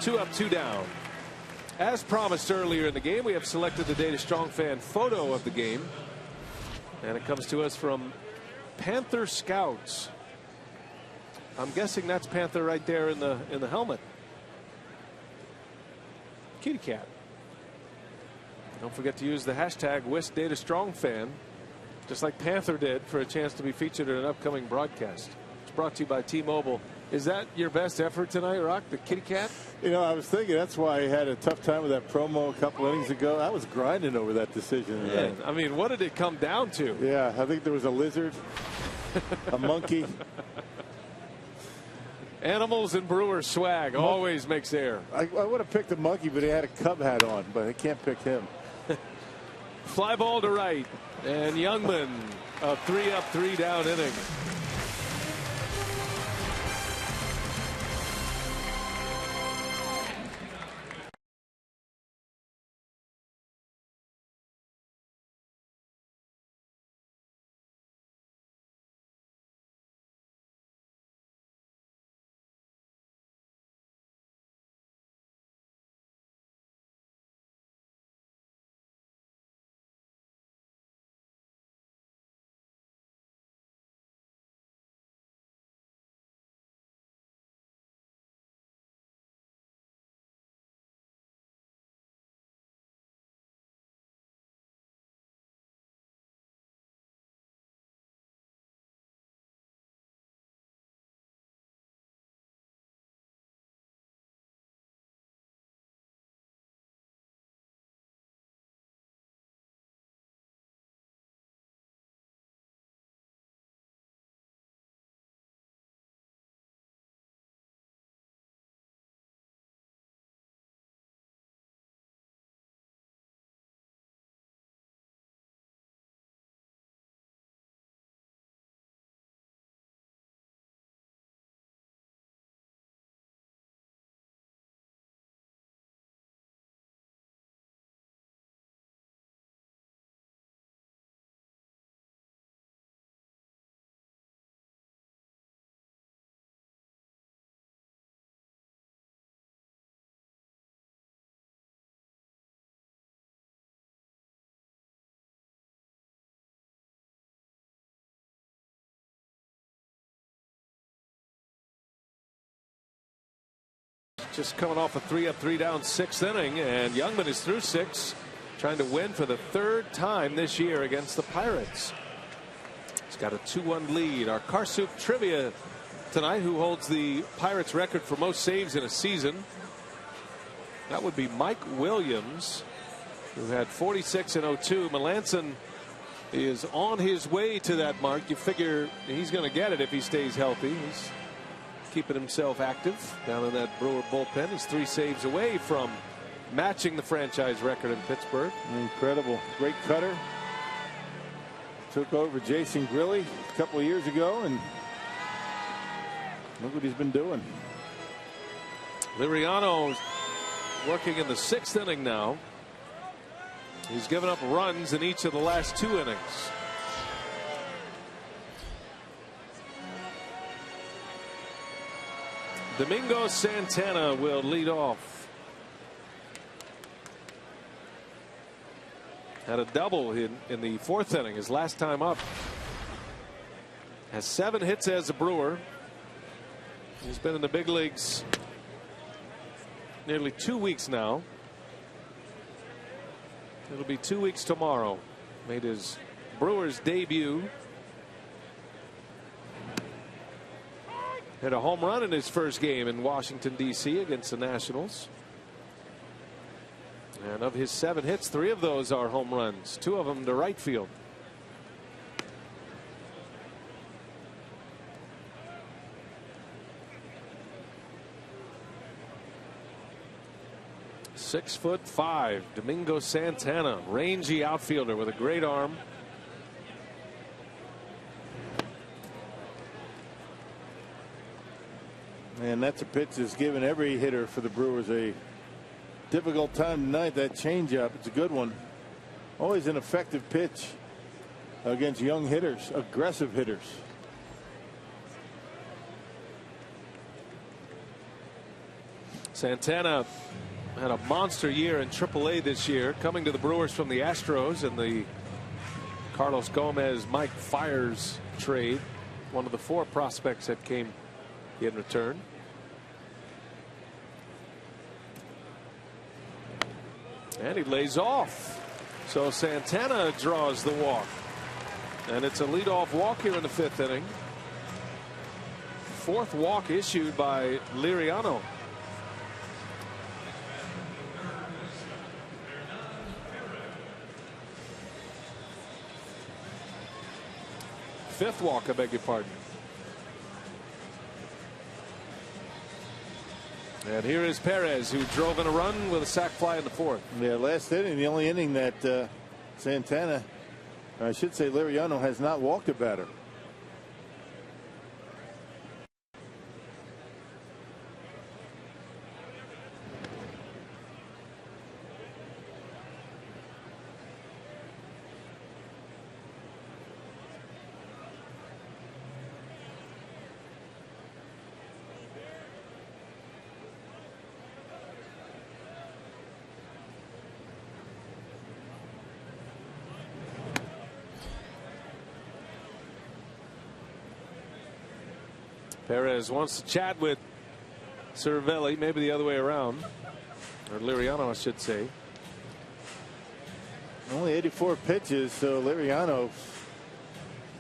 2 up, 2 down. As promised earlier in the game, we have selected the Data Strong fan photo of the game. And it comes to us from Panther Scouts. I'm guessing that's Panther right there in the helmet. Kitty cat. Don't forget to use the hashtag #WisDataStrongFan, just like Panther did, for a chance to be featured in an upcoming broadcast. It's brought to you by T-Mobile. Is that your best effort tonight, Rock? The kitty cat? You know, I was thinking that's why I had a tough time with that promo a couple innings ago. I was grinding over that decision. Yeah, I mean, what did it come down to? Yeah, I think there was a lizard, a monkey. Animals and Brewers swag always makes air. I would have picked a monkey, but he had a Cub hat on, but I can't pick him. Fly ball to right, and Youngman, a 3 up, 3 down inning. just coming off a 3 up, 3 down 6th inning, and Youngman is through 6, trying to win for the 3rd time this year against the Pirates. He's got a 2-1 lead. Our Car Soup trivia tonight: who holds the Pirates record for most saves in a season? That would be Mike Williams, who had 46 in 02. Melanson is on his way to that mark. You figure he's going to get it if he stays healthy. He's keeping himself active down in that Brewer bullpen. He's 3 saves away from matching the franchise record in Pittsburgh. Incredible. Great cutter. Took over Jason Grilli a couple of years ago, and look what he's been doing. Liriano's working in the 6th inning now. He's given up runs in each of the last 2 innings. Domingo Santana will lead off. Had a double in the 4th inning, his last time up. Has 7 hits as a Brewer. He's been in the big leagues nearly 2 weeks now. It'll be 2 weeks tomorrow. Made his Brewers debut. Hit a home run in his first game in Washington, D.C. against the Nationals. And of his 7 hits, 3 of those are home runs, 2 of them to right field. .6'5", Domingo Santana, rangy outfielder with a great arm. And that's a pitch that's given every hitter for the Brewers a difficult time tonight. That changeup, it's a good one. Always an effective pitch against young hitters, aggressive hitters. Santana had a monster year in AAA this year, coming to the Brewers from the Astros in the Carlos Gomez Mike Fiers trade, one of the 4 prospects that came in return. And he lays off, so Santana draws the walk, and it's a leadoff walk here in the 5th inning. 4th walk issued by Liriano. Fifth walk, I beg your pardon. And here is Perez, who drove in a run with a sac fly in the 4th. Yeah, last inning, the only inning that Santana, or I should say Liriano, has not walked a batter. Perez wants to chat with Cervelli, maybe the other way around, or Liriano, I should say. Only 84 pitches, so Liriano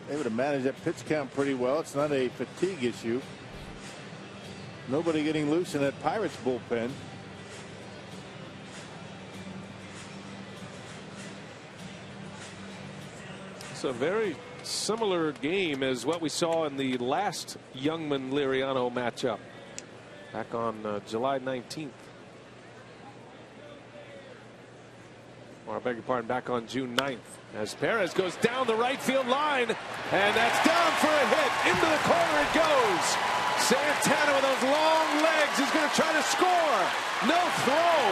able to manage that pitch count pretty well. It's not a fatigue issue. Nobody getting loose in that Pirates bullpen. It's a very similar game as what we saw in the last Youngman Liriano matchup back on July 19th. Or I beg your pardon, back on June 9th, as Perez goes down the right field line, and that's down for a hit. Into the corner it goes. Santana with those long legs is going to try to score. No throw.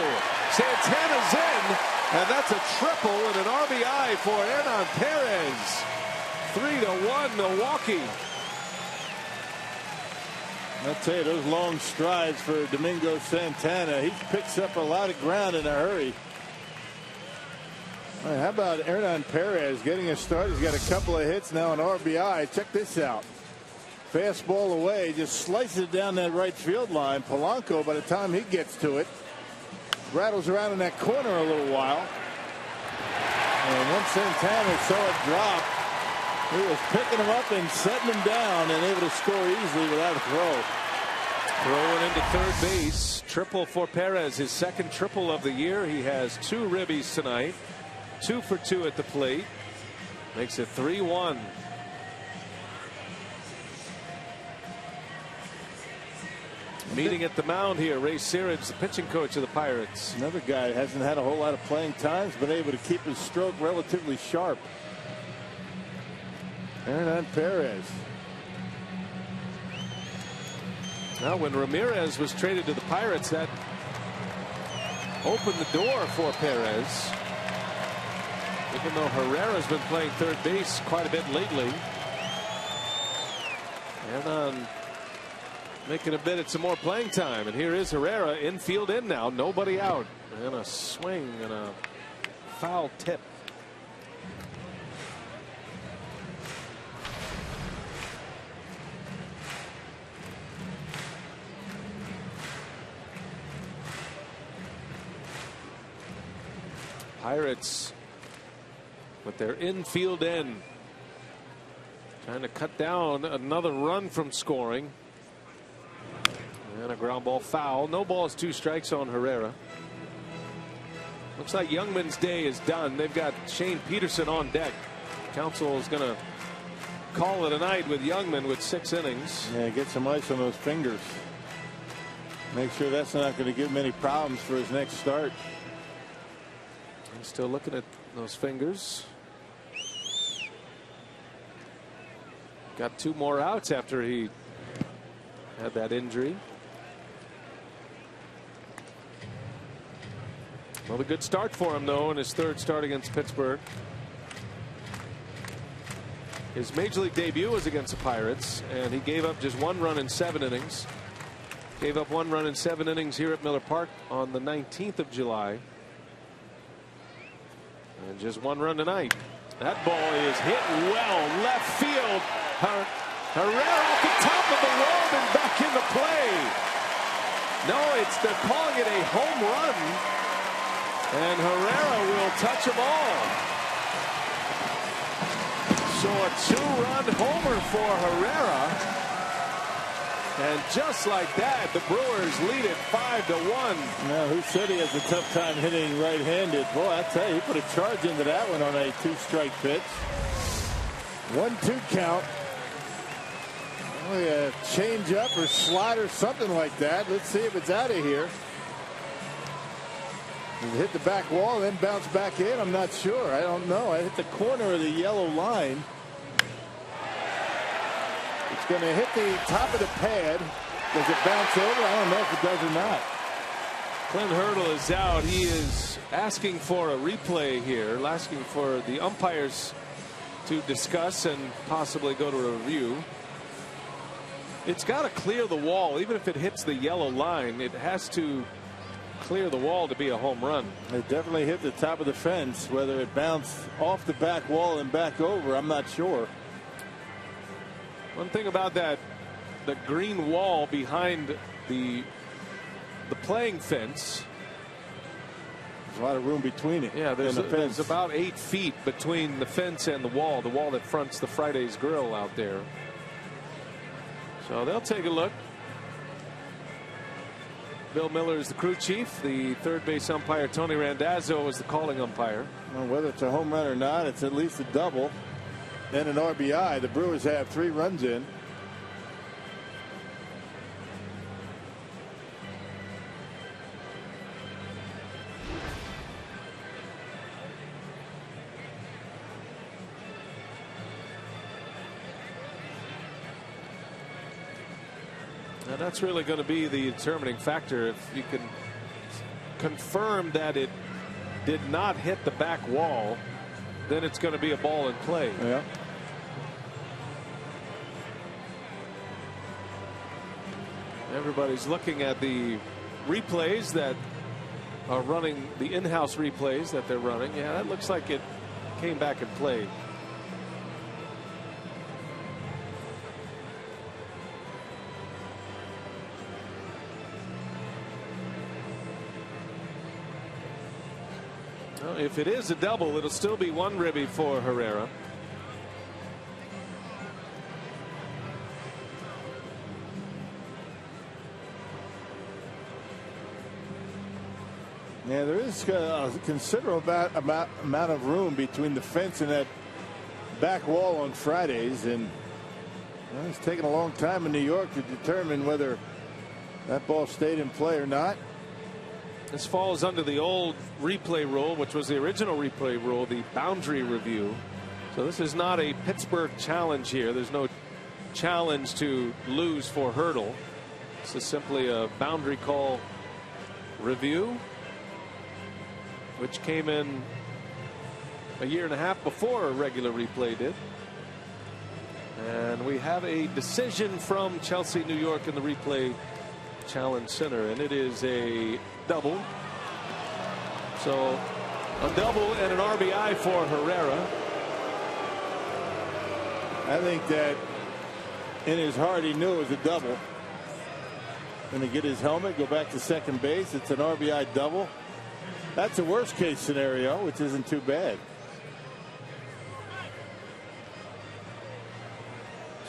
Santana's in, and that's a triple and an RBI for Hernan Perez. 3-1 Milwaukee. I'll tell you, those long strides for Domingo Santana. He picks up a lot of ground in a hurry. All right, how about Hernan Perez getting a start? He's got a couple of hits now, an RBI. Check this out. Fastball away, just slices it down that right field line. Polanco, by the time he gets to it, rattles around in that corner a little while. And once Santana saw it drop, he was picking him up and setting him down and able to score easily without a throw. Throwing into third base. Triple for Perez, his second triple of the year. He has 2 ribbies tonight. 2 for 2 at the plate. Makes it 3-1. Meeting at the mound here, Ray Searage, the pitching coach of the Pirates. Another guy hasn't had a whole lot of playing time, been able to keep his stroke relatively sharp. Hernan Perez. Now, when Ramirez was traded to the Pirates, that opened the door for Perez. Even though Herrera's been playing third base quite a bit lately. Hernan making a bid at some more playing time. And here is Herrera, infield in now, nobody out. And a swing and a foul tip. Pirates with their infield end trying to cut down another run from scoring. And a ground ball foul. No balls, 2 strikes on Herrera. Looks like Youngman's day is done. They've got Shane Peterson on deck. Council is going to call it a night with Youngman with 6 innings. Yeah, get some ice on those fingers. Make sure that's not going to give him any problems for his next start. He's still looking at those fingers. Got 2 more outs after he had that injury. Well, a good start for him, though, in his 3rd start against Pittsburgh. His major league debut was against the Pirates, and he gave up just 1 run in 7 innings. Gave up 1 run in 7 innings here at Miller Park on the 19th of July. And just 1 run tonight. That ball is hit well left field. Herrera off the top of the wall and back into play. No, they're calling it a home run. And Herrera will touch them all. So a 2-run homer for Herrera. And just like that, the Brewers lead it 5-1. Now, who said he has a tough time hitting right-handed? Boy, I tell you, he put a charge into that one on a 2-strike pitch. 1-2 count. Only a change up or slider, something like that. Let's see if it's out of here. He hit the back wall, then bounced back in. I'm not sure. I don't know. I hit the corner of the yellow line. It's going to hit the top of the pad. Does it bounce over? I don't know if it does or not. Clint Hurdle is out. He is asking for a replay here, asking for the umpires to discuss and possibly go to a review. It's got to clear the wall. Even if it hits the yellow line, it has to clear the wall to be a home run. It definitely hit the top of the fence. Whether it bounced off the back wall and back over, I'm not sure. One thing about that, the green wall behind the playing fence. There's a lot of room between it. Yeah, there's about 8 feet between the fence and the wall that fronts the Friday's Grill out there. So they'll take a look. Bill Miller is the crew chief. The third base umpire, Tony Randazzo, is the calling umpire. Well, whether it's a home run or not, it's at least a double and an RBI. The Brewers have 3 runs in. Now that's really going to be the determining factor. If you can confirm that it did not hit the back wall, then it's going to be a ball in play. Yeah. Everybody's looking at the replays that are running, the in-house replays that they're running. Yeah, that looks like it came back and played. if it is a double, it'll still be one ribby for Herrera. Yeah, there is a considerable amount of room between the fence and that back wall on Fridays, and well, it's taken a long time in New York to determine whether that ball stayed in play or not. This falls under the old replay rule, which was the original replay rule, the boundary review. So this is not a Pittsburgh challenge here. There's no challenge to lose for hurdle. This is simply a boundary call review, which came in a year and a half before a regular replay did. And we have a decision from Chelsea, New York in the replay challenge center, and it is a double. So a double and an RBI for Herrera. I think that in his heart he knew it was a double. Going to get his helmet, go back to second base. It's an RBI double. That's a worst case scenario, which isn't too bad.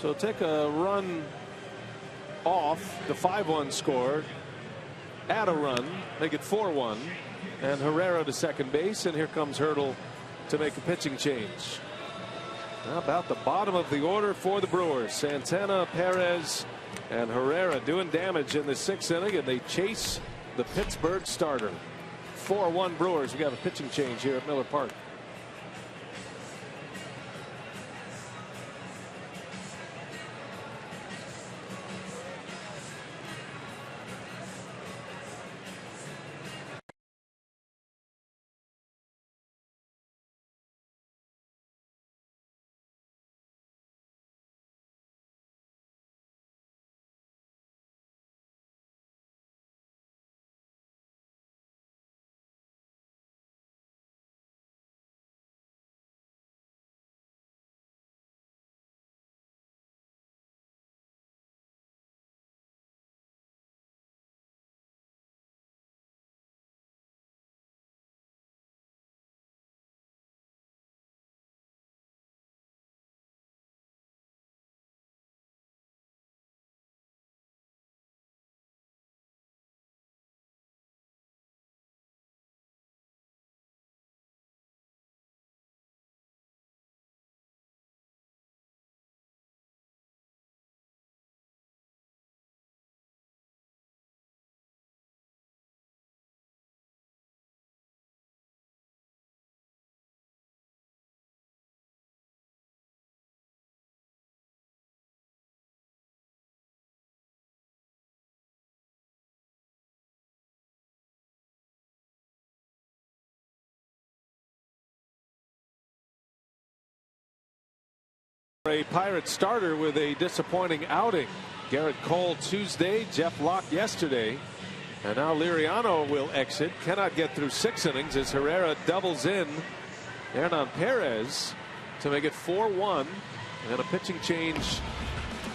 So take a run off the 5-1 score, add a run, make it 4-1, and Herrera to second base, and here comes Hurdle to make a pitching change. How about the bottom of the order for the Brewers? Santana, Perez, and Herrera doing damage in the 6th inning, and they chase the Pittsburgh starter. 4-1 Brewers. We got a pitching change here at Miller Park. A Pirates starter with a disappointing outing. Garrett Cole Tuesday, Jeff Locke yesterday, and now Liriano will exit. Cannot get through 6 innings as Herrera doubles in Hernan Perez to make it 4-1, and a pitching change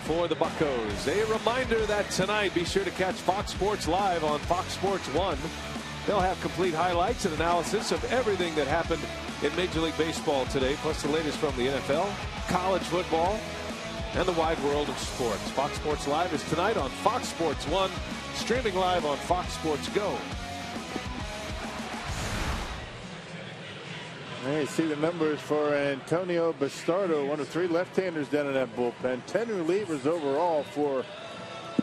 for the Buccos. A reminder that tonight, be sure to catch Fox Sports Live on Fox Sports 1. They'll have complete highlights and analysis of everything that happened in Major League Baseball today, plus the latest from the NFL, college football, and the wide world of sports. Fox Sports Live is tonight on Fox Sports 1, streaming live on Fox Sports Go. There you see the numbers for Antonio Bastardo, one of 3 left-handers down in that bullpen. 10 relievers overall for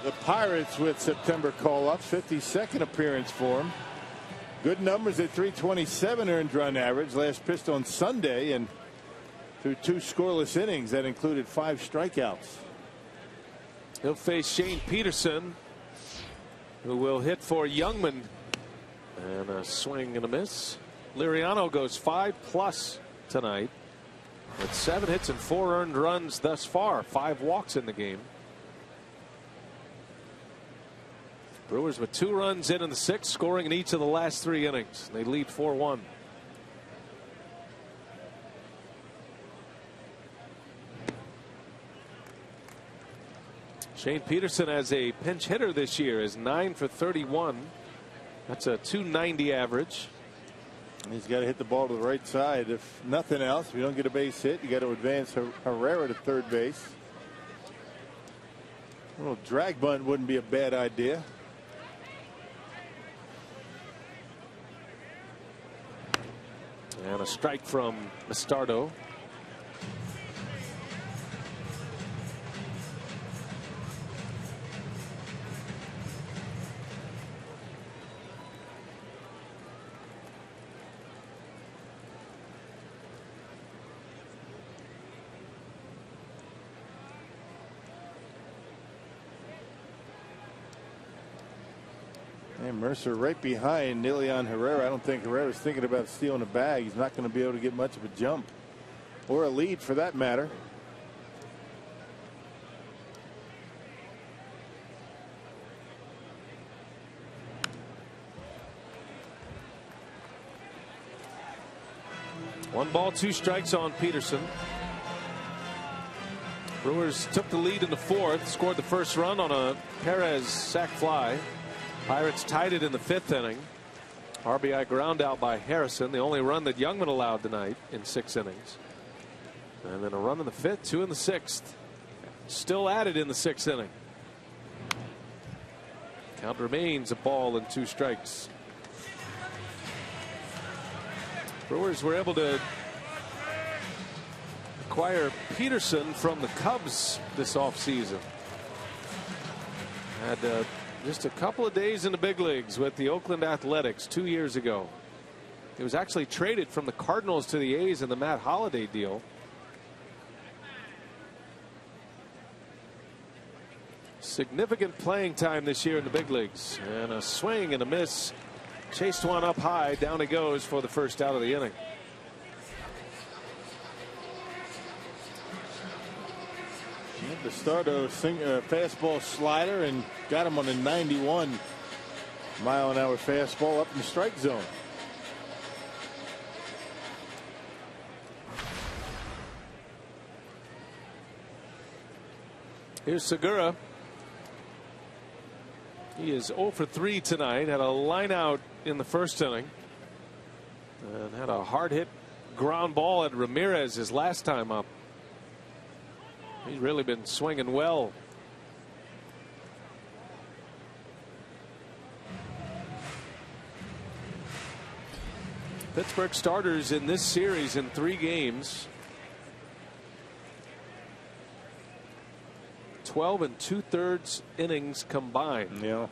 the Pirates with September call-ups. 52nd appearance for him. Good numbers at 327 earned run average. Last pitched on Sunday and through 2 scoreless innings that included 5 strikeouts. He'll face Shane Peterson, who will hit for Youngman, and a swing and a miss. Liriano goes 5+ tonight with 7 hits and 4 earned runs thus far. 5 walks in the game. Brewers with 2 runs in the 6th, scoring in each of the last 3 innings. They lead 4-1. Shane Peterson as a pinch hitter this year is 9 for 31. That's a .290 average. He's got to hit the ball to the right side. If nothing else, if you don't get a base hit, you got to advance Herrera to third base. A little drag bunt wouldn't be a bad idea. And a strike from Mastardo. And Mercer right behind Nilian Herrera. I don't think Herrera's thinking about stealing a bag. He's not going to be able to get much of a jump or a lead for that matter. One ball, 2 strikes on Peterson. Brewers took the lead in the 4th, scored the first run on a Perez sac fly. Pirates tied it in the 5th inning. RBI ground out by Harrison, the only run that Youngman allowed tonight in 6 innings. And then a run in the 5th, 2 in the 6th. Still added in the 6th inning. Count remains a ball and 2 strikes. Brewers were able to acquire Peterson from the Cubs this offseason. Had just a couple of days in the big leagues with the Oakland Athletics 2 years ago. He was actually traded from the Cardinals to the A's in the Matt Holliday deal. Significant playing time this year in the big leagues. And a swing and a miss. Chased one up high. Down he goes for the first out of the inning. The Stardo fastball slider and got him on a 91 mile-an-hour fastball up in the strike zone. Here's Segura. He is 0 for 3 tonight. Had a line out in the 1st inning and had a hard hit ground ball at Ramirez his last time up. He's really been swinging well. Pittsburgh starters in this series in 3 games. 12 2/3 innings combined. Yeah.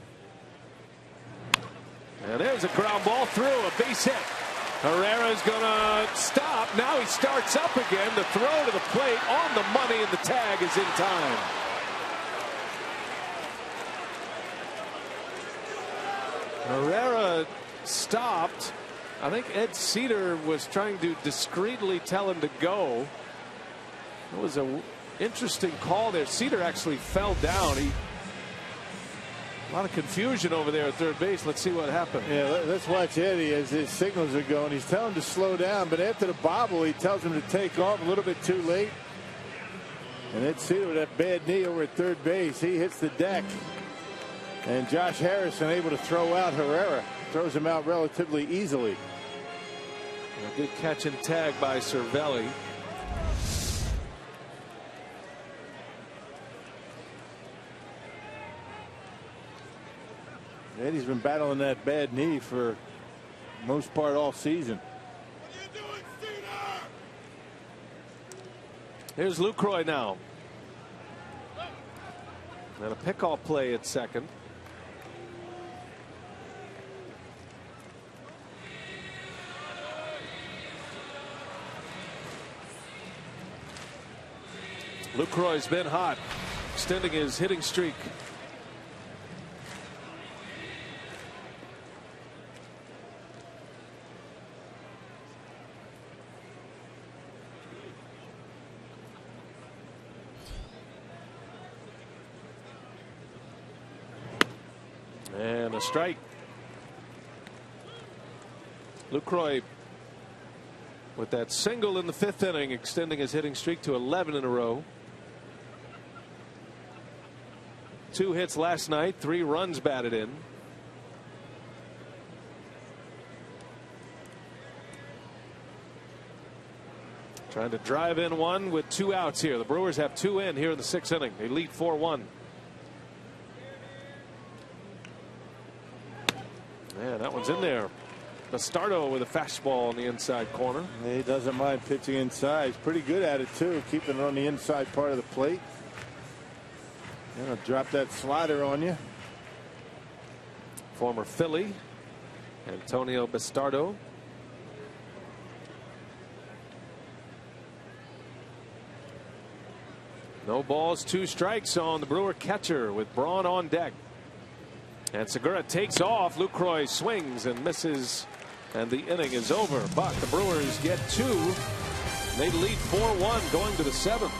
And there's a ground ball through, a base hit. Herrera's gonna stop. Now he starts up again. The throw to the plate on the money, and the tag is in time. Herrera stopped. I think Ed Cedar was trying to discreetly tell him to go. It was an interesting call there. Cedar actually fell down. A lot of confusion over there at third base. Let's see what happened. Yeah, let's watch Eddie as his signals are going. He's telling him to slow down, but after the bobble, he tells him to take off a little bit too late. And Ed Cedar with that bad knee over at third base. He hits the deck. And Josh Harrison able to throw out Herrera. Throws him out relatively easily. A good catch and tag by Cervelli. Eddie's been battling that bad knee for most part all season. Here's Lucroy now. And a pickoff play at second. Lucroy's been hot, extending his hitting streak. And a strike. Lucroy with that single in the 5th inning, extending his hitting streak to 11 in a row. 2 hits last night, 3 runs batted in. Trying to drive in one with 2 outs here. The Brewers have 2 in here in the 6th inning. They lead 4-1. Man, that one's in there. Bastardo with a fastball on the inside corner. He doesn't mind pitching inside. He's pretty good at it too, keeping it on the inside part of the plate. He'll drop that slider on you. Former Philly, Antonio Bastardo. No balls, 2 strikes on the Brewer catcher with Braun on deck. And Segura takes off. Lucroy swings and misses, and the inning is over. But the Brewers get 2. They lead 4-1 going to the 7th.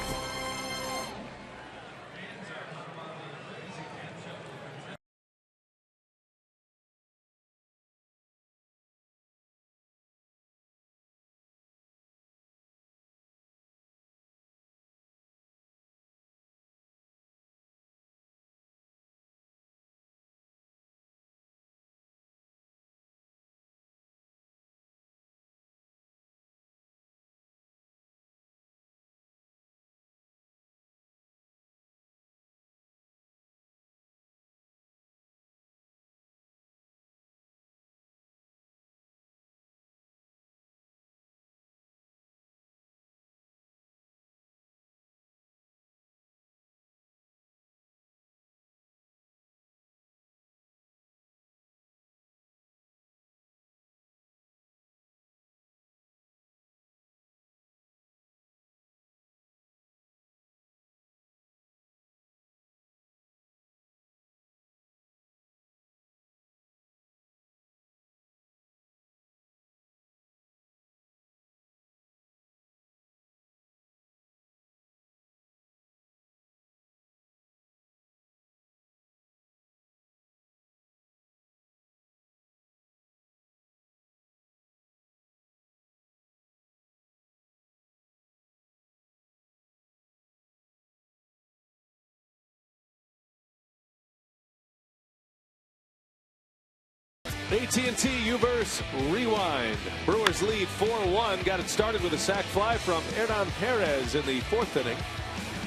AT&T Uverse Rewind. Brewers lead 4-1. Got it started with a sac fly from Hernan Perez in the 4th inning,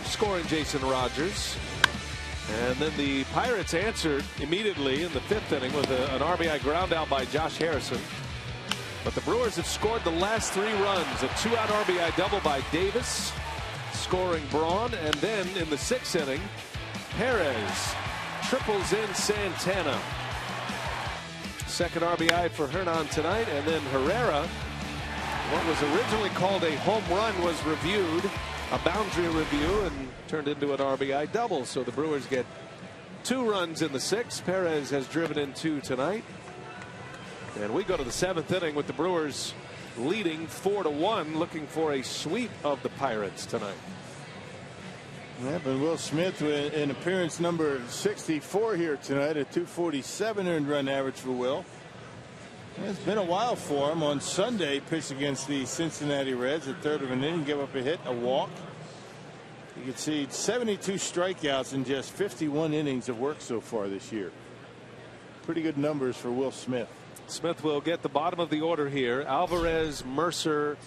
scoring Jason Rogers. And then the Pirates answered immediately in the 5th inning with an RBI ground out by Josh Harrison. But the Brewers have scored the last 3 runs. A 2-out RBI double by Davis, scoring Braun. And then in the 6th inning, Perez triples in Santana. Second RBI for Hernan tonight, and then Herrera. What was originally called a home run was reviewed, a boundary review, and turned into an RBI double. So the Brewers get 2 runs in the 6th. Perez has driven in 2 tonight. And we go to the 7th inning with the Brewers leading 4-1, looking for a sweep of the Pirates tonight. Yep, and Will Smith in appearance number 64 here tonight, a 247 earned run average for Will. It's been a while for him. On Sunday, pitched against the Cincinnati Reds, a 1/3 of an inning, gave up a hit, a walk. You can see 72 strikeouts in just 51 innings of work so far this year. Pretty good numbers for Will Smith. Smith will get the bottom of the order here. Alvarez, Mercer,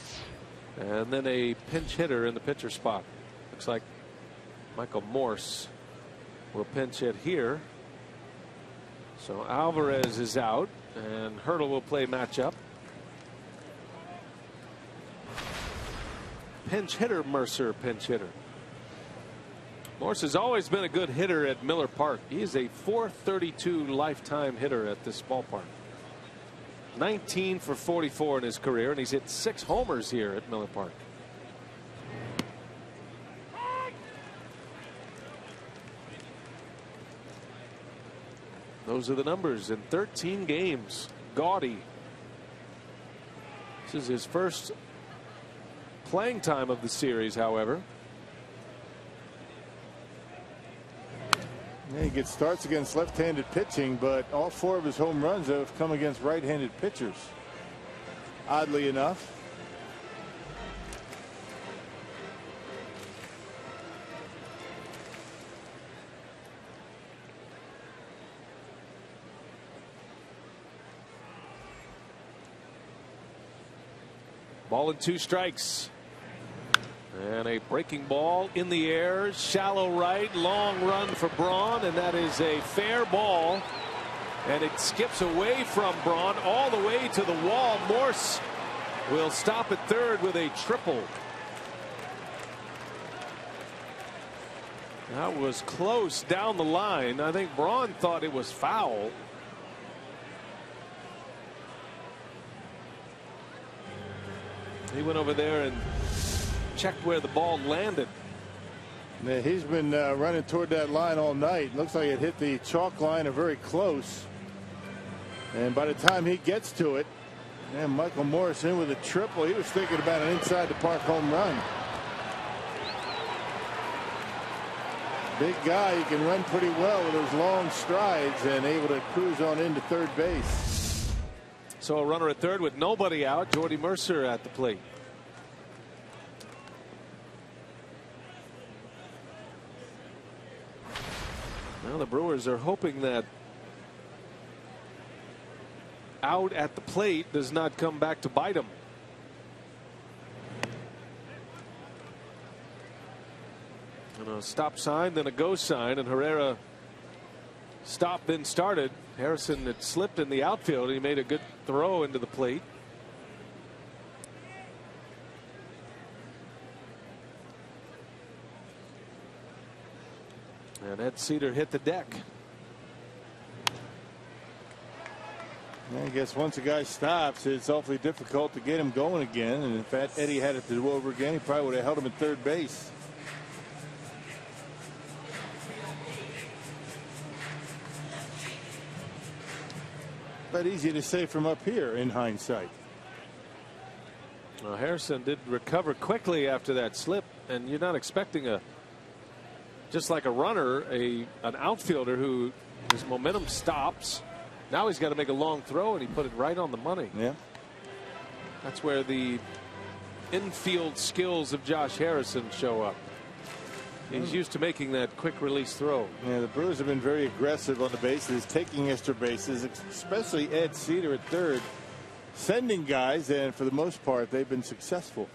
and then a pinch hitter in the pitcher spot. Looks like Michael Morse will pinch hit here. So Alvarez is out, and Hurdle will play matchup. Pinch hitter Mercer, pinch hitter. Morse has always been a good hitter at Miller Park. He is a .432 lifetime hitter at this ballpark. 19 for 44 in his career, and he's hit 6 homers here at Miller Park. Those are the numbers in 13 games. Gaudy. This is his first playing time of the series, however. Yeah, he gets starts against left-handed pitching, but all 4 of his home runs have come against right-handed pitchers, oddly enough. Ball and 2 strikes. And a breaking ball in the air, shallow right, long run for Braun, and that is a fair ball. And it skips away from Braun all the way to the wall. Morse will stop at third with a triple. That was close down the line. I think Braun thought it was foul. He went over there and checked where the ball landed. Yeah, he's been running toward that line all night. Looks like it hit the chalk line or very close. And by the time he gets to it, and Michael Morse in with a triple. He was thinking about an inside the park home run. Big guy, he can run pretty well with those long strides and able to cruise on into third base. So a runner at third with nobody out. Jordy Mercer at the plate. Well, the Brewers are hoping that out at the plate does not come back to bite them. And a stop sign, then a go sign, and Herrera stopped, then started. Harrison had slipped in the outfield. He made a good throw into the plate. And Ed Cedar hit the deck. I guess once a guy stops, it's awfully difficult to get him going again. And if Eddie had it to do over again, he probably would have held him at third base. But easy to say from up here in hindsight. Well, Harrison did recover quickly after that slip, and you're not expecting just like a runner, an outfielder who his momentum stops. Now he's got to make a long throw, and he put it right on the money. Yeah. That's where the infield skills of Josh Harrison show up. He's used to making that quick release throw. Yeah, the Brewers have been very aggressive on the bases, taking extra bases, especially Ed Cedar at third, sending guys, and for the most part, they've been successful.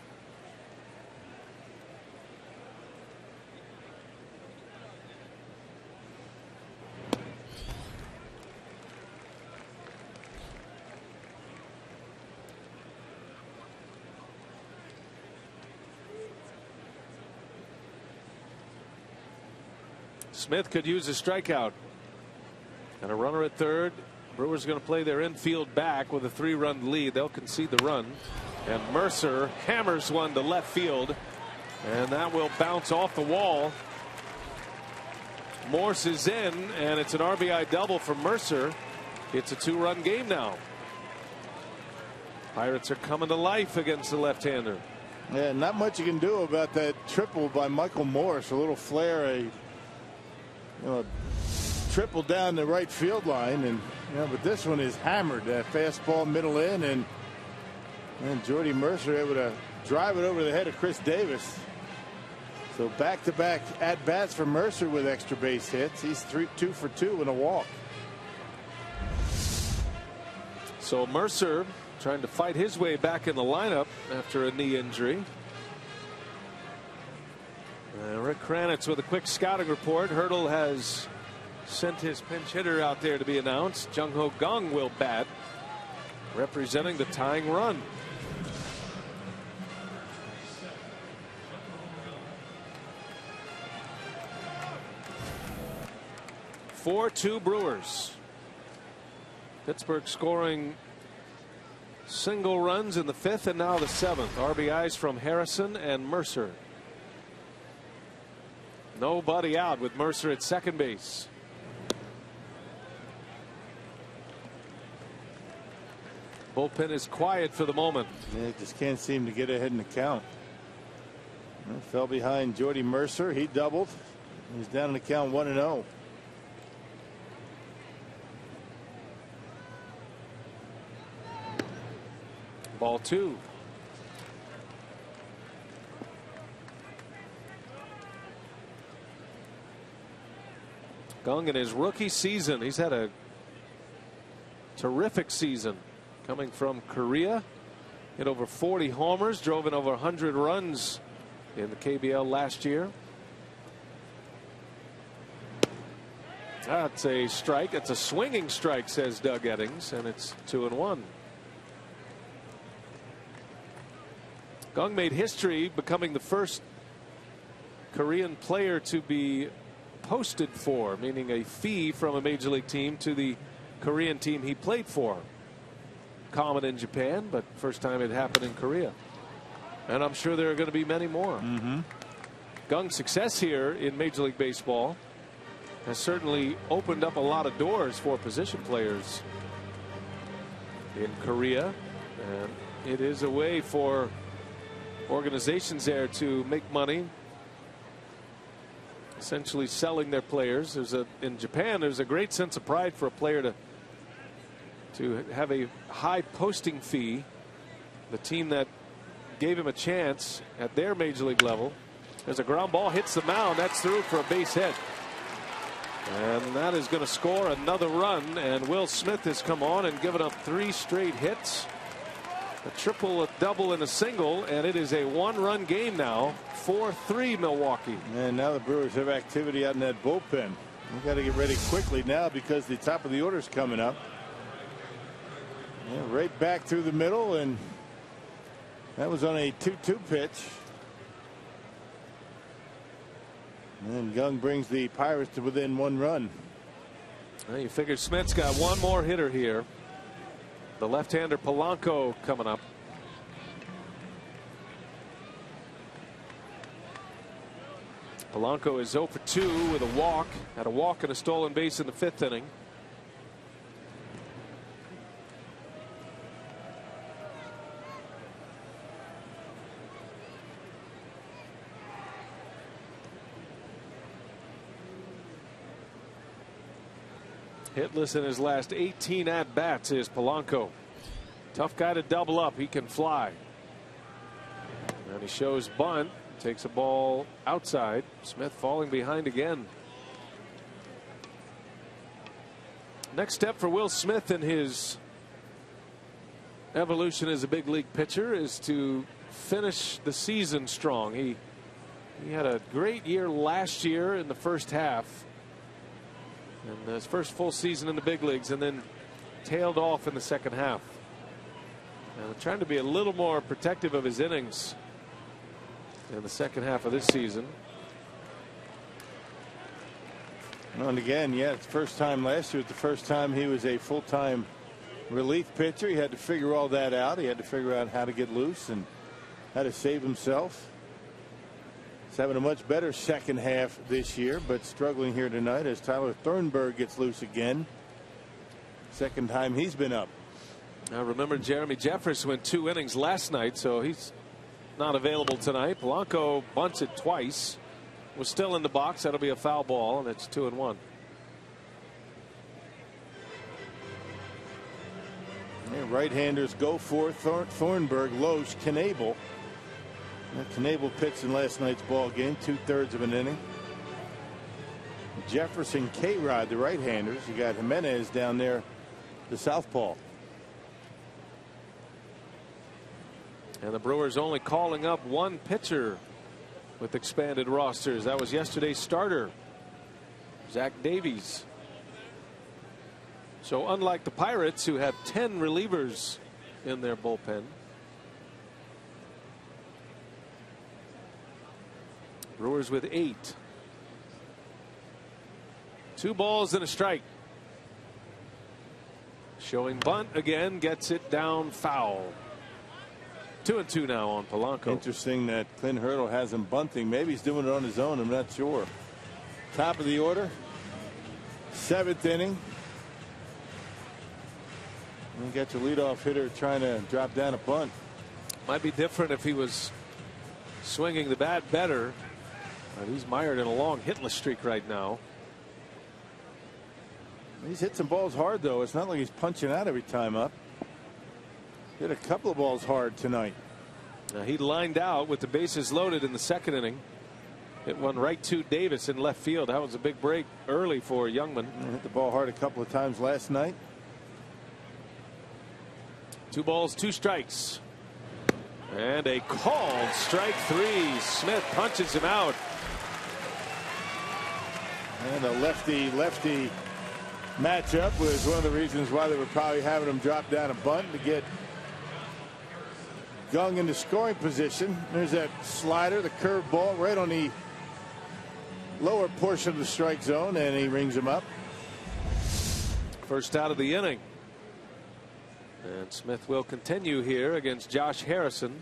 Smith could use a strikeout. And a runner at third. Brewers are going to play their infield back with a 3-run lead. They'll concede the run. And Mercer hammers one to left field. And that will bounce off the wall. Morse is in, and it's an RBI double for Mercer. It's a 2-run game now. Pirates are coming to life against the left-hander. Yeah, not much you can do about that triple by Michael Morse. A little flare, triple down the right field line, and but this one is hammered. That fastball middle in, and Jordy Mercer able to drive it over the head of Chris Davis. So back-to-back at bats for Mercer with extra base hits. He's 2 for 2 and a walk. So Mercer trying to fight his way back in the lineup after a knee injury. Rick Kranitz with a quick scouting report. Hurdle has sent his pinch hitter out there to be announced. Jung Ho Kang will bat, representing the tying run. (4-2) Brewers. Pittsburgh scoring single runs in the 5th and now the 7th. RBIs from Harrison and Mercer. Nobody out with Mercer at second base. Bullpen is quiet for the moment. Yeah, just can't seem to get ahead in the count. Fell behind Jordy Mercer. He doubled. He's down in the count 1-0. Ball 2. Kang in his rookie season, he's had a terrific season coming from Korea. Hit over 40 homers, drove in over 100 runs in the KBL last year. That's a strike. It's a swinging strike, says Doug Eddings, and it's 2-1. Gong made history becoming the first Korean player to be posted for, meaning a fee from a major league team to the Korean team he played for. Common in Japan, but first time it happened in Korea. And I'm sure there are going to be many more. Gung's success here in Major League Baseball has certainly opened up a lot of doors for position players in Korea. And it is a way for organizations there to make money, essentially selling their players. In Japan, there's a great sense of pride for a player to have a high posting fee. The team that gave him a chance at their major league level. There's a ground ball, hits the mound. That's through for a base hit. And that is going to score another run. And Will Smith has come on and given up 3 straight hits. A triple, a double, and a single, and it is a 1-run game now. 4-3 Milwaukee. And now the Brewers have activity out in that bullpen. We've got to get ready quickly now because the top of the order is coming up. Yeah, right back through the middle, and that was on a 2-2 pitch. And Young brings the Pirates to within 1 run. Well, you figure Smith's got one more hitter here. The left-hander Polanco coming up. Polanco is 0 for 2 with a walk. Had a walk and a stolen base in the 5th inning. Hitless in his last 18 at-bats is Polanco. Tough guy to double up. He can fly. And he shows bunt. Takes a ball outside. Smith falling behind again. Next step for Will Smith in his evolution as a big league pitcher is to finish the season strong. He had a great year last year in the first half. And his first full season in the big leagues, and then tailed off in the second half. And trying to be a little more protective of his innings in the second half of this season. And again, yeah, it's the first time last year. It's the first time he was a full-time relief pitcher. He had to figure all that out. He had to figure out how to get loose and how to save himself. He's having a much better second half this year, but struggling here tonight as Tyler Thornburg gets loose again. Second time he's been up. Now remember, Jeremy Jeffress went 2 innings last night, so he's not available tonight. Polanco bunts it twice. Was still in the box. That'll be a foul ball, and it's 2-1. Yeah, right-handers go for Thornburg, Loesch, Knebel. Knebel pitched in last night's ball game, 2/3 of an inning. Jefferson, K-Rod, the right-handers. You got Jimenez down there, the southpaw. And the Brewers only calling up 1 pitcher with expanded rosters. That was yesterday's starter, Zach Davies. So unlike the Pirates, who have 10 relievers in their bullpen, Brewers with 8. 2 balls and a strike. Showing bunt again, gets it down foul. 2-2 now on Polanco. Interesting that Clint Hurdle has him bunting. Maybe he's doing it on his own. I'm not sure. Top of the order. 7th inning. You got your leadoff hitter trying to drop down a bunt. Might be different if he was swinging the bat better. He's mired in a long hitless streak right now. He's hit some balls hard, though. It's not like he's punching out every time up. Hit a couple of balls hard tonight. Now he lined out with the bases loaded in the 2nd inning. Hit one right to Davis in left field. That was a big break early for Youngman. Hit the ball hard a couple of times last night. 2 balls, 2 strikes. And a called strike 3. Smith punches him out. And a lefty matchup was one of the reasons why they were probably having him drop down a bunt to get Gung into scoring position. There's that slider, the curve ball right on the lower portion of the strike zone, and he rings him up. First out of the inning. And Smith will continue here against Josh Harrison.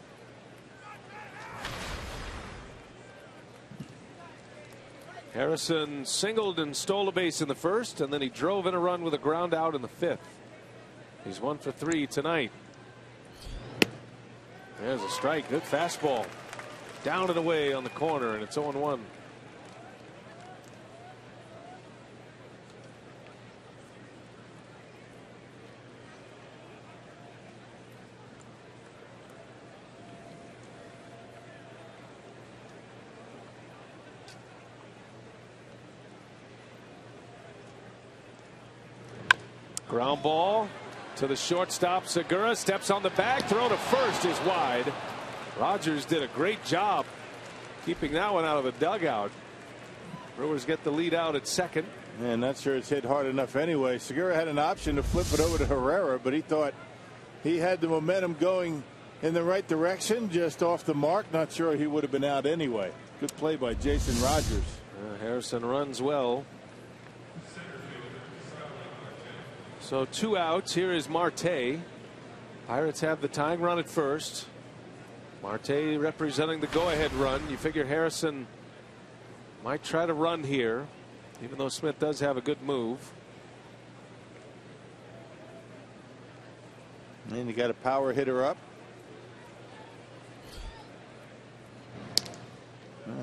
Harrison singled and stole a base in the first, and then he drove in a run with a ground out in the 5th. He's 1 for 3 tonight. There's a strike. Good fastball. Down and away on the corner, and it's 0-1. Ground ball to the shortstop. Segura steps on the bag. Throw to first is wide. Rogers did a great job keeping that one out of the dugout. Brewers get the lead out at second. And not sure it's hit hard enough anyway. Segura had an option to flip it over to Herrera, but he thought he had the momentum going in the right direction, just off the mark. Not sure he would have been out anyway. Good play by Jason Rogers. Harrison runs well. So 2 outs. Here is Marte. Pirates have the tying run at first. Marte representing the go-ahead run. You figure Harrison might try to run here, even though Smith does have a good move. And you got a power hitter up.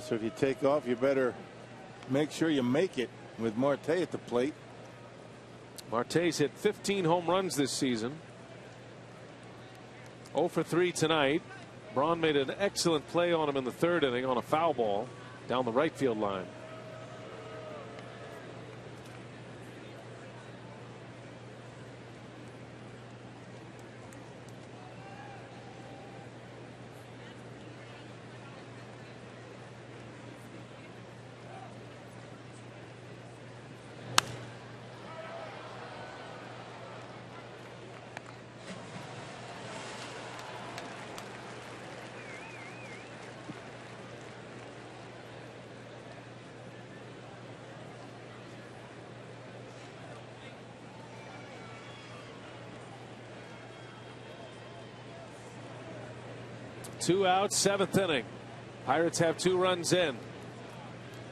So if you take off, you better make sure you make it with Marte at the plate. Marte's hit 15 home runs this season. 0 for 3 tonight. Braun made an excellent play on him in the 3rd inning on a foul ball down the right field line. Two outs, 7th inning. Pirates have 2 runs in.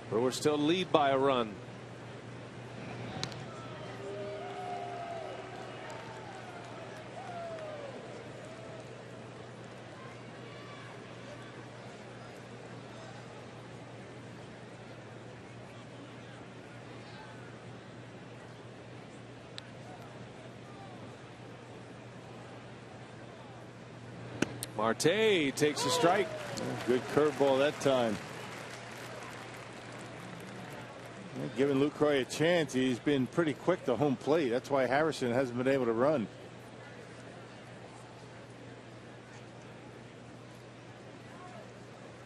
Brewers still lead by a run. Marte takes a strike. Good curveball that time. Giving Lucroy a chance. He's been pretty quick to home plate. That's why Harrison hasn't been able to run.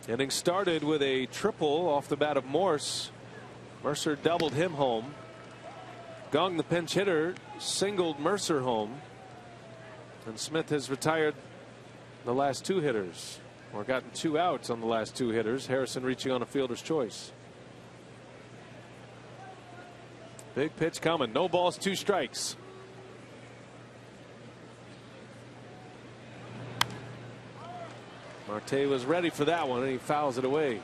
Inning started with a triple off the bat of Morse. Mercer doubled him home. Gung, the pinch hitter, singled Mercer home. And Smith has retired the last 2 hitters, or gotten 2 outs on the last 2 hitters. Harrison reaching on a fielder's choice. Big pitch coming. No balls, 2 strikes. Marte was ready for that one, and he fouls it away.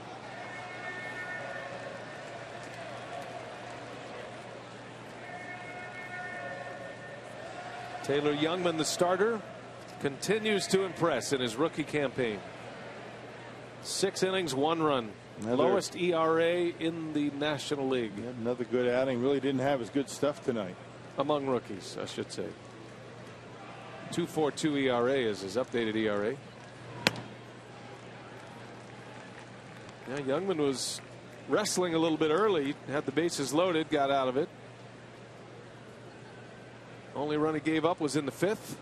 Taylor Youngman, the starter, continues to impress in his rookie campaign. 6 innings, 1 run. Lowest ERA in the National League. Yeah, another good outing. Really didn't have his good stuff tonight. Among rookies, I should say. 2.42 ERA is his updated ERA. Yeah, Youngman was wrestling a little bit early. Had the bases loaded, got out of it. Only run he gave up was in the 5th.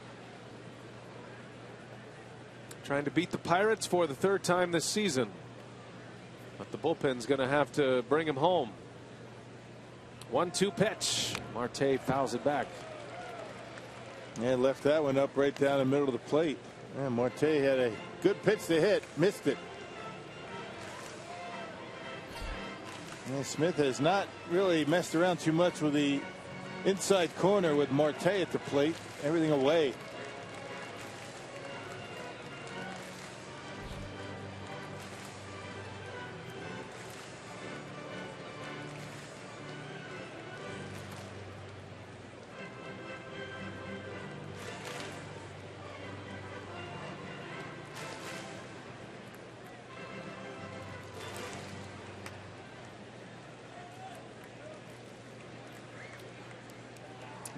trying to beat the Pirates for the 3rd time this season. But the bullpen's going to have to bring him home. 1-2 pitch. Marte fouls it back. And left that one up right down the middle of the plate. And Marte had a good pitch to hit. Missed it. And Smith has not really messed around too much with the inside corner with Marte at the plate. Everything away.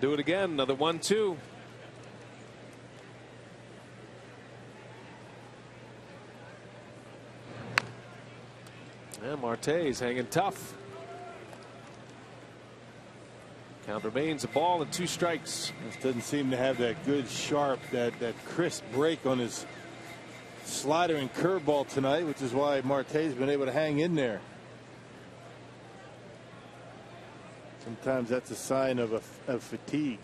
Do it again. Another 1-2. And Marte's hanging tough. Count remains a ball and 2 strikes. This doesn't seem to have that good sharp, that crisp break on his slider and curveball tonight, which is why Marte's been able to hang in there. Sometimes that's a sign of fatigue.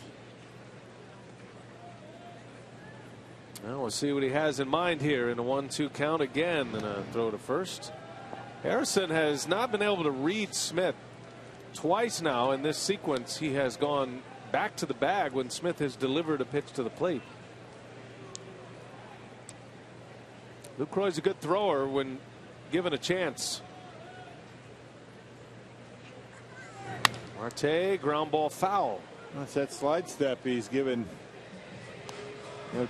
Well, we'll see what he has in mind here in a 1-2 count again, and a throw to first. Harrison has not been able to read Smith. Twice now in this sequence he has gone back to the bag when Smith has delivered a pitch to the plate. Lucroy's a good thrower when given a chance. Marte, ground ball foul. That's that slide step he's given.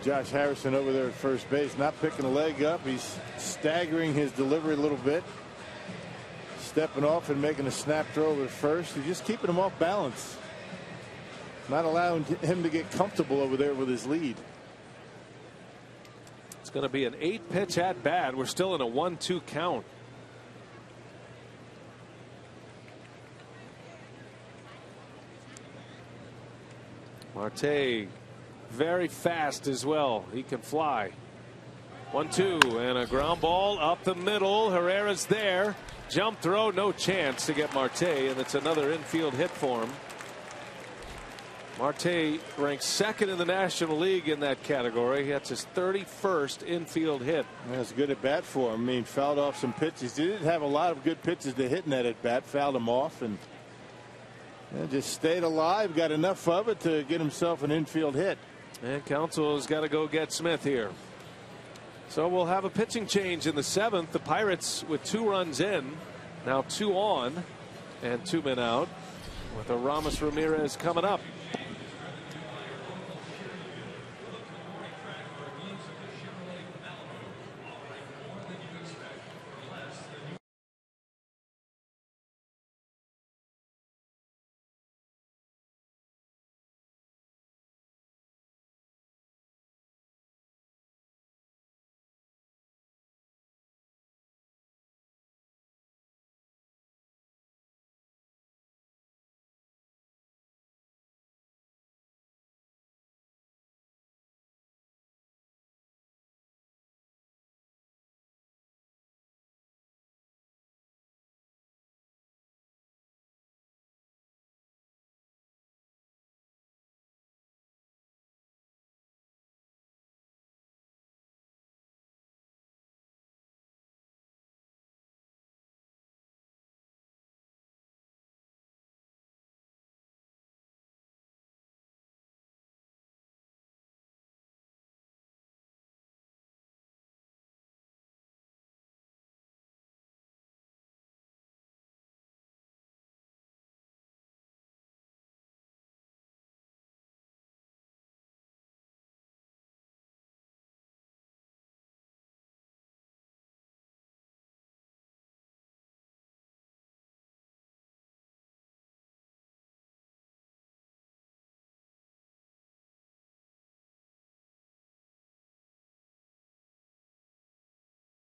Josh Harrison over there at first base, not picking a leg up. He's staggering his delivery a little bit. Stepping off and making a snap throw over at first. He's just keeping him off balance. Not allowing him to get comfortable over there with his lead. It's going to be an 8-pitch at bat. We're still in a 1-2 count. Marte very fast as well. He can fly. 1-2 and a ground ball up the middle. Herrera's there. Jump throw, no chance to get Marte, and it's another infield hit for him. Marte ranks 2nd in the National League in that category. That's his 31st infield hit. That's a good at bat for him. I mean, fouled off some pitches. He didn't have a lot of good pitches to hit in that at bat. Fouled him off and just stayed alive. Got enough of it to get himself an infield hit. And Counsell's got to go get Smith here. So we'll have a pitching change in the 7th. The Pirates with 2 runs in, now 2 on and 2 men out, with Aramis Ramirez coming up.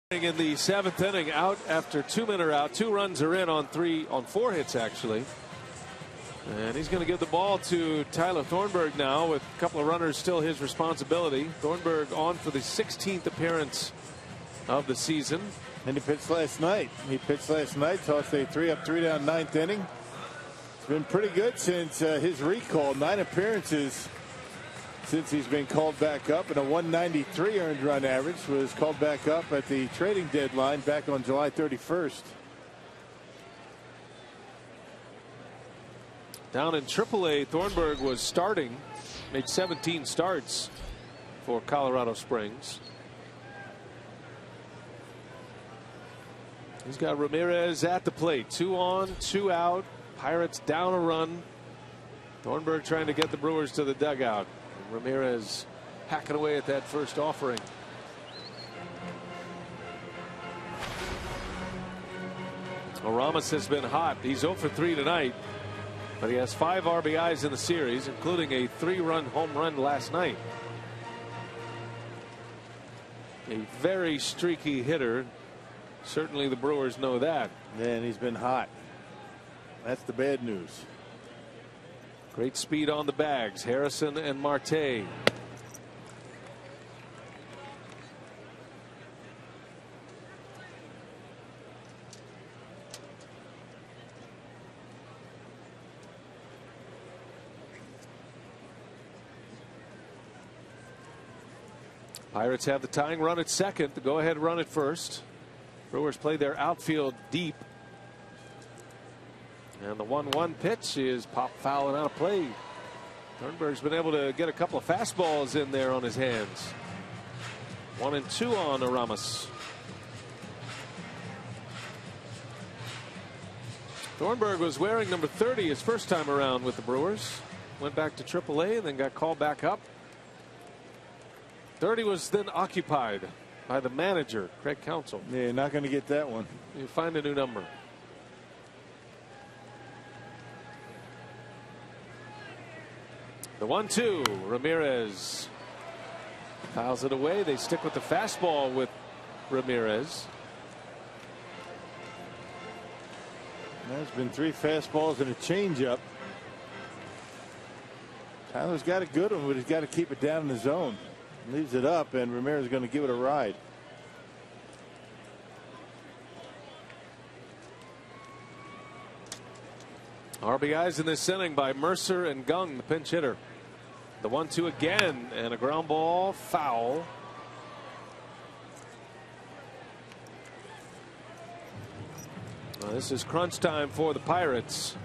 In the 7th inning, out after 2 men are out. 2 runs are in on 4 hits actually. And he's going to give the ball to Tyler Thornburg now with a couple of runners still his responsibility. Thornburg on for the 16th appearance of the season. And he pitched last night. Tossed a 3-up, 3-down, 9th inning. It's been pretty good since his recall. 9 appearances since he's been called back up, and a 193 earned run average. Was called back up at the trading deadline back on July 31st. Down in AAA, Thornburg was starting, made 17 starts for Colorado Springs. He's got Ramirez at the plate. 2 on, 2 out. Pirates down a run. Thornburg trying to get the Brewers to the dugout. And Ramirez hacking away at that first offering. Aramis has been hot. He's 0 for 3 tonight. But he has 5 RBIs in the series, including a 3-run home run last night. A very streaky hitter. Certainly the Brewers know that. And he's been hot. That's the bad news. Great speed on the bags. Harrison and Marte. Pirates have the tying run at second. The go-ahead run at first. Brewers play their outfield deep. And the 1-1 pitch is pop foul and out of play. Thornburg's been able to get a couple of fastballs in there on his hands. 1-2 on Aramis. Thornburg was wearing number 30 his first time around with the Brewers. Went back to AAA and then got called back up. 30 was then occupied by the manager, Craig Counsell. Yeah, not going to get that one. You find a new number. The 1-2, Ramirez fouls it away. They stick with the fastball with Ramirez. There's been 3 fastballs and a changeup. Tyler's got a good one, but he's got to keep it down in the zone. Leaves it up, and Ramirez is going to give it a ride. RBIs in this inning by Mercer and Gung, the pinch hitter. The 1-2 again, and a ground ball foul. Well, this is crunch time for the Pirates.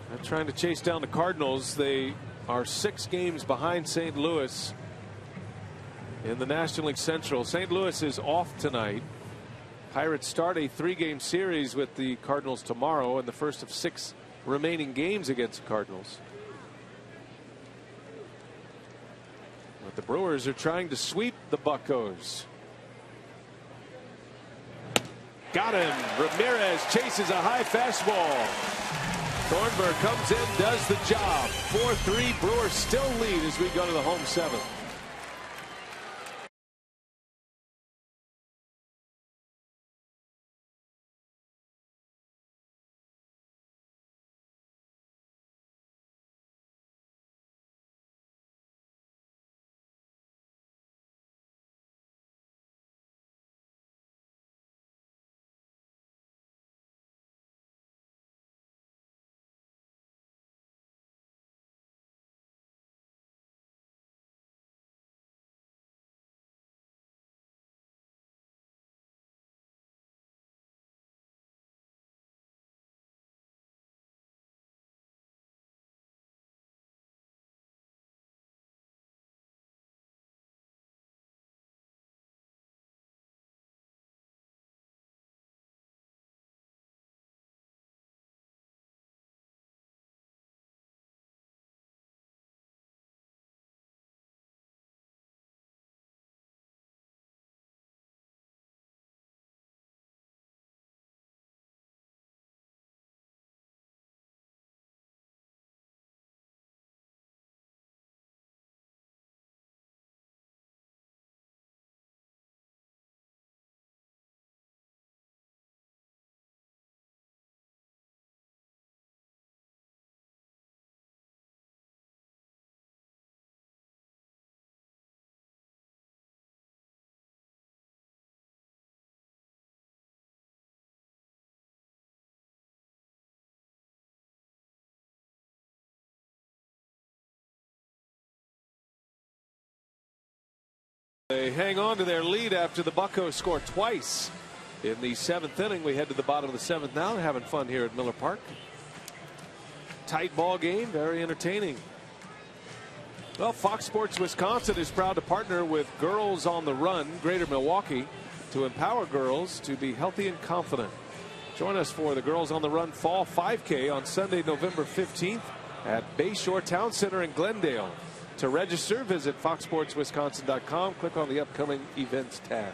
They're trying to chase down the Cardinals. They are 6 games behind St. Louis in the National League Central. St. Louis is off tonight. Pirates start a 3-game series with the Cardinals tomorrow, and the first of 6 remaining games against the Cardinals. But the Brewers are trying to sweep the Buccos. Got him. Ramirez chases a high fastball. Thornburg comes in, does the job. 4-3. Brewers still lead as we go to the home 7th. They hang on to their lead after the Buccos scored twice in the 7th inning. We head to the bottom of the 7th now, having fun here at Miller Park. Tight ball game, very entertaining. Well, Fox Sports Wisconsin is proud to partner with Girls on the Run, Greater Milwaukee, to empower girls to be healthy and confident. Join us for the Girls on the Run Fall 5K on Sunday, November 15th at Bayshore Town Center in Glendale. To register, visit foxsportswisconsin.com. Click on the upcoming events tab.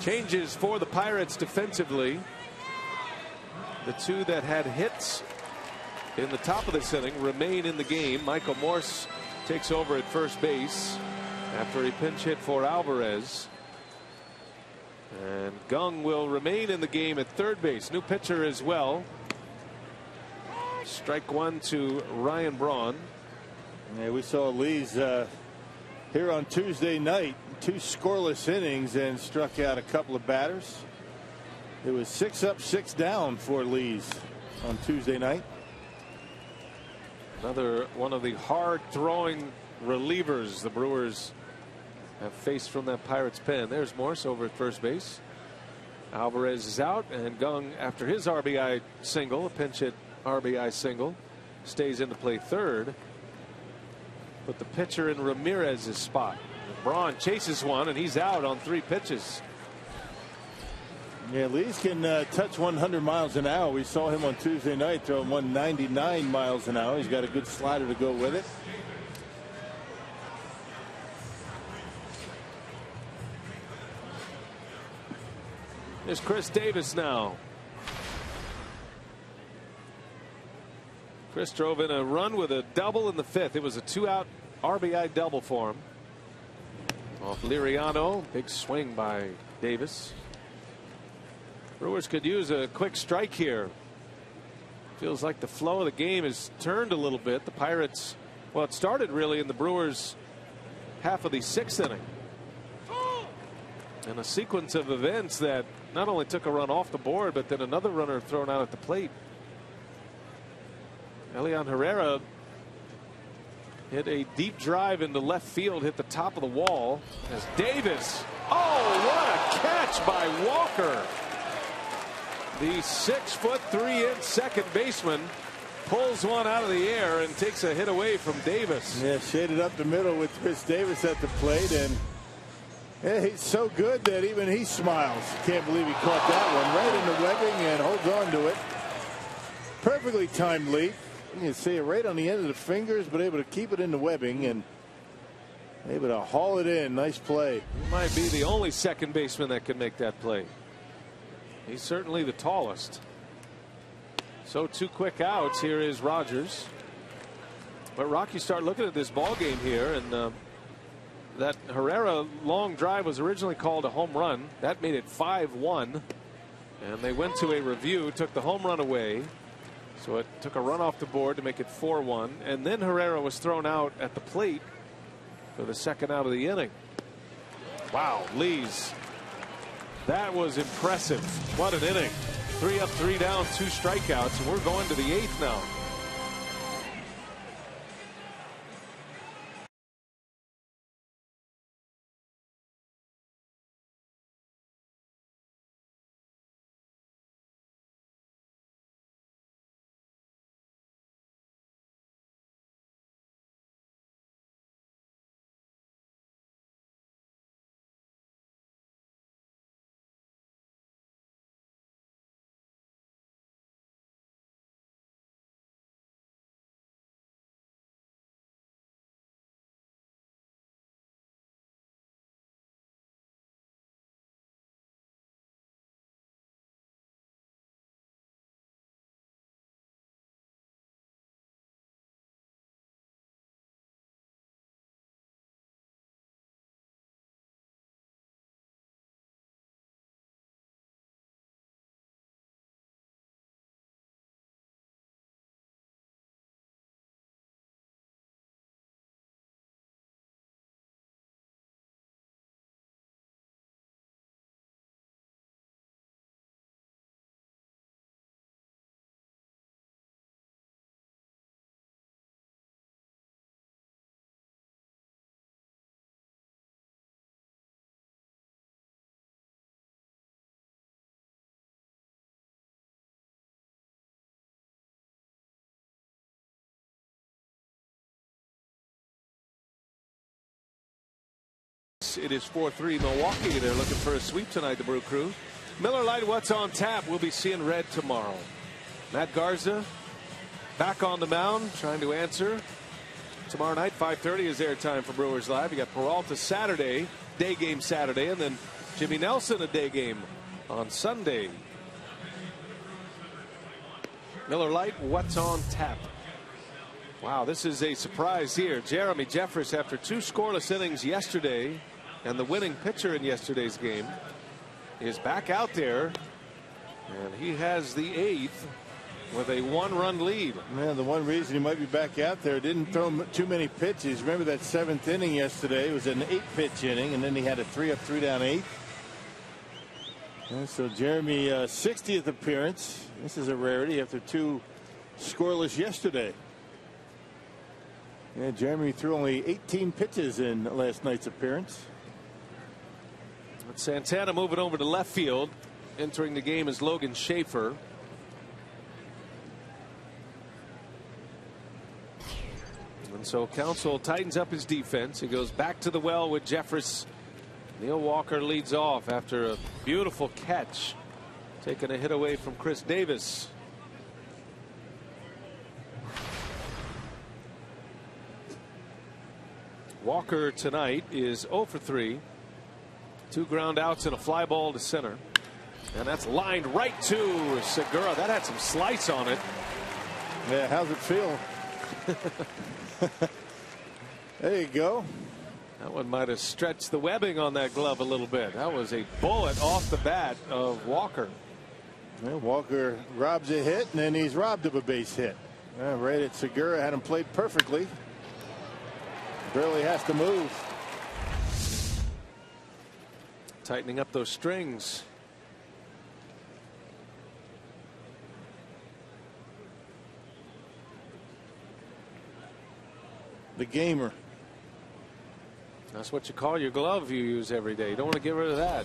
Changes for the Pirates defensively. The two that had hits in the top of this inning remain in the game. Michael Morse takes over at first base after he pinch hit for Alvarez. And Gung will remain in the game at third base. New pitcher as well. Strike one to Ryan Braun. Yeah, we saw Lees here on Tuesday night, 2 scoreless innings, and struck out a couple of batters. It was 6 up, 6 down for Lees on Tuesday night. Another one of the hard throwing relievers the Brewers have faced from that Pirates pen. There's Morse over at first base. Alvarez is out, and Gung, after his RBI single, a pinch hit RBI single, stays in to play third. But the pitcher in Ramirez's spot. Braun chases one, and he's out on 3 pitches. Yeah, Lees can touch 100 miles an hour. We saw him on Tuesday night throwing 199 miles an hour. He's got a good slider to go with it. There's Chris Davis now. Chris drove in a run with a double in the 5th. It was a 2-out RBI double for him. Off Liriano. Big swing by Davis. Brewers could use a quick strike here. Feels like the flow of the game has turned a little bit. The Pirates, well, it started really in the Brewers' half of the 6th inning. And a sequence of events that not only took a run off the board, but then another runner thrown out at the plate. Elian Herrera hit a deep drive into left field, hit the top of the wall as Davis. Oh, what a catch by Walker. The 6'3" second baseman pulls one out of the air and takes a hit away from Davis. Yeah, shaded up the middle with Chris Davis at the plate, and yeah, he's so good that even he smiles. Can't believe he caught that one right in the webbing and holds on to it. Perfectly timed leap. You can see it right on the end of the fingers, but able to keep it in the webbing and able to haul it in. Nice play. He might be the only second baseman that can make that play. He's certainly the tallest. So 2 quick outs. Here is Rogers. But Rockies start looking at this ball game here, and that Herrera long drive was originally called a home run. That made it 5-1, and they went to a review, took the home run away. So it took a run off the board to make it 4-1, and then Herrera was thrown out at the plate for the 2nd out of the inning. Wow, Lees. That was impressive. What an inning. 3 up, 3 down, 2 strikeouts, and we're going to the 8th now. Brewers. It is 4-3 Milwaukee. They're looking for a sweep tonight, the Brew Crew. Miller Lite, what's on tap? We'll be seeing red tomorrow. Matt Garza back on the mound, trying to answer. Tomorrow night, 5:30 is airtime for Brewers Live. You got Peralta Saturday, day game Saturday, and then Jimmy Nelson a day game on Sunday. Miller Lite, what's on tap? Wow, this is a surprise here. Jeremy Jeffress, after 2 scoreless innings yesterday and the winning pitcher in yesterday's game, is back out there, and he has the 8th with a 1-run lead. Man, the one reason he might be back out there, didn't throw too many pitches. Remember that 7th inning yesterday? It was an 8-pitch inning, and then he had a 3 up, 3 down 8th. And so Jeremy, 60th appearance. This is a rarity after 2 scoreless yesterday. Yeah, Jeremy threw only 18 pitches in last night's appearance. Santana moving over to left field. Entering the game is Logan Schaefer. And so Counsell tightens up his defense. He goes back to the well with Jeffress. Neil Walker leads off after a beautiful catch, taking a hit away from Chris Davis. Walker tonight is 0 for 3. 2 ground outs and a fly ball to center. And that's lined right to Segura. That had some slice on it. Yeah, how's it feel? There you go. That one might have stretched the webbing on that glove a little bit. That was a bullet off the bat of Walker. Well, Walker robs a hit, and then he's robbed of a base hit. Right at Segura, had him played perfectly. Barely has to move. Tightening up those strings. The gamer. That's what you call your glove you use every day. You don't want to get rid of that,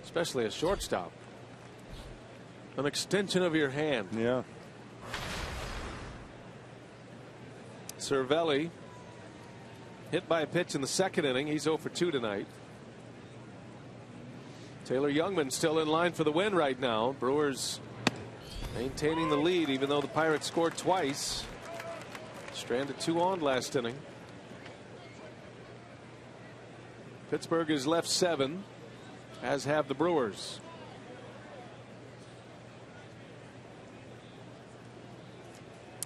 especially a shortstop. An extension of your hand. Yeah. Cervelli hit by a pitch in the 2nd inning. He's 0 for 2 tonight. Taylor Youngman still in line for the win right now. Brewers maintaining the lead even though the Pirates scored twice. Stranded 2 on last inning. Pittsburgh is left 7, as have the Brewers.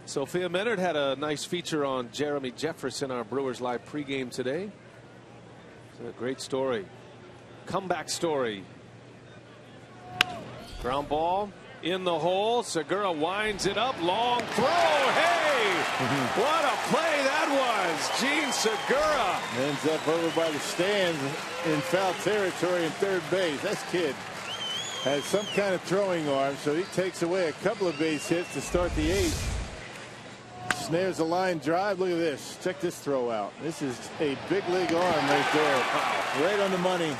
Sophia Minard had a nice feature on Jeremy Jeffress in our Brewers Live pregame today. It's a great story. Comeback story. Ground ball in the hole. Segura winds it up. Long throw. Hey! What a play that was. Gene Segura. Ends up over by the stands in foul territory in 3rd base. This kid has some kind of throwing arm, so he takes away a couple of base hits to start the 8th. Snares a line drive. Look at this. Check this throw out. This is a big league arm right there. Right on the money.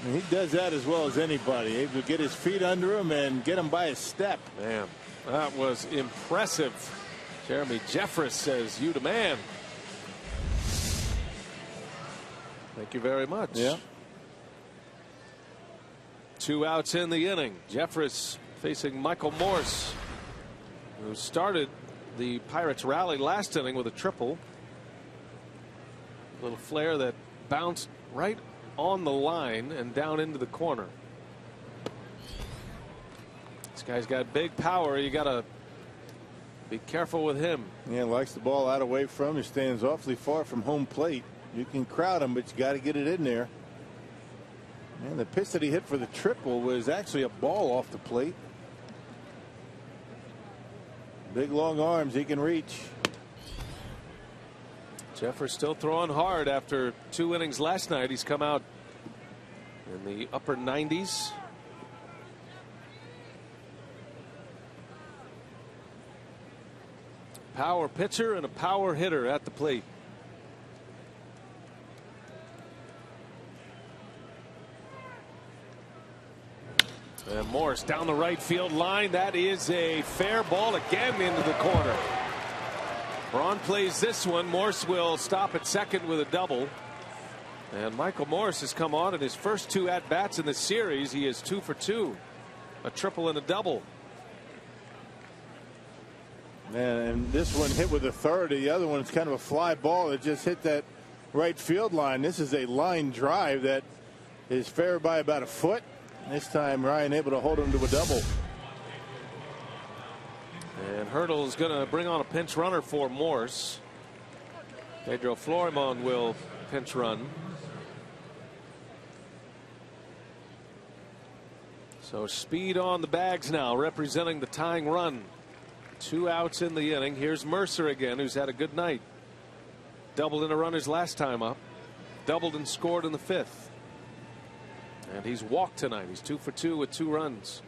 And he does that as well as anybody. Able to get his feet under him and get him by a step. Man, that was impressive. Jeremy Jeffress says, "You the man." Thank you very much. Yeah. 2 outs in the inning. Jeffress facing Michael Morse, who started the Pirates rally last inning with a triple. A little flare that bounced right on the line and down into the corner. This guy's got big power. You got to be careful with him. Yeah, likes the ball out away from him. He stands awfully far from home plate. You can crowd him, but you got to get it in there. And the pitch that he hit for the triple was actually a ball off the plate. Big long arms he can reach. Jeffress still throwing hard after 2 innings last night. He's come out in the upper 90s. Power pitcher and a power hitter at the plate. And Morse down the right field line. That is a fair ball again into the corner. Braun plays this one. Morse will stop at second with a double. And Michael Morris has come on in his first 2 at-bats in the series. He is 2 for 2. A triple and a double. And this one hit with authority. The other one is kind of a fly ball that just hit that right field line. This is a line drive that is fair by about a foot. This time Ryan able to hold him to a double. And Hurdle is going to bring on a pinch runner for Morse. Pedro Florimon will pinch run. So speed on the bags now, representing the tying run. 2 outs in the inning. Here's Mercer again, who's had a good night. Doubled in a run his last time up. Doubled and scored in the 5th. And he's walked tonight. He's 2 for 2 with 2 runs.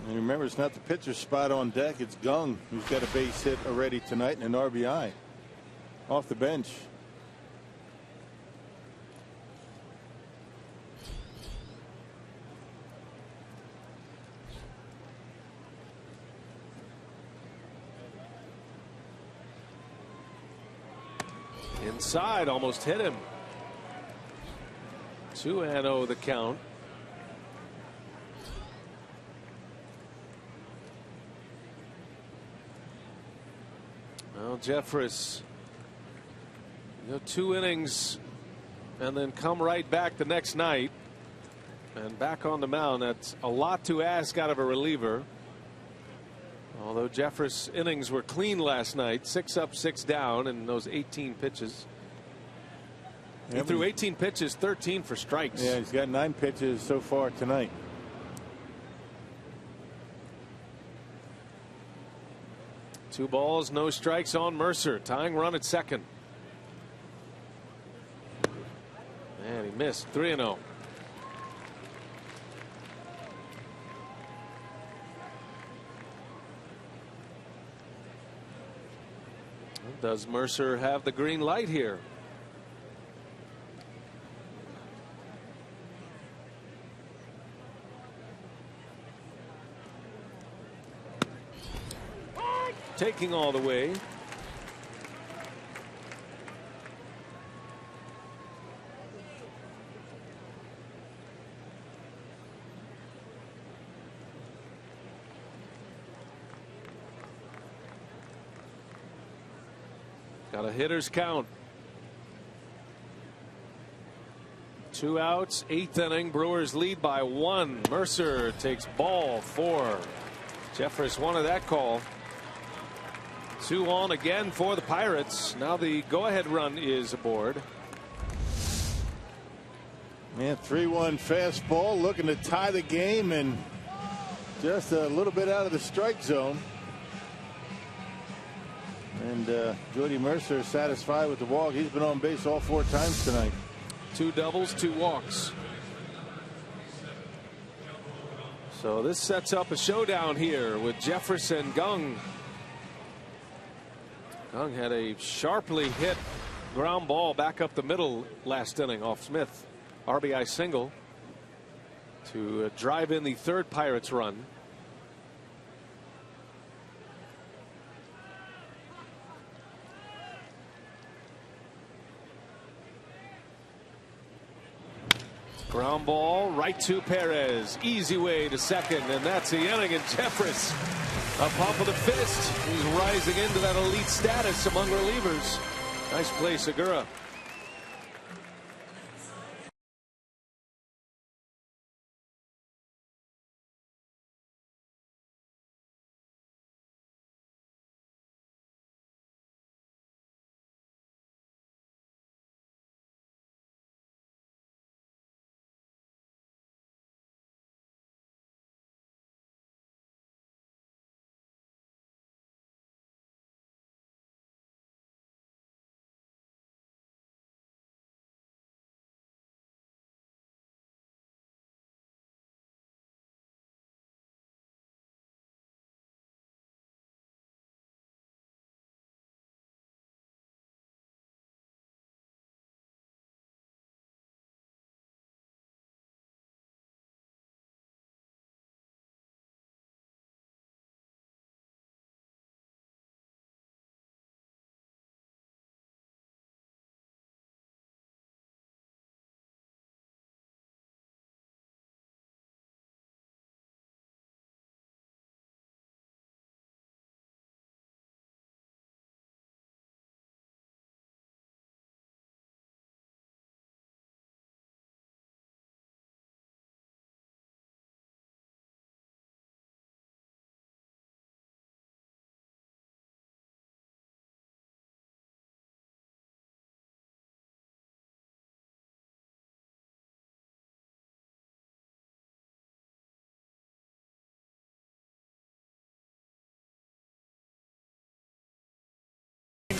And remember, it's not the pitcher's spot on deck. It's Gung, who's got a base hit already tonight and an RBI off the bench. Inside, almost hit him. 2-0 the count. Well, Jeffress, 2 innings and then come right back the next night and back on the mound. That's a lot to ask out of a reliever. Although Jeffress' innings were clean last night, 6 up, 6 down in those 18 pitches. He threw 18 pitches, 13 for strikes. Yeah, he's got 9 pitches so far tonight. Two balls, no strikes on Mercer. Tying run at second. And he missed. 3-0. Does Mercer have the green light here? Taking all the way. Got a hitter's count. 2 outs, 8th inning. Brewers lead by 1. Mercer takes ball 4. Jeffress wanted that call. 2 on again for the Pirates. Now the go-ahead run is aboard. Man, 3-1 fastball, looking to tie the game and just a little bit out of the strike zone. And Jody Mercer is satisfied with the walk. He's been on base all 4 times tonight. 2 doubles, 2 walks. So this sets up a showdown here with Jeffress and Gung. Gung had a sharply hit ground ball back up the middle last inning off Smith. RBI single to drive in the 3rd Pirates run. Ground ball right to Perez. Easy way to second, and that's the inning. And Jeffress, a pump of the fist. He's rising into that elite status among relievers. Nice play, Segura.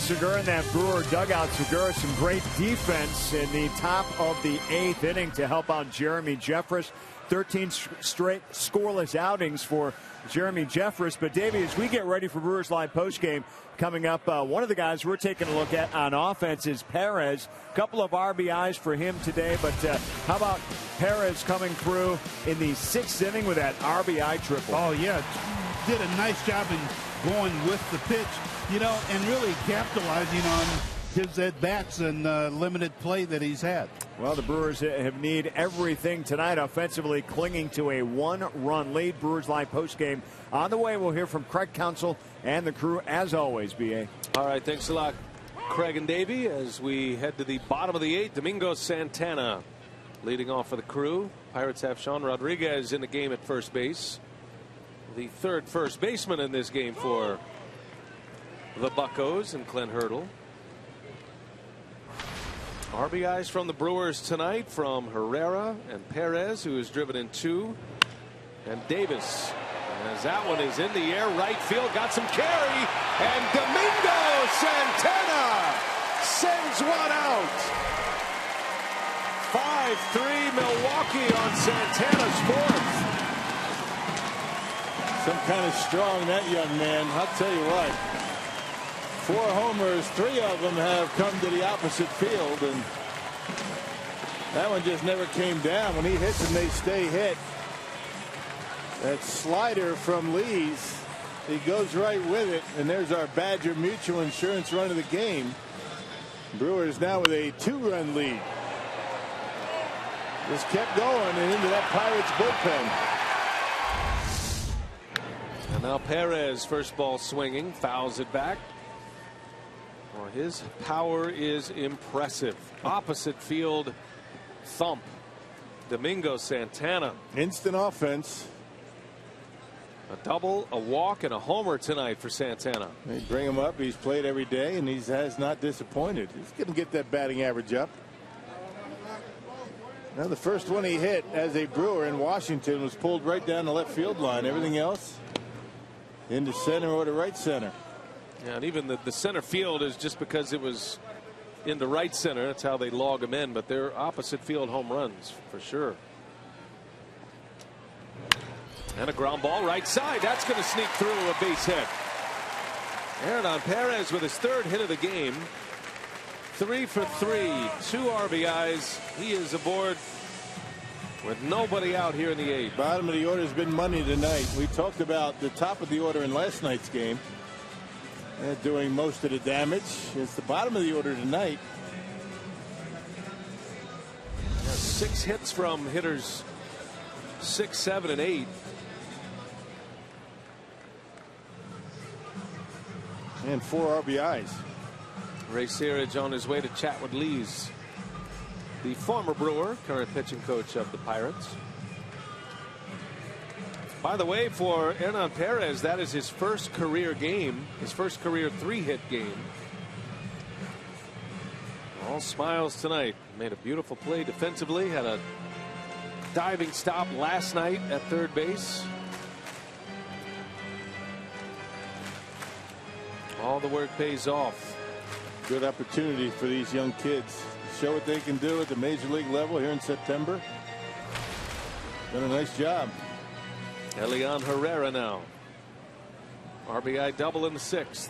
Segura in that Brewer dugout. Segura, some great defense in the top of the 8th inning to help out Jeremy Jeffress. 13 straight scoreless outings for Jeremy Jeffress. But, Davey, as we get ready for Brewers Live postgame coming up, one of the guys we're taking a look at on offense is Perez. A couple of RBIs for him today. But how about Perez coming through in the 6th inning with that RBI triple? Oh, yeah. Did a nice job in going with the pitch, and really capitalizing on his at-bats and limited play that he's had. Well, the Brewers have need everything tonight offensively, clinging to a 1-run lead. Brewers Live postgame on the way. We'll hear from Craig Counsell and the crew as always, B.A. All right, thanks a lot, Craig and Davey, as we head to the bottom of the 8th. Domingo Santana leading off for the crew. Pirates have Sean Rodriguez in the game at first base. The third first baseman in this game for the Buccos, and Clint Hurdle. RBIs from the Brewers tonight from Herrera and Perez, who has driven in 2, and Davis. As that one is in the air, right field, got some carry, and Domingo Santana sends one out. 5-3 Milwaukee on Santana's 4th. Some kind of strong, that young man. I'll tell you what. 4 homers, 3 of them have come to the opposite field, and that one just never came down. When he hits them, they stay hit. That slider from Lee's, he goes right with it, and there's our Badger Mutual Insurance run of the game. Brewers now with a 2-run lead. Just kept going and into that Pirates bullpen. And now Perez, first ball swinging, fouls it back. Well, his power is impressive. Opposite field thump. Domingo Santana. Instant offense. A double, a walk, and a homer tonight for Santana. They bring him up. He's played every day, and he has not disappointed. He's going to get that batting average up. Now, the first one he hit as a Brewer in Washington was pulled right down the left field line. Everything else into center or to right center. Yeah, and even the center field is just because it was in the right center. That's how they log them in. But they're opposite field home runs for sure. And a ground ball right side. That's going to sneak through a base hit. Hernan Perez with his 3rd hit of the game. 3 for 3, 2 RBIs. He is aboard with nobody out here in the 8th. Bottom of the order has been money tonight. We talked about the top of the order in last night's game. They're doing most of the damage. It's the bottom of the order tonight. 6 hits from hitters 6, 7, and 8. And 4 RBIs. Ray Searage on his way to chat with Lees, the former Brewer, current pitching coach of the Pirates. By the way, for Hernan Perez, that is his first career game, his first career 3-hit game. All smiles tonight. Made a beautiful play defensively, had a diving stop last night at third base. All the work pays off. Good opportunity for these young kids to show what they can do at the major league level here in September. Done a nice job. Elian Herrera now. RBI double in the 6th.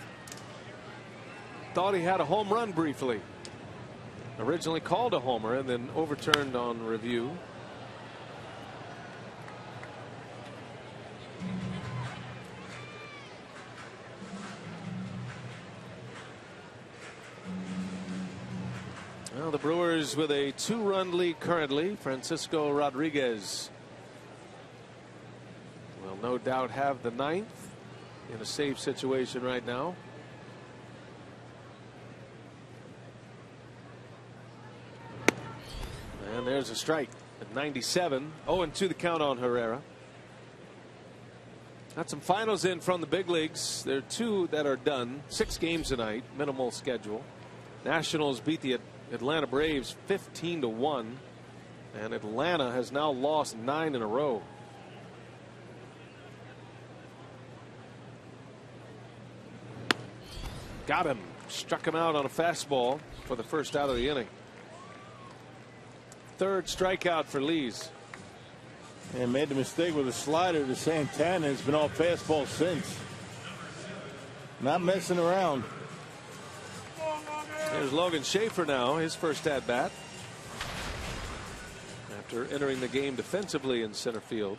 Thought he had a home run briefly. Originally called a homer and then overturned on review. Well, the Brewers with a 2-run lead currently. Francisco Rodriguez will no doubt have the 9th in a safe situation right now. And there's a strike at 97. 0-2 the count on Herrera. Got some finals in from the big leagues. There are 2 that are done. 6 games tonight. Minimal schedule. Nationals beat the Atlanta Braves 15-1. And Atlanta has now lost 9 in a row. Got him. struck him out on a fastball for the first out of the inning. Third strikeout for Lees. And made the mistake with a slider to Santana. It's been all fastball since. Not messing around. There's Logan Schaefer now, his first at bat after entering the game defensively in center field.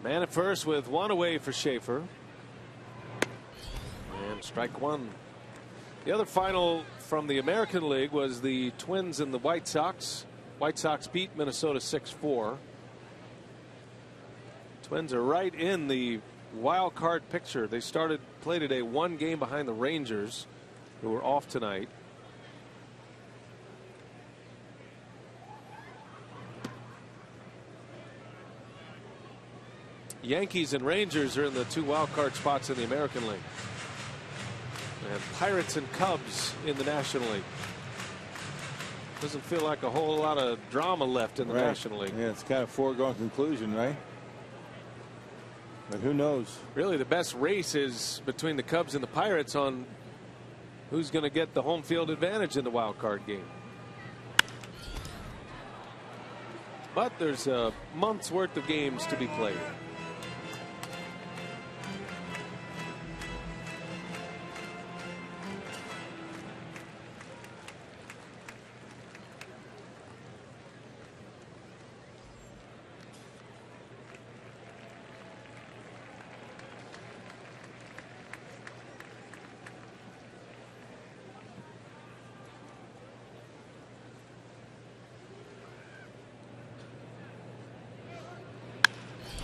Man at first with one away for Schaefer. And strike one. The other final from the American League was the Twins and the White Sox. White Sox beat Minnesota 6-4. Twins are right in the wild card picture. They played today 1 game behind the Rangers, who were off tonight. Yankees and Rangers are in the 2 wild card spots in the American League. And Pirates and Cubs in the National League. Doesn't feel like a whole lot of drama left in the National League. Yeah, it's kind of foregone conclusion, right? But who knows? Really, the best race is between the Cubs and the Pirates on who's going to get the home field advantage in the wild card game. But there's a month's worth of games to be played.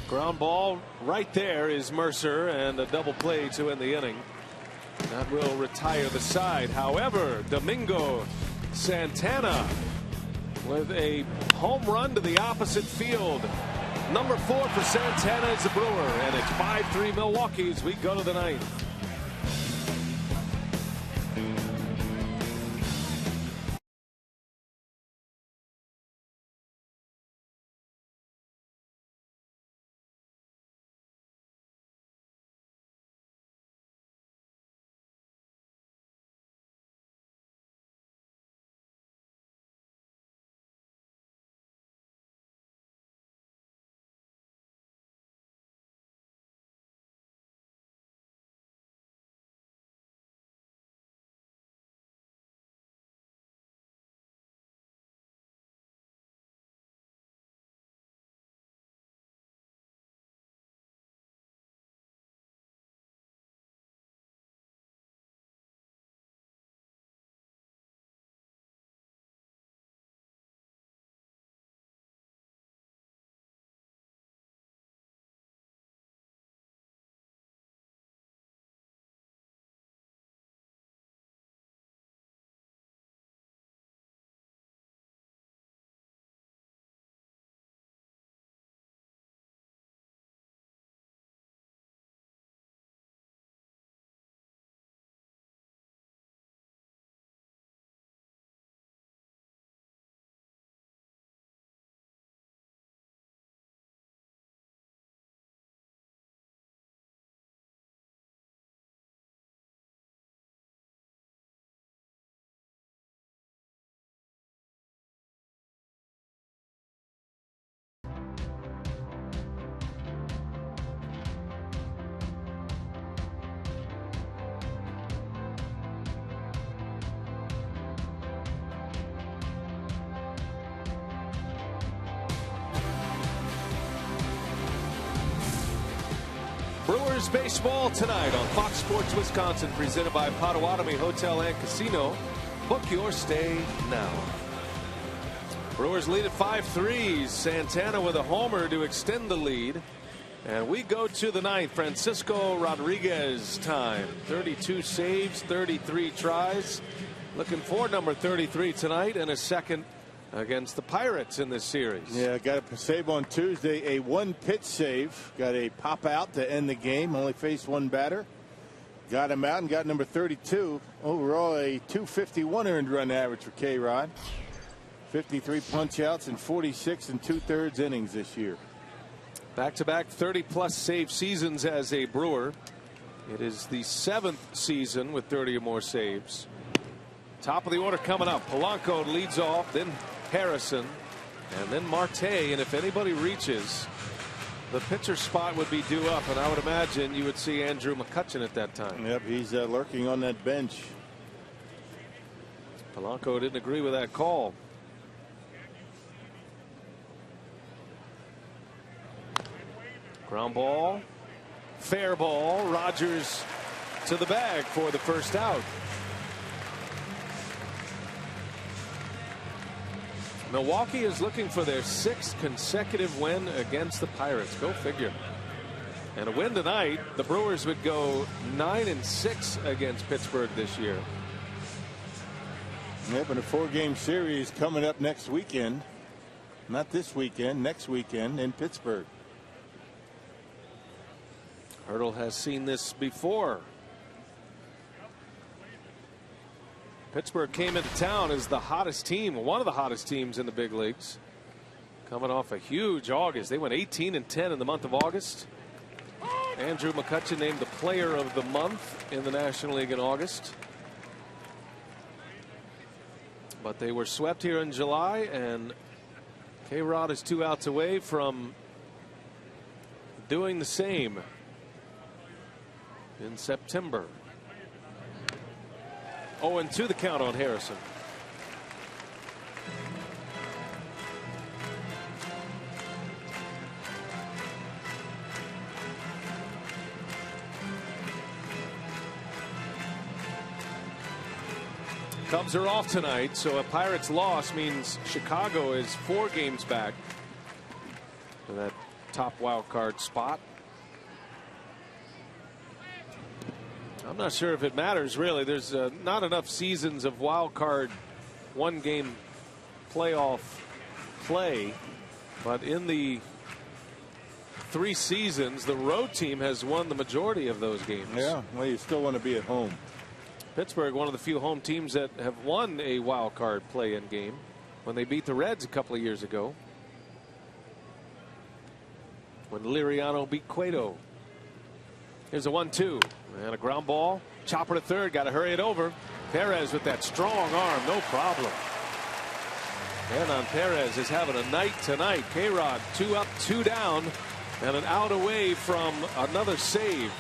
Ground ball right there is Mercer, and a double play to end the inning. That will retire the side. However, Domingo Santana with a home run to the opposite field. Number 4 for Santana is the Brewer, and it's 5-3 Milwaukee as we go to the 9th. Brewers baseball tonight on Fox Sports Wisconsin, presented by Potawatomi Hotel and Casino. Book your stay now. Brewers lead at 5-3. Santana with a homer to extend the lead. And we go to the 9th. Francisco Rodriguez time. 32 saves, 33 tries. Looking for number 33 tonight and a second against the Pirates in this series. Yeah, got a save on Tuesday, a 1-pitch save. Got a pop out to end the game. Only faced 1 batter. Got him out and got number 32. Overall, a .251 earned run average for K-Rod. 53 punch-outs and 46 2/3 innings this year. Back-to-back 30-plus save seasons as a Brewer. It is the 7th season with 30 or more saves. Top of the order coming up. Polanco leads off, then Harrison, and then Marte. And if anybody reaches, the pitcher spot would be due up, and I would imagine you would see Andrew McCutchen at that time. Yep, he's lurking on that bench. Polanco didn't agree with that call. Ground ball, fair ball. Rogers to the bag for the first out. Milwaukee is looking for their 6th consecutive win against the Pirates. Go figure. And a win tonight, the Brewers would go 9-6 against Pittsburgh this year. Yep, and a 4-game series coming up next weekend. Not this weekend, next weekend in Pittsburgh. Hurdle has seen this before. Pittsburgh came into town as the hottest team, one of the hottest teams in the big leagues. Coming off a huge August. They went 18-10 in the month of August. Andrew McCutchen named the player of the month in the National League in August. But they were swept here in July, and K-Rod is 2 outs away from doing the same in September. 0-2 the count on Harrison. Cubs are off tonight, so a Pirates loss means Chicago is 4 games back to that top wild card spot. I'm not sure if it matters really. There's not enough seasons of wild card 1-game playoff play, but in the 3 seasons the road team has won the majority of those games. Yeah, well, you still want to be at home. Pittsburgh, one of the few home teams that have won a wild card play-in game when they beat the Reds a couple of years ago, when Liriano beat Cueto. Here's a 1-2 and a ground ball. Chopper to third. Got to hurry it over. Perez with that strong arm. No problem. Hernan Perez is having a night tonight. K-Rod 2 up, 2 down, and an out away from another save.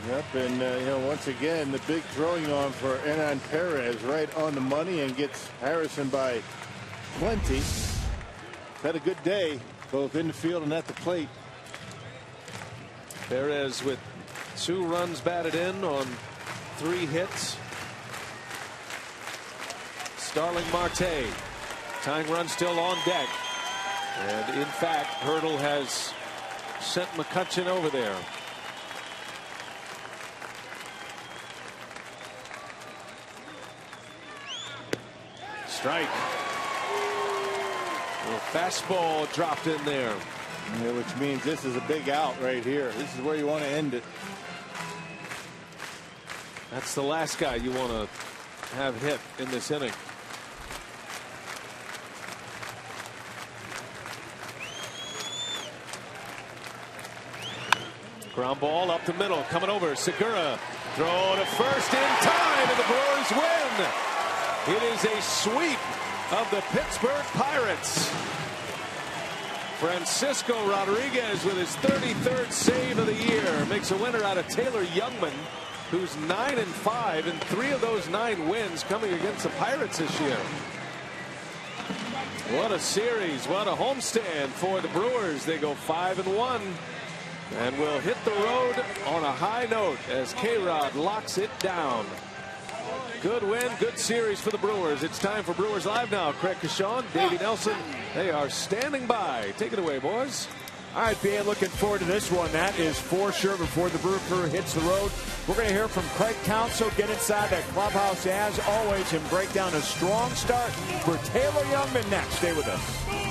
Yep, and you know, once again the big throwing arm for Hernan Perez right on the money and gets Harrison by plenty. Had a good day both in the field and at the plate. Perez with 2 runs batted in on 3 hits. Starling Marte, tying run still on deck, and in fact Hurdle has sent McCutchen over there. Strike. A little fastball dropped in there. Yeah, which means this is a big out right here. This is where you want to end it. That's the last guy you want to have hit in this inning. Ground ball up the middle, coming over. Segura, throw to first in time, and the Brewers win. It is a sweep of the Pittsburgh Pirates. Francisco Rodriguez with his 33rd save of the year makes a winner out of Taylor Youngman, who's 9-5, and 3 of those 9 wins coming against the Pirates this year. What a series, what a homestand for the Brewers. They go 5-1 and will hit the road on a high note as K-Rod locks it down. Good win, good series for the Brewers. It's time for Brewers Live now. Craig Kashawn, Davey Nelson, they are standing by. Take it away, boys. All right, BA, looking forward to this one. That is for sure before the Brewer crew hits the road. We're going to hear from Craig Counsell, get inside that clubhouse as always, and break down a strong start for Taylor Youngman next. Stay with us.